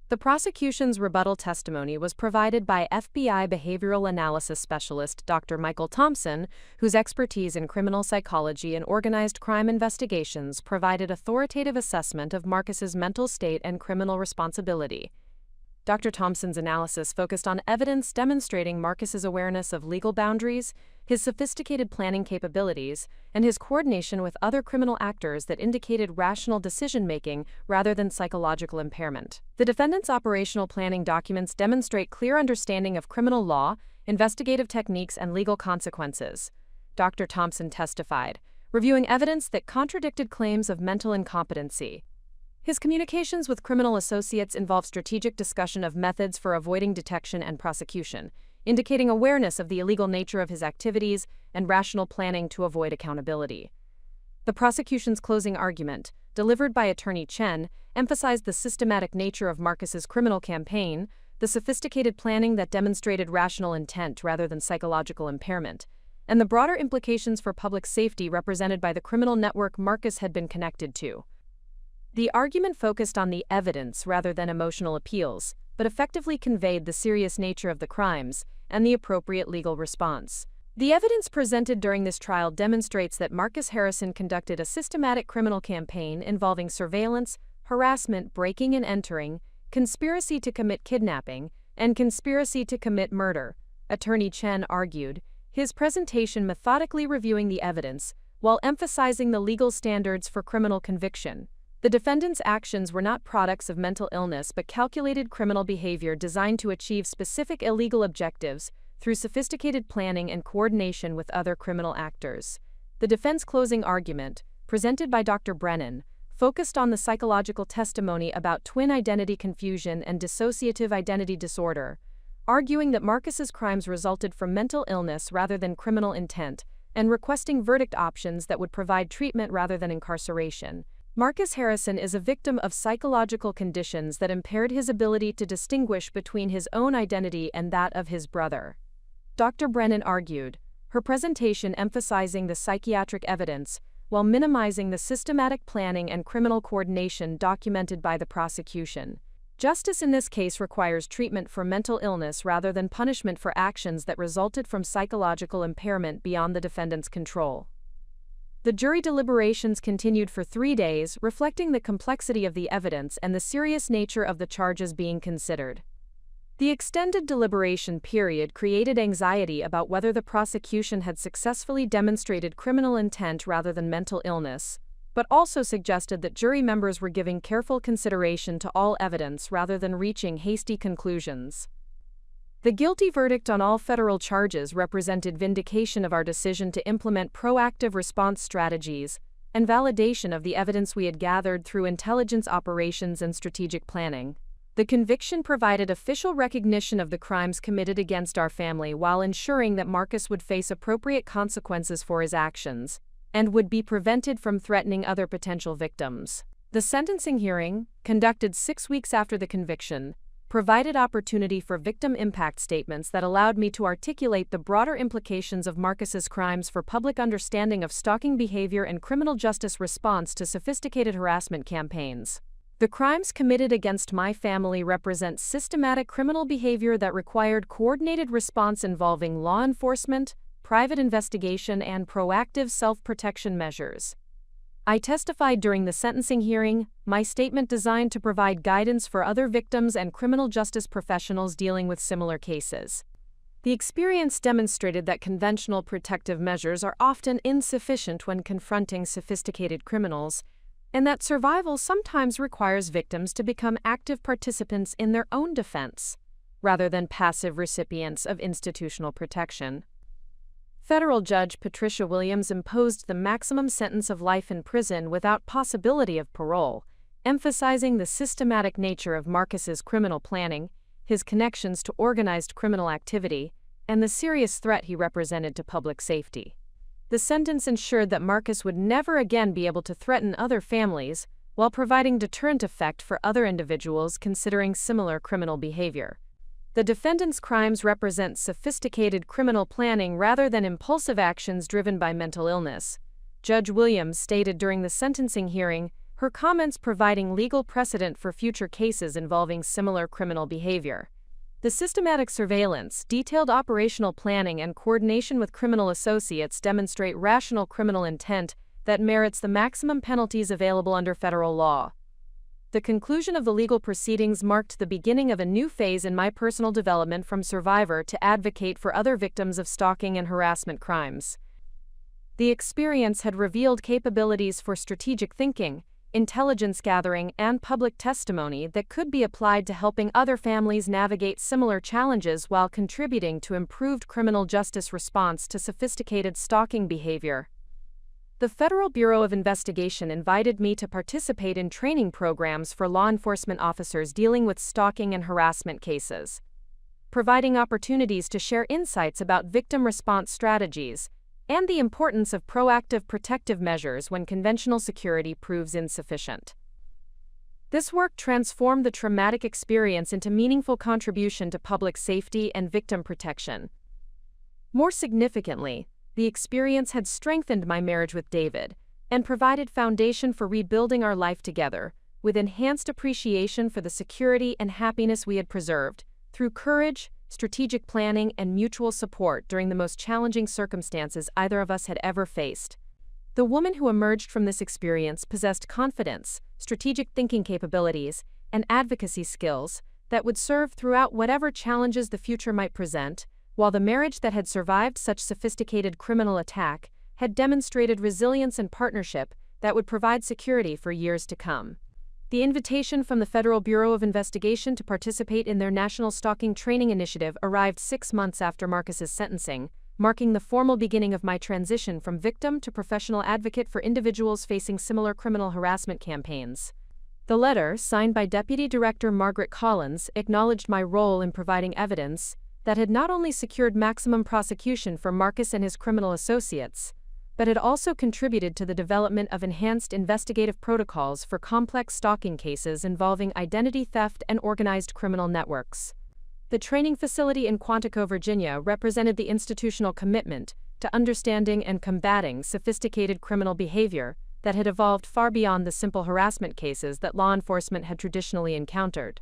The prosecution's rebuttal testimony was provided by FBI behavioral analysis specialist Dr. Michael Thompson, whose expertise in criminal psychology and organized crime investigations provided authoritative assessment of Marcus's mental state and criminal responsibility. Dr. Thompson's analysis focused on evidence demonstrating Marcus's awareness of legal boundaries, his sophisticated planning capabilities, and his coordination with other criminal actors that indicated rational decision-making rather than psychological impairment. The defendant's operational planning documents demonstrate clear understanding of criminal law, investigative techniques, and legal consequences. Dr. Thompson testified, reviewing evidence that contradicted claims of mental incompetency. His communications with criminal associates involve strategic discussion of methods for avoiding detection and prosecution, indicating awareness of the illegal nature of his activities and rational planning to avoid accountability. The prosecution's closing argument, delivered by Attorney Chen, emphasized the systematic nature of Marcus's criminal campaign, the sophisticated planning that demonstrated rational intent rather than psychological impairment, and the broader implications for public safety represented by the criminal network Marcus had been connected to. The argument focused on the evidence rather than emotional appeals, but effectively conveyed the serious nature of the crimes and the appropriate legal response. The evidence presented during this trial demonstrates that Marcus Harrison conducted a systematic criminal campaign involving surveillance, harassment, breaking and entering, conspiracy to commit kidnapping, and conspiracy to commit murder, Attorney Chen argued, his presentation methodically reviewing the evidence while emphasizing the legal standards for criminal conviction. The defendant's actions were not products of mental illness but calculated criminal behavior designed to achieve specific illegal objectives through sophisticated planning and coordination with other criminal actors. The defense closing argument, presented by Dr. Brennan, focused on the psychological testimony about twin identity confusion and dissociative identity disorder, arguing that Marcus's crimes resulted from mental illness rather than criminal intent, and requesting verdict options that would provide treatment rather than incarceration. Marcus Harrison is a victim of psychological conditions that impaired his ability to distinguish between his own identity and that of his brother. Dr. Brennan argued, her presentation emphasizing the psychiatric evidence while minimizing the systematic planning and criminal coordination documented by the prosecution. Justice in this case requires treatment for mental illness rather than punishment for actions that resulted from psychological impairment beyond the defendant's control. The jury deliberations continued for 3 days, reflecting the complexity of the evidence and the serious nature of the charges being considered. The extended deliberation period created anxiety about whether the prosecution had successfully demonstrated criminal intent rather than mental illness, but also suggested that jury members were giving careful consideration to all evidence rather than reaching hasty conclusions. The guilty verdict on all federal charges represented vindication of our decision to implement proactive response strategies and validation of the evidence we had gathered through intelligence operations and strategic planning. The conviction provided official recognition of the crimes committed against our family while ensuring that Marcus would face appropriate consequences for his actions and would be prevented from threatening other potential victims. The sentencing hearing, conducted 6 weeks after the conviction, provided opportunity for victim impact statements that allowed me to articulate the broader implications of Marcus's crimes for public understanding of stalking behavior and criminal justice response to sophisticated harassment campaigns. The crimes committed against my family represent systematic criminal behavior that required coordinated response involving law enforcement, private investigation, and proactive self-protection measures. I testified during the sentencing hearing, my statement designed to provide guidance for other victims and criminal justice professionals dealing with similar cases. The experience demonstrated that conventional protective measures are often insufficient when confronting sophisticated criminals, and that survival sometimes requires victims to become active participants in their own defense, rather than passive recipients of institutional protection. Federal Judge Patricia Williams imposed the maximum sentence of life in prison without possibility of parole, emphasizing the systematic nature of Marcus's criminal planning, his connections to organized criminal activity, and the serious threat he represented to public safety. The sentence ensured that Marcus would never again be able to threaten other families, while providing deterrent effect for other individuals considering similar criminal behavior. The defendant's crimes represent sophisticated criminal planning rather than impulsive actions driven by mental illness, Judge Williams stated during the sentencing hearing, her comments providing legal precedent for future cases involving similar criminal behavior. The systematic surveillance, detailed operational planning, and coordination with criminal associates demonstrate rational criminal intent that merits the maximum penalties available under federal law. The conclusion of the legal proceedings marked the beginning of a new phase in my personal development from survivor to advocate for other victims of stalking and harassment crimes. The experience had revealed capabilities for strategic thinking, intelligence gathering, and public testimony that could be applied to helping other families navigate similar challenges while contributing to improved criminal justice response to sophisticated stalking behavior. The Federal Bureau of Investigation invited me to participate in training programs for law enforcement officers dealing with stalking and harassment cases, providing opportunities to share insights about victim response strategies and the importance of proactive protective measures when conventional security proves insufficient. This work transformed the traumatic experience into meaningful contribution to public safety and victim protection. More significantly, the experience had strengthened my marriage with David and provided foundation for rebuilding our life together, with enhanced appreciation for the security and happiness we had preserved, through courage, strategic planning, and mutual support during the most challenging circumstances either of us had ever faced. The woman who emerged from this experience possessed confidence, strategic thinking capabilities, and advocacy skills that would serve throughout whatever challenges the future might present, while the marriage that had survived such sophisticated criminal attack had demonstrated resilience and partnership that would provide security for years to come. The invitation from the Federal Bureau of Investigation to participate in their National Stalking Training Initiative arrived 6 months after Marcus's sentencing, marking the formal beginning of my transition from victim to professional advocate for individuals facing similar criminal harassment campaigns. The letter, signed by Deputy Director Margaret Collins, acknowledged my role in providing evidence that had not only secured maximum prosecution for Marcus and his criminal associates, but had also contributed to the development of enhanced investigative protocols for complex stalking cases involving identity theft and organized criminal networks. The training facility in Quantico, Virginia, represented the institutional commitment to understanding and combating sophisticated criminal behavior that had evolved far beyond the simple harassment cases that law enforcement had traditionally encountered.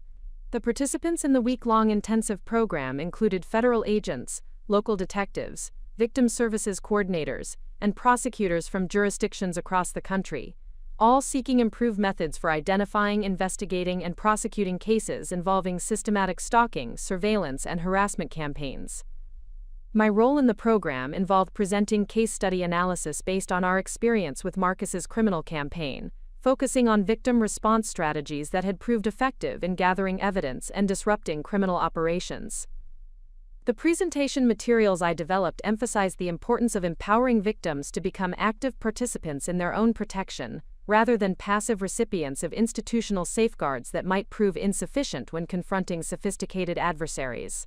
The participants in the week-long intensive program included federal agents, local detectives, victim services coordinators, and prosecutors from jurisdictions across the country, all seeking improved methods for identifying, investigating, and prosecuting cases involving systematic stalking, surveillance, and harassment campaigns. My role in the program involved presenting case study analysis based on our experience with Marcus's criminal campaign, focusing on victim response strategies that had proved effective in gathering evidence and disrupting criminal operations. The presentation materials I developed emphasized the importance of empowering victims to become active participants in their own protection, rather than passive recipients of institutional safeguards that might prove insufficient when confronting sophisticated adversaries.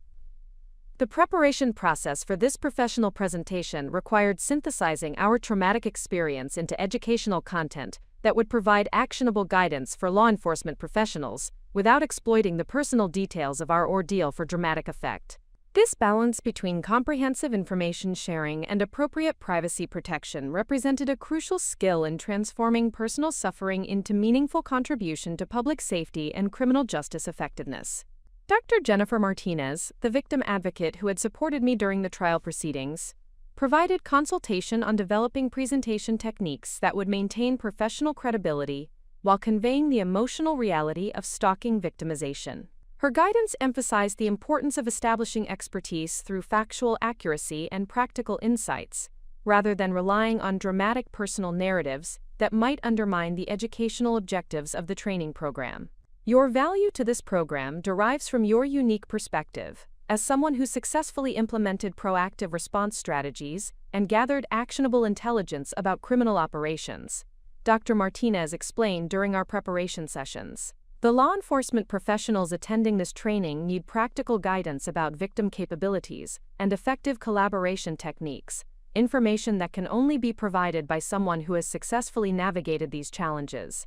The preparation process for this professional presentation required synthesizing our traumatic experience into educational content that would provide actionable guidance for law enforcement professionals, without exploiting the personal details of our ordeal for dramatic effect. This balance between comprehensive information sharing and appropriate privacy protection represented a crucial skill in transforming personal suffering into meaningful contribution to public safety and criminal justice effectiveness. Dr. Jennifer Martinez, the victim advocate who had supported me during the trial proceedings, provided consultation on developing presentation techniques that would maintain professional credibility while conveying the emotional reality of stalking victimization. Her guidance emphasized the importance of establishing expertise through factual accuracy and practical insights, rather than relying on dramatic personal narratives that might undermine the educational objectives of the training program. Your value to this program derives from your unique perspective, as someone who successfully implemented proactive response strategies and gathered actionable intelligence about criminal operations, Dr. Martinez explained during our preparation sessions. The law enforcement professionals attending this training need practical guidance about victim capabilities and effective collaboration techniques, information that can only be provided by someone who has successfully navigated these challenges.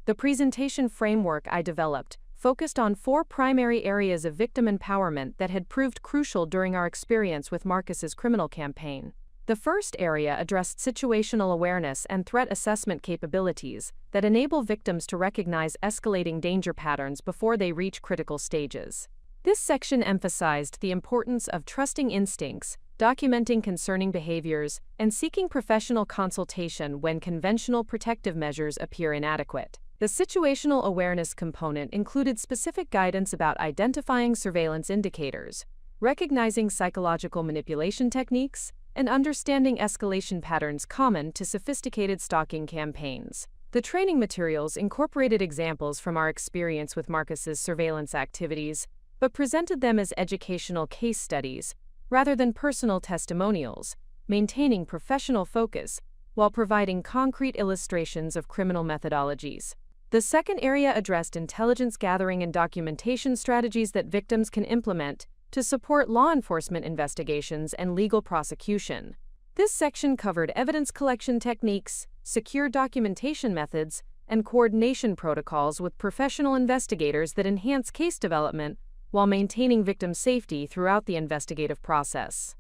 The presentation framework I developed focused on 4 primary areas of victim empowerment that had proved crucial during our experience with Marcus's criminal campaign. The first area addressed situational awareness and threat assessment capabilities that enable victims to recognize escalating danger patterns before they reach critical stages. This section emphasized the importance of trusting instincts, documenting concerning behaviors, and seeking professional consultation when conventional protective measures appear inadequate. The situational awareness component included specific guidance about identifying surveillance indicators, recognizing psychological manipulation techniques, and understanding escalation patterns common to sophisticated stalking campaigns. The training materials incorporated examples from our experience with Marcus's surveillance activities, but presented them as educational case studies rather than personal testimonials, maintaining professional focus while providing concrete illustrations of criminal methodologies. The second area addressed intelligence gathering and documentation strategies that victims can implement to support law enforcement investigations and legal prosecution. This section covered evidence collection techniques, secure documentation methods, and coordination protocols with professional investigators that enhance case development while maintaining victim safety throughout the investigative process.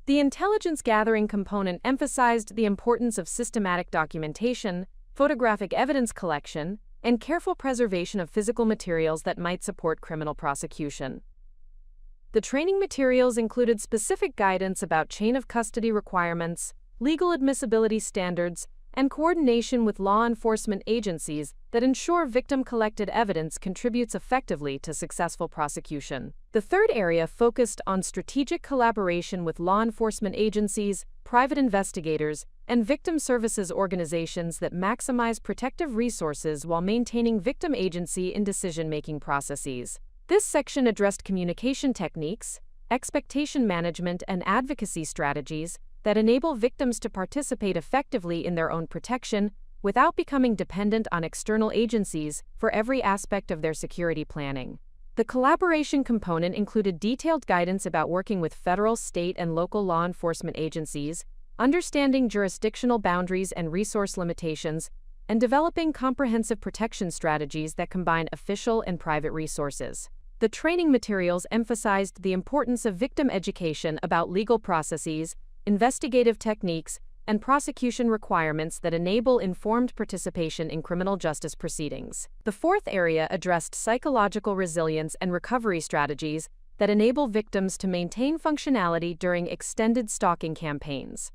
The intelligence gathering component emphasized the importance of systematic documentation, photographic evidence collection, and careful preservation of physical materials that might support criminal prosecution. The training materials included specific guidance about chain of custody requirements, legal admissibility standards, and coordination with law enforcement agencies that ensure victim-collected evidence contributes effectively to successful prosecution. The third area focused on strategic collaboration with law enforcement agencies, private investigators, and victim services organizations that maximize protective resources while maintaining victim agency in decision-making processes. This section addressed communication techniques, expectation management, and advocacy strategies that enable victims to participate effectively in their own protection without becoming dependent on external agencies for every aspect of their security planning. The collaboration component included detailed guidance about working with federal, state, and local law enforcement agencies, understanding jurisdictional boundaries and resource limitations, and developing comprehensive protection strategies that combine official and private resources. The training materials emphasized the importance of victim education about legal processes, investigative techniques, and prosecution requirements that enable informed participation in criminal justice proceedings. The fourth area addressed psychological resilience and recovery strategies that enable victims to maintain functionality during extended stalking campaigns,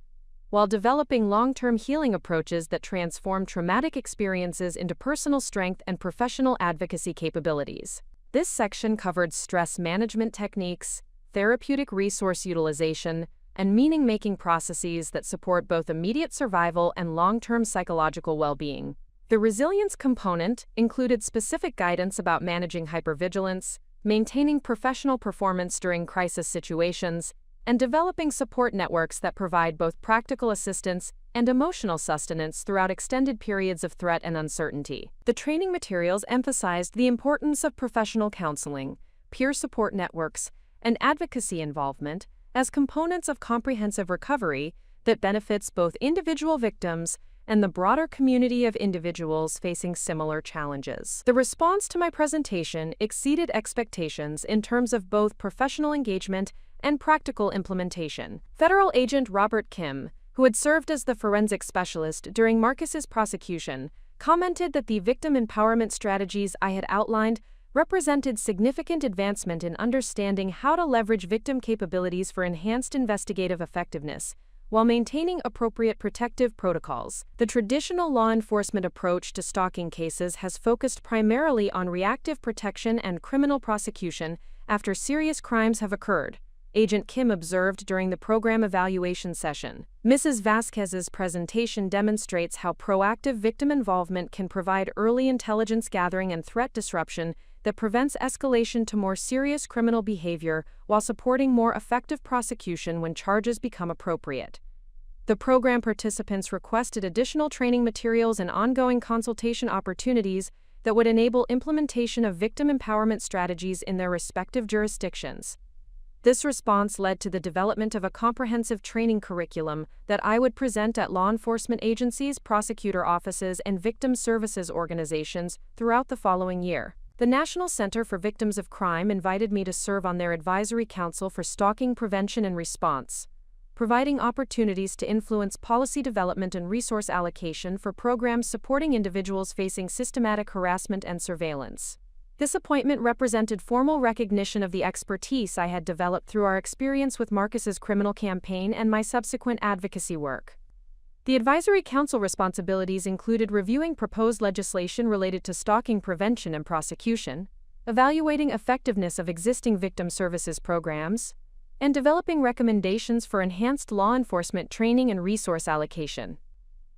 while developing long-term healing approaches that transform traumatic experiences into personal strength and professional advocacy capabilities. This section covered stress management techniques, therapeutic resource utilization, and meaning-making processes that support both immediate survival and long-term psychological well-being. The resilience component included specific guidance about managing hypervigilance, maintaining professional performance during crisis situations, and developing support networks that provide both practical assistance and emotional sustenance throughout extended periods of threat and uncertainty. The training materials emphasized the importance of professional counseling, peer support networks, and advocacy involvement as components of comprehensive recovery that benefits both individual victims and the broader community of individuals facing similar challenges. The response to my presentation exceeded expectations in terms of both professional engagement and practical implementation. Federal Agent Robert Kim, who had served as the forensic specialist during Marcus's prosecution, commented that the victim empowerment strategies I had outlined represented significant advancement in understanding how to leverage victim capabilities for enhanced investigative effectiveness, while maintaining appropriate protective protocols. The traditional law enforcement approach to stalking cases has focused primarily on reactive protection and criminal prosecution after serious crimes have occurred, Agent Kim observed during the program evaluation session. Mrs. Vasquez's presentation demonstrates how proactive victim involvement can provide early intelligence gathering and threat disruption that prevents escalation to more serious criminal behavior while supporting more effective prosecution when charges become appropriate. The program participants requested additional training materials and ongoing consultation opportunities that would enable implementation of victim empowerment strategies in their respective jurisdictions. This response led to the development of a comprehensive training curriculum that I would present at law enforcement agencies, prosecutor offices, and victim services organizations throughout the following year. The National Center for Victims of Crime invited me to serve on their Advisory Council for Stalking Prevention and Response, providing opportunities to influence policy development and resource allocation for programs supporting individuals facing systematic harassment and surveillance. This appointment represented formal recognition of the expertise I had developed through our experience with Marcus's criminal campaign and my subsequent advocacy work. The Advisory Council responsibilities included reviewing proposed legislation related to stalking prevention and prosecution, evaluating effectiveness of existing victim services programs, and developing recommendations for enhanced law enforcement training and resource allocation.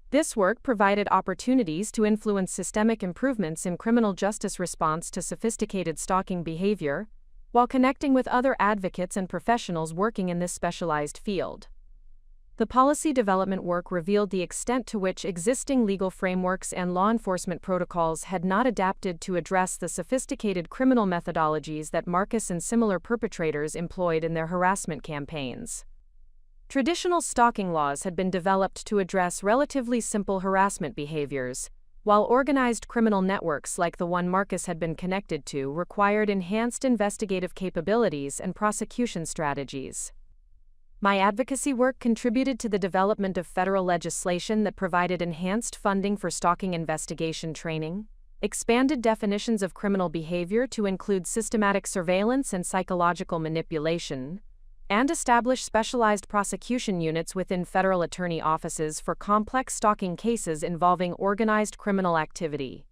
This work provided opportunities to influence systemic improvements in criminal justice response to sophisticated stalking behavior, while connecting with other advocates and professionals working in this specialized field. The policy development work revealed the extent to which existing legal frameworks and law enforcement protocols had not adapted to address the sophisticated criminal methodologies that Marcus and similar perpetrators employed in their harassment campaigns. Traditional stalking laws had been developed to address relatively simple harassment behaviors, while organized criminal networks like the one Marcus had been connected to required enhanced investigative capabilities and prosecution strategies. My advocacy work contributed to the development of federal legislation that provided enhanced funding for stalking investigation training, expanded definitions of criminal behavior to include systematic surveillance and psychological manipulation, and established specialized prosecution units within federal attorney offices for complex stalking cases involving organized criminal activity.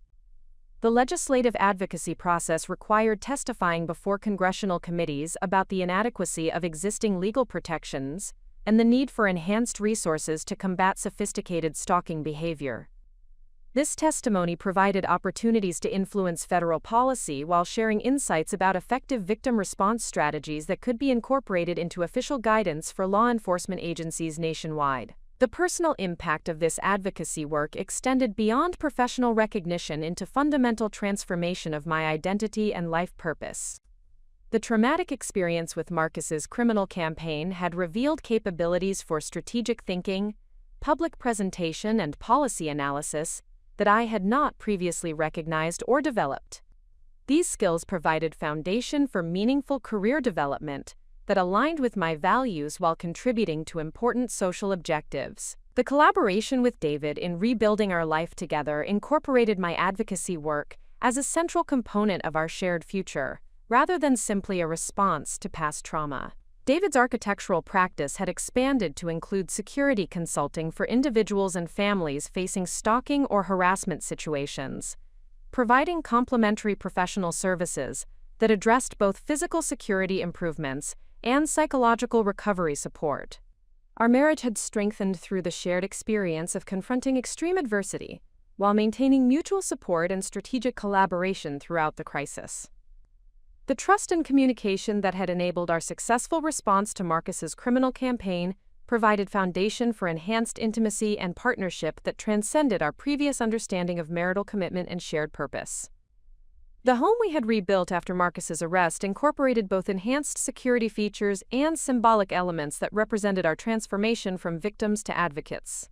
The legislative advocacy process required testifying before congressional committees about the inadequacy of existing legal protections and the need for enhanced resources to combat sophisticated stalking behavior. This testimony provided opportunities to influence federal policy while sharing insights about effective victim response strategies that could be incorporated into official guidance for law enforcement agencies nationwide. The personal impact of this advocacy work extended beyond professional recognition into fundamental transformation of my identity and life purpose. The traumatic experience with Marcus's criminal campaign had revealed capabilities for strategic thinking, public presentation, and policy analysis that I had not previously recognized or developed. These skills provided foundation for meaningful career development that aligned with my values while contributing to important social objectives. The collaboration with David in rebuilding our life together incorporated my advocacy work as a central component of our shared future, rather than simply a response to past trauma. David's architectural practice had expanded to include security consulting for individuals and families facing stalking or harassment situations, providing complementary professional services that addressed both physical security improvements and psychological recovery support. Our marriage had strengthened through the shared experience of confronting extreme adversity, while maintaining mutual support and strategic collaboration throughout the crisis. The trust and communication that had enabled our successful response to Marcus's criminal campaign provided foundation for enhanced intimacy and partnership that transcended our previous understanding of marital commitment and shared purpose. The home we had rebuilt after Marcus's arrest incorporated both enhanced security features and symbolic elements that represented our transformation from victims to advocates.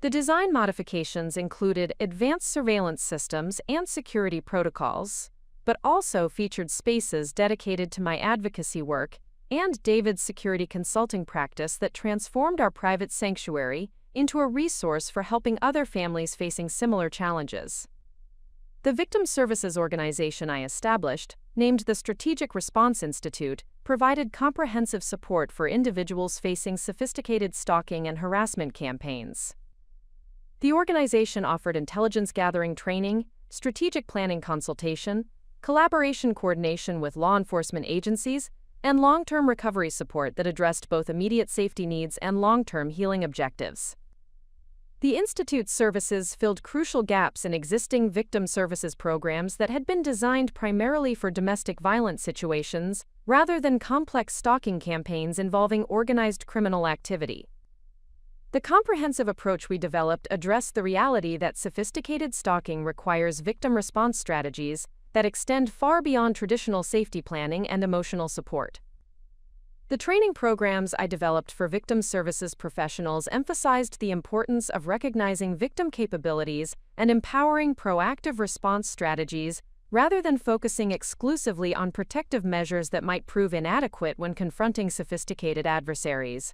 The design modifications included advanced surveillance systems and security protocols, but also featured spaces dedicated to my advocacy work and David's security consulting practice that transformed our private sanctuary into a resource for helping other families facing similar challenges. The victim services organization I established, named the Strategic Response Institute, provided comprehensive support for individuals facing sophisticated stalking and harassment campaigns. The organization offered intelligence gathering training, strategic planning consultation, collaboration coordination with law enforcement agencies, and long-term recovery support that addressed both immediate safety needs and long-term healing objectives. The Institute's services filled crucial gaps in existing victim services programs that had been designed primarily for domestic violence situations rather than complex stalking campaigns involving organized criminal activity. The comprehensive approach we developed addressed the reality that sophisticated stalking requires victim response strategies that extend far beyond traditional safety planning and emotional support. The training programs I developed for victim services professionals emphasized the importance of recognizing victim capabilities and empowering proactive response strategies rather than focusing exclusively on protective measures that might prove inadequate when confronting sophisticated adversaries.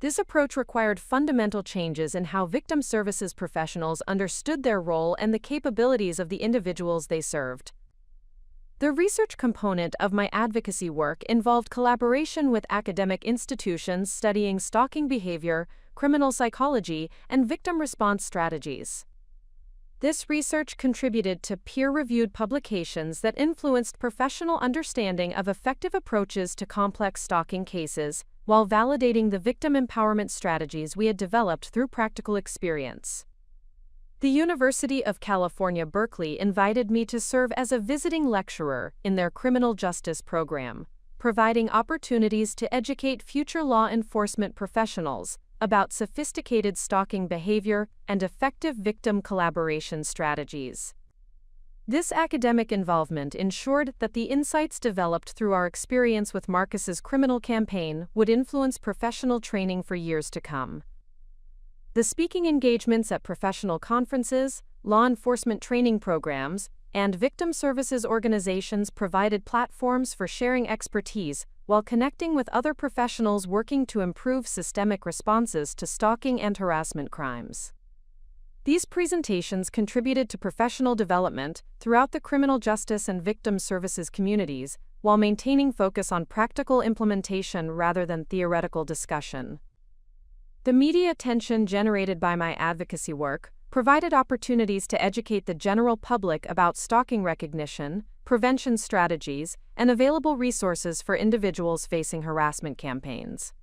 This approach required fundamental changes in how victim services professionals understood their role and the capabilities of the individuals they served. The research component of my advocacy work involved collaboration with academic institutions studying stalking behavior, criminal psychology, and victim response strategies. This research contributed to peer-reviewed publications that influenced professional understanding of effective approaches to complex stalking cases, while validating the victim empowerment strategies we had developed through practical experience. The University of California, Berkeley invited me to serve as a visiting lecturer in their criminal justice program, providing opportunities to educate future law enforcement professionals about sophisticated stalking behavior and effective victim collaboration strategies. This academic involvement ensured that the insights developed through our experience with Marcus's criminal campaign would influence professional training for years to come. The speaking engagements at professional conferences, law enforcement training programs, and victim services organizations provided platforms for sharing expertise while connecting with other professionals working to improve systemic responses to stalking and harassment crimes. These presentations contributed to professional development throughout the criminal justice and victim services communities while maintaining focus on practical implementation rather than theoretical discussion. The media attention generated by my advocacy work provided opportunities to educate the general public about stalking recognition, prevention strategies, and available resources for individuals facing harassment campaigns.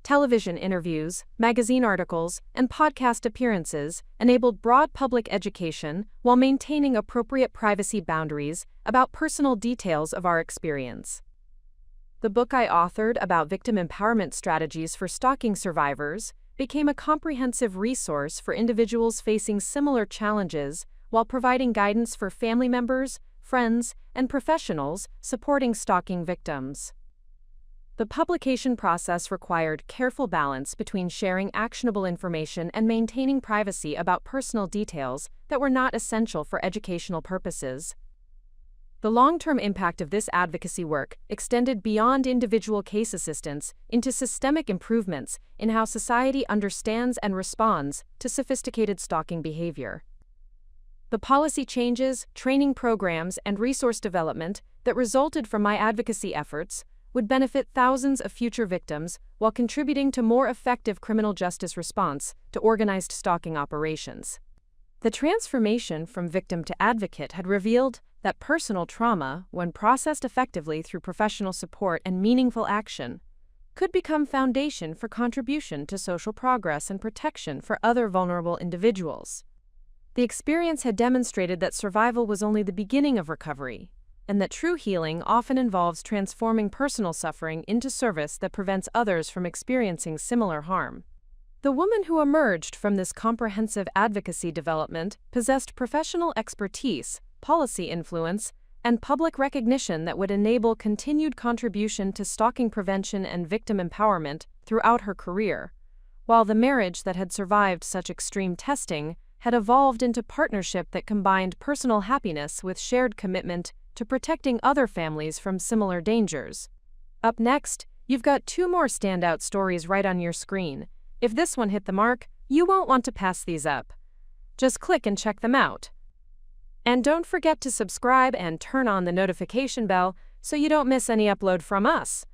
Television interviews, magazine articles, and podcast appearances enabled broad public education while maintaining appropriate privacy boundaries about personal details of our experience. The book I authored about victim empowerment strategies for stalking survivors became a comprehensive resource for individuals facing similar challenges while providing guidance for family members, friends, and professionals supporting stalking victims. The publication process required careful balance between sharing actionable information and maintaining privacy about personal details that were not essential for educational purposes. The long-term impact of this advocacy work extended beyond individual case assistance into systemic improvements in how society understands and responds to sophisticated stalking behavior. The policy changes, training programs, and resource development that resulted from my advocacy efforts would benefit thousands of future victims while contributing to more effective criminal justice response to organized stalking operations. The transformation from victim to advocate had revealed that personal trauma, when processed effectively through professional support and meaningful action, could become foundation for contribution to social progress and protection for other vulnerable individuals. The experience had demonstrated that survival was only the beginning of recovery, and that true healing often involves transforming personal suffering into service that prevents others from experiencing similar harm. The woman who emerged from this comprehensive advocacy development possessed professional expertise, policy influence, and public recognition that would enable continued contribution to stalking prevention and victim empowerment throughout her career, while the marriage that had survived such extreme testing had evolved into partnership that combined personal happiness with shared commitment to protecting other families from similar dangers. Up next, you've got 2 more standout stories right on your screen. If this one hit the mark, you won't want to pass these up. Just click and check them out. And don't forget to subscribe and turn on the notification bell so you don't miss any upload from us.